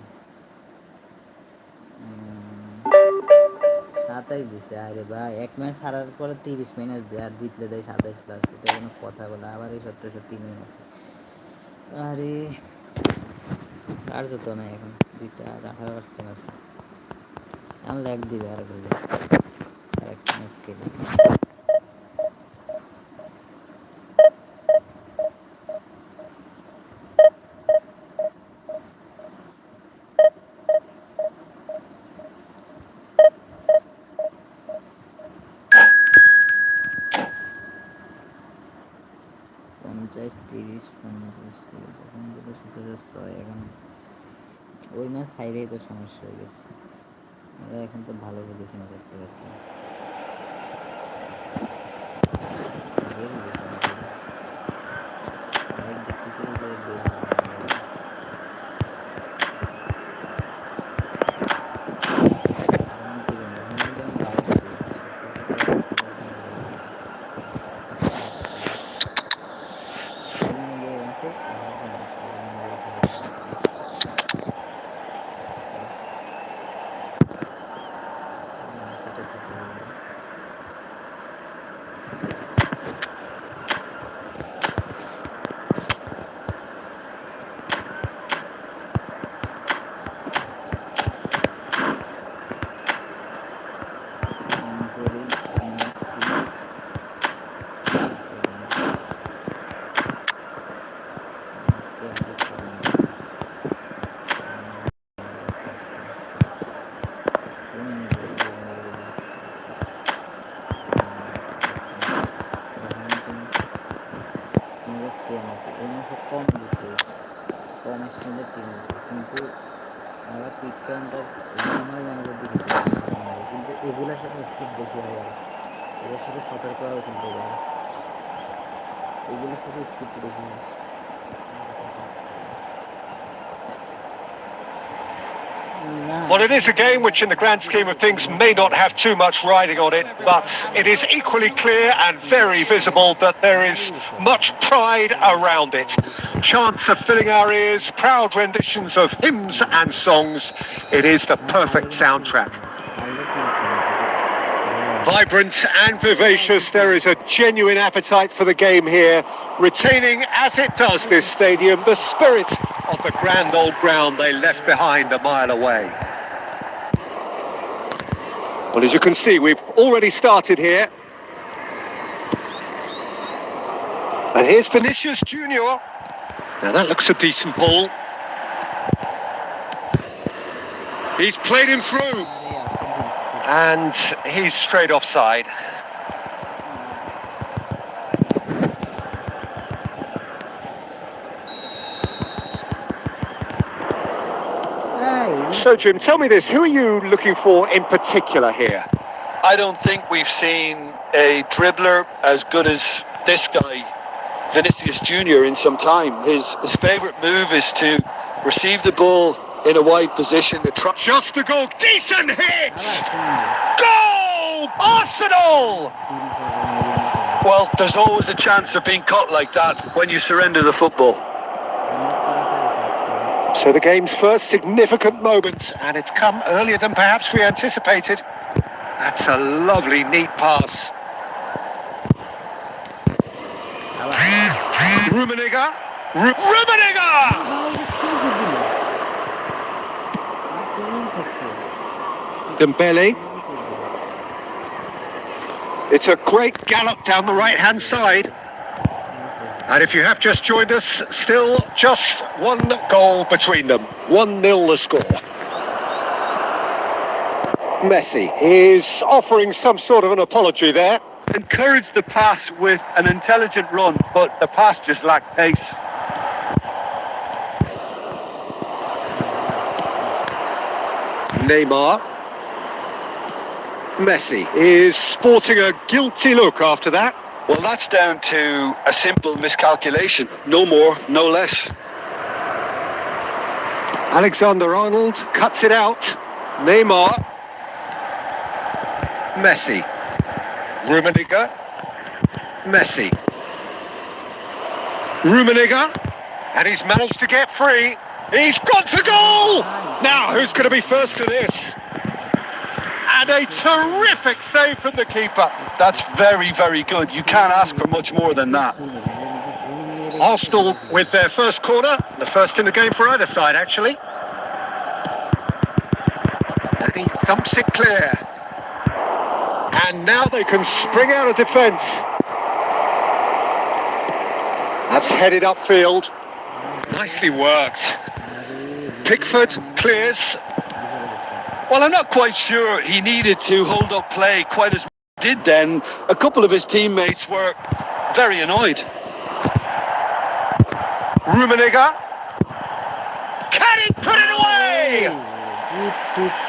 27 দিছে আরে ভাই এক ম্যাচ হারার পরে 30 মিনিট আর জিতলে দেয় 27 প্লাস এটা কোনো কথা বলে আবার এই 17 নিয়ে আছে আরে আর যত না এখন দুইটা 18% আছে আমি ল্যাগ দিবে আর গোলে একটা ম্যাচ খেলে ওই ম্যাচ হাইরেই তো সমস্যা হয়ে গেছে এখন তো ভালো পজিশনে করতে পারতাম Well, it is a game which in the grand scheme of things may not have too much riding on it, but it is equally clear and very visible that there is much pride around it. Chants are filling our ears, proud renditions of hymns and songs. It is the perfect soundtrack. Vibrant and vivacious, there is a genuine appetite for the game here, retaining, as it does this stadium, the spirit of the grand old ground they left behind a mile away. Well, as you can see, we've already started here. And here's Vinicius Junior. Now that looks a decent ball. He's played him through. And he's straight offside. So, Jim, tell me this. Who are you looking for in particular here? I don't think we've seen a dribbler as good as this guy Vinicius Junior in some time. His favourite move is to receive the ball in a wide position to try. Just a goal. Decent hit! Goal! Arsenal! Well, there's always a chance of being caught like that when you surrender the football. So the game's first significant moment, and it's come earlier than perhaps we anticipated. That's a lovely, neat pass. Rummenigge. Rummenigge! Dembele. It's a great gallop down the right-hand side. And if you have just joined us, still just one goal between them. 1-0 the score. Messi is offering some sort of an apology there. Encouraged the pass with an intelligent run, but the pass just lacked pace. Neymar. Messi is sporting a guilty look after that. Well, that's down to a simple miscalculation. No more, no less. Alexander-Arnold cuts it out. Neymar. Messi. Rummenigge. Messi. Rummenigge. And he's managed to get free. He's gone for goal! Now, who's going to be first to this? And a terrific save from the keeper. That's very, very good. You can't ask for much more than that. Arsenal with their first corner. The first in the game for either side, actually. And he thumps it clear. And now they can spring out of defence. That's headed upfield. Nicely worked. Pickford clears. Well, I'm not quite sure he needed to hold up play quite as he did then. A couple of his teammates were very annoyed. Rummenigge. Can he put it away?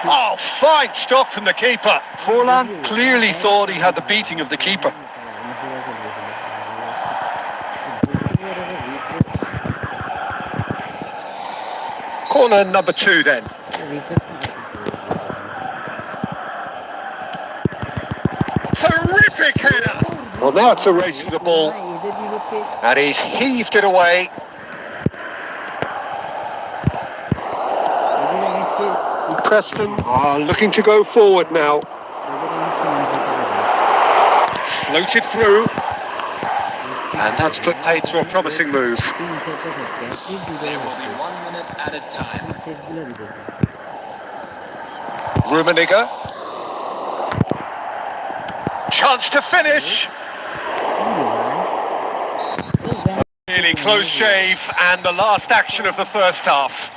Oh, fine stop from the keeper. Forlan clearly thought he had the beating of the keeper. Corner number 2 then. Terrific header. Well, now it's a race for the ball. And he's heaved it away. Preston are looking to go forward now. Floated through. And that's put paid to a promising move. There will be 1 minute added time. Rummenigge. Chance to finish. Really close shave, and the last action of the first half.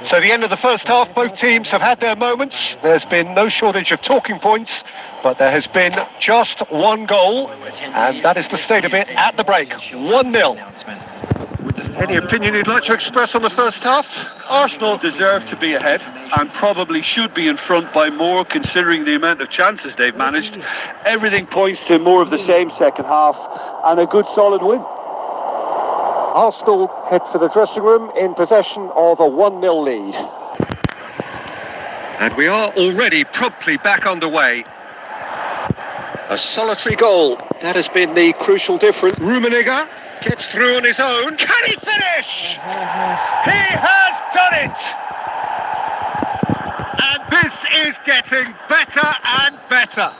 So the end of the first half, both teams have had their moments. There's been no shortage of talking points, but there has been just one goal, and that is the state of it at the break. 1-0. Any opinion you'd like to express on the first half? Arsenal deserve to be ahead and probably should be in front by more considering the amount of chances they've managed. Everything points to more of the same second half and a good solid win. Arsenal head for the dressing room in possession of a 1-0 lead. And we are already promptly back underway. A solitary goal. That has been the crucial difference. Rummenigge gets through on his own. Can he finish? He has done it! And this is getting better and better.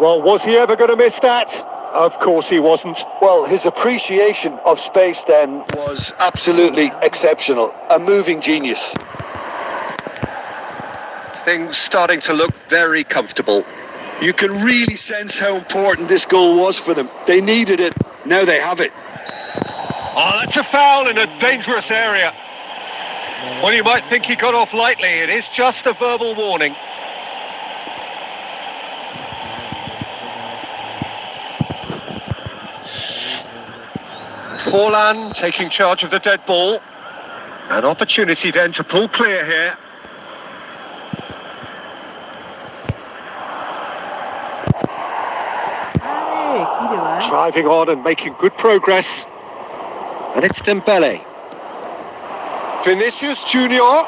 Well, was he ever going to miss that? Of course he wasn't. Well, his appreciation of space then was absolutely exceptional. A moving genius. Things starting to look very comfortable. You can really sense how important this goal was for them. They needed it. Now they have it. Oh, that's a foul in a dangerous area. Well, you might think he got off lightly. It is just a verbal warning. Forlan taking charge of the dead ball. An opportunity then to pull clear here. Driving on and making good progress. And it's Dembele. Vinicius Junior.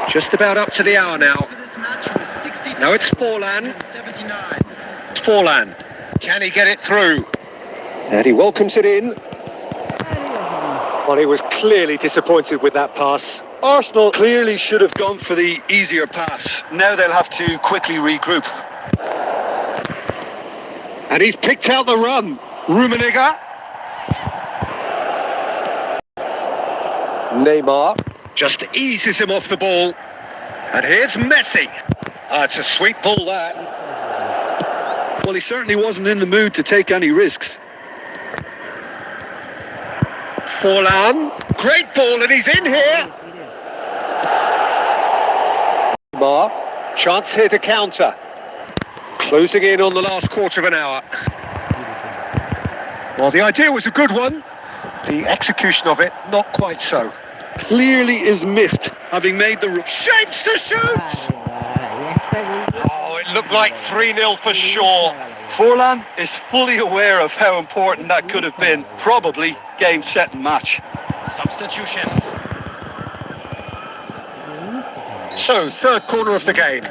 Just about up to the hour now. No, it's Forlan. It's Forlan. Can he get it through? And he welcomes it in. Well, he was clearly disappointed with that pass. Arsenal clearly should have gone for the easier pass. Now they'll have to quickly regroup. And he's picked out the run. Rummenigge. Neymar just eases him off the ball. And here's Messi. It's a sweet ball, that. Well, he certainly wasn't in the mood to take any risks. Forlan. Great ball, and he's in here. Neymar. Chance here to counter. Closing in on the last quarter of an hour. Well, the idea was a good one. The execution of it, not quite so. Clearly is miffed, having made the... Shapes to shoot! Oh, it looked like 3-0 for sure. Forlan is fully aware of how important that could have been. Probably game, set and match. Substitution. So, third corner of the game.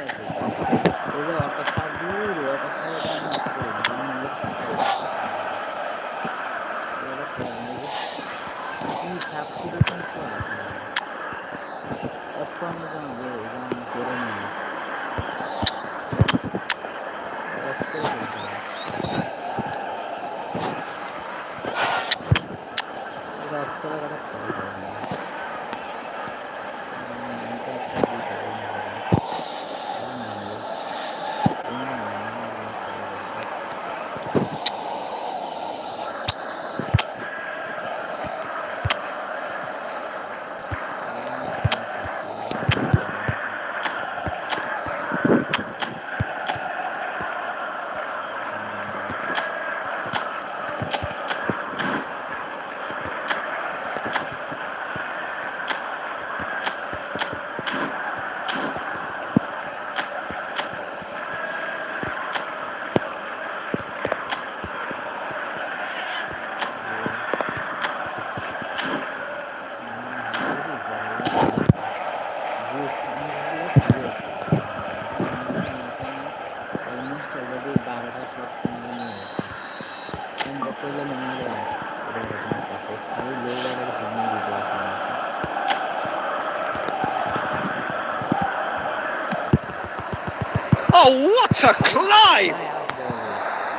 Oh, what a climb!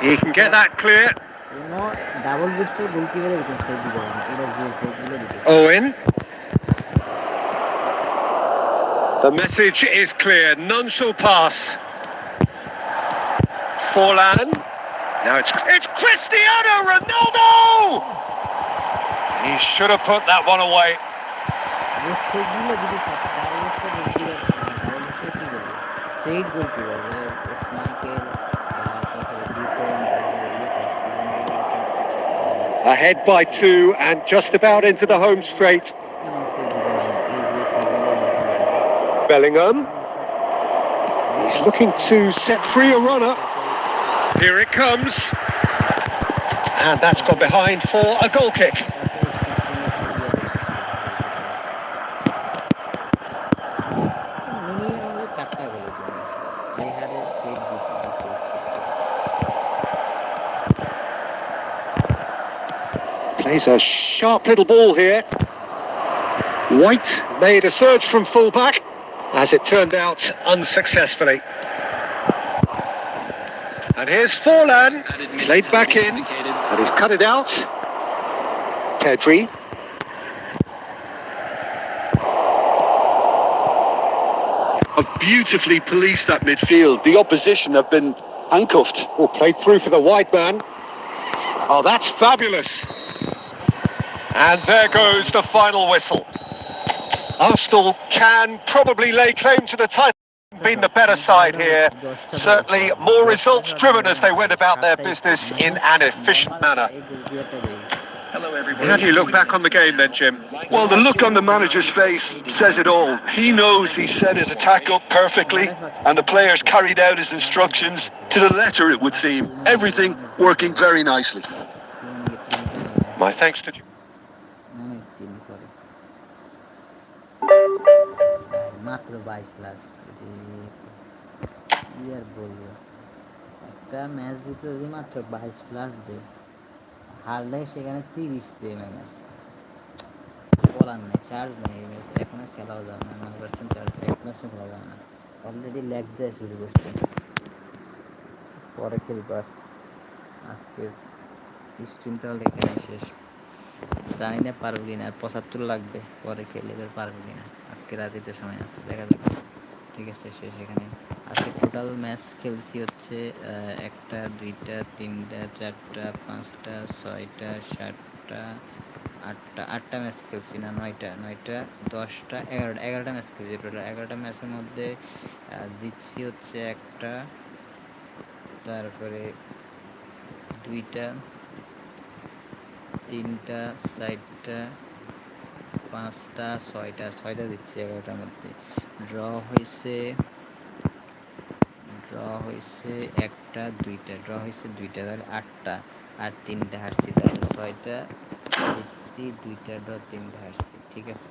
He can get that clear. Double booster goalkeeper can save the goal. Owen. The message is clear. None shall pass. Forlan. Now it's Cristiano Ronaldo! He should have put that one away. Ahead by 2 and just about into the home straight. Bellingham. He's looking to set free a runner. Here it comes. And that's gone behind for a goal kick. Plays a sharp little ball here. White made a surge from fullback, as it turned out unsuccessfully. And here's Forlan, played back in, and he's cut it out. Pedri. Have beautifully policed that midfield. The opposition have been handcuffed. Oh, played through for the wide man. Oh, that's fabulous. And there goes the final whistle. Arsenal can probably lay claim to the title. Been the better side here. Certainly more results driven as they went about their business in an efficient manner. Hello, everybody. How do you look back on the game then, Jim? Well, the look on the manager's face says it all. He knows he set his attack up perfectly, and the players carried out his instructions to the letter, it would seem. Everything working very nicely. My thanks to Jim. মাত্র 22 plus, কি আর বলবো, একটা match জিতে যদি মাত্র 22 plus দেয়, হারলে সেখানে 30 দেয় ম্যাচ, বলার নেই। চার্জ নেই এই ম্যাচ, এখন আর খেলাও যাবে না, 9% চার্জ, এক ম্যাচও খেলা যাবে না, অলরেডি ল্যাগ দেয় শুরু করছে। পরে খেলবো আজকের স্ট্রিম তাহলে এখানে শেষ, জানি না পারবো কিনা, আর 75 লাগবে, পরে খেলে এবার পারবো কিনা, আজকে রাতে সময় আছে, দেখা যাক। ঠিক আছে, শেষ এখানে। আজকে টোটাল ম্যাচ খেলছি হচ্ছে 1টা 2টা 3টা 4টা 5টা 6টা 7টা 8টা ম্যাচ খেলছি, না 9টা 10টা 11টা ম্যাচ খেলছি টোটাল। 11টা ম্যাচের মধ্যে জিতছি হচ্ছে 1টা, তারপরে 2টা 3টা 4টা 5টা 6টা জিতছি 11টার মধ্যে। ড্র হয়েছে 1টা 2টা, ড্র হয়েছে 2টা, তাহলে 8টা, আর 3টা হারছি, তাহলে 6টা জিতছি, 2টা ড্র, 3টা হারছি। ঠিক আছে।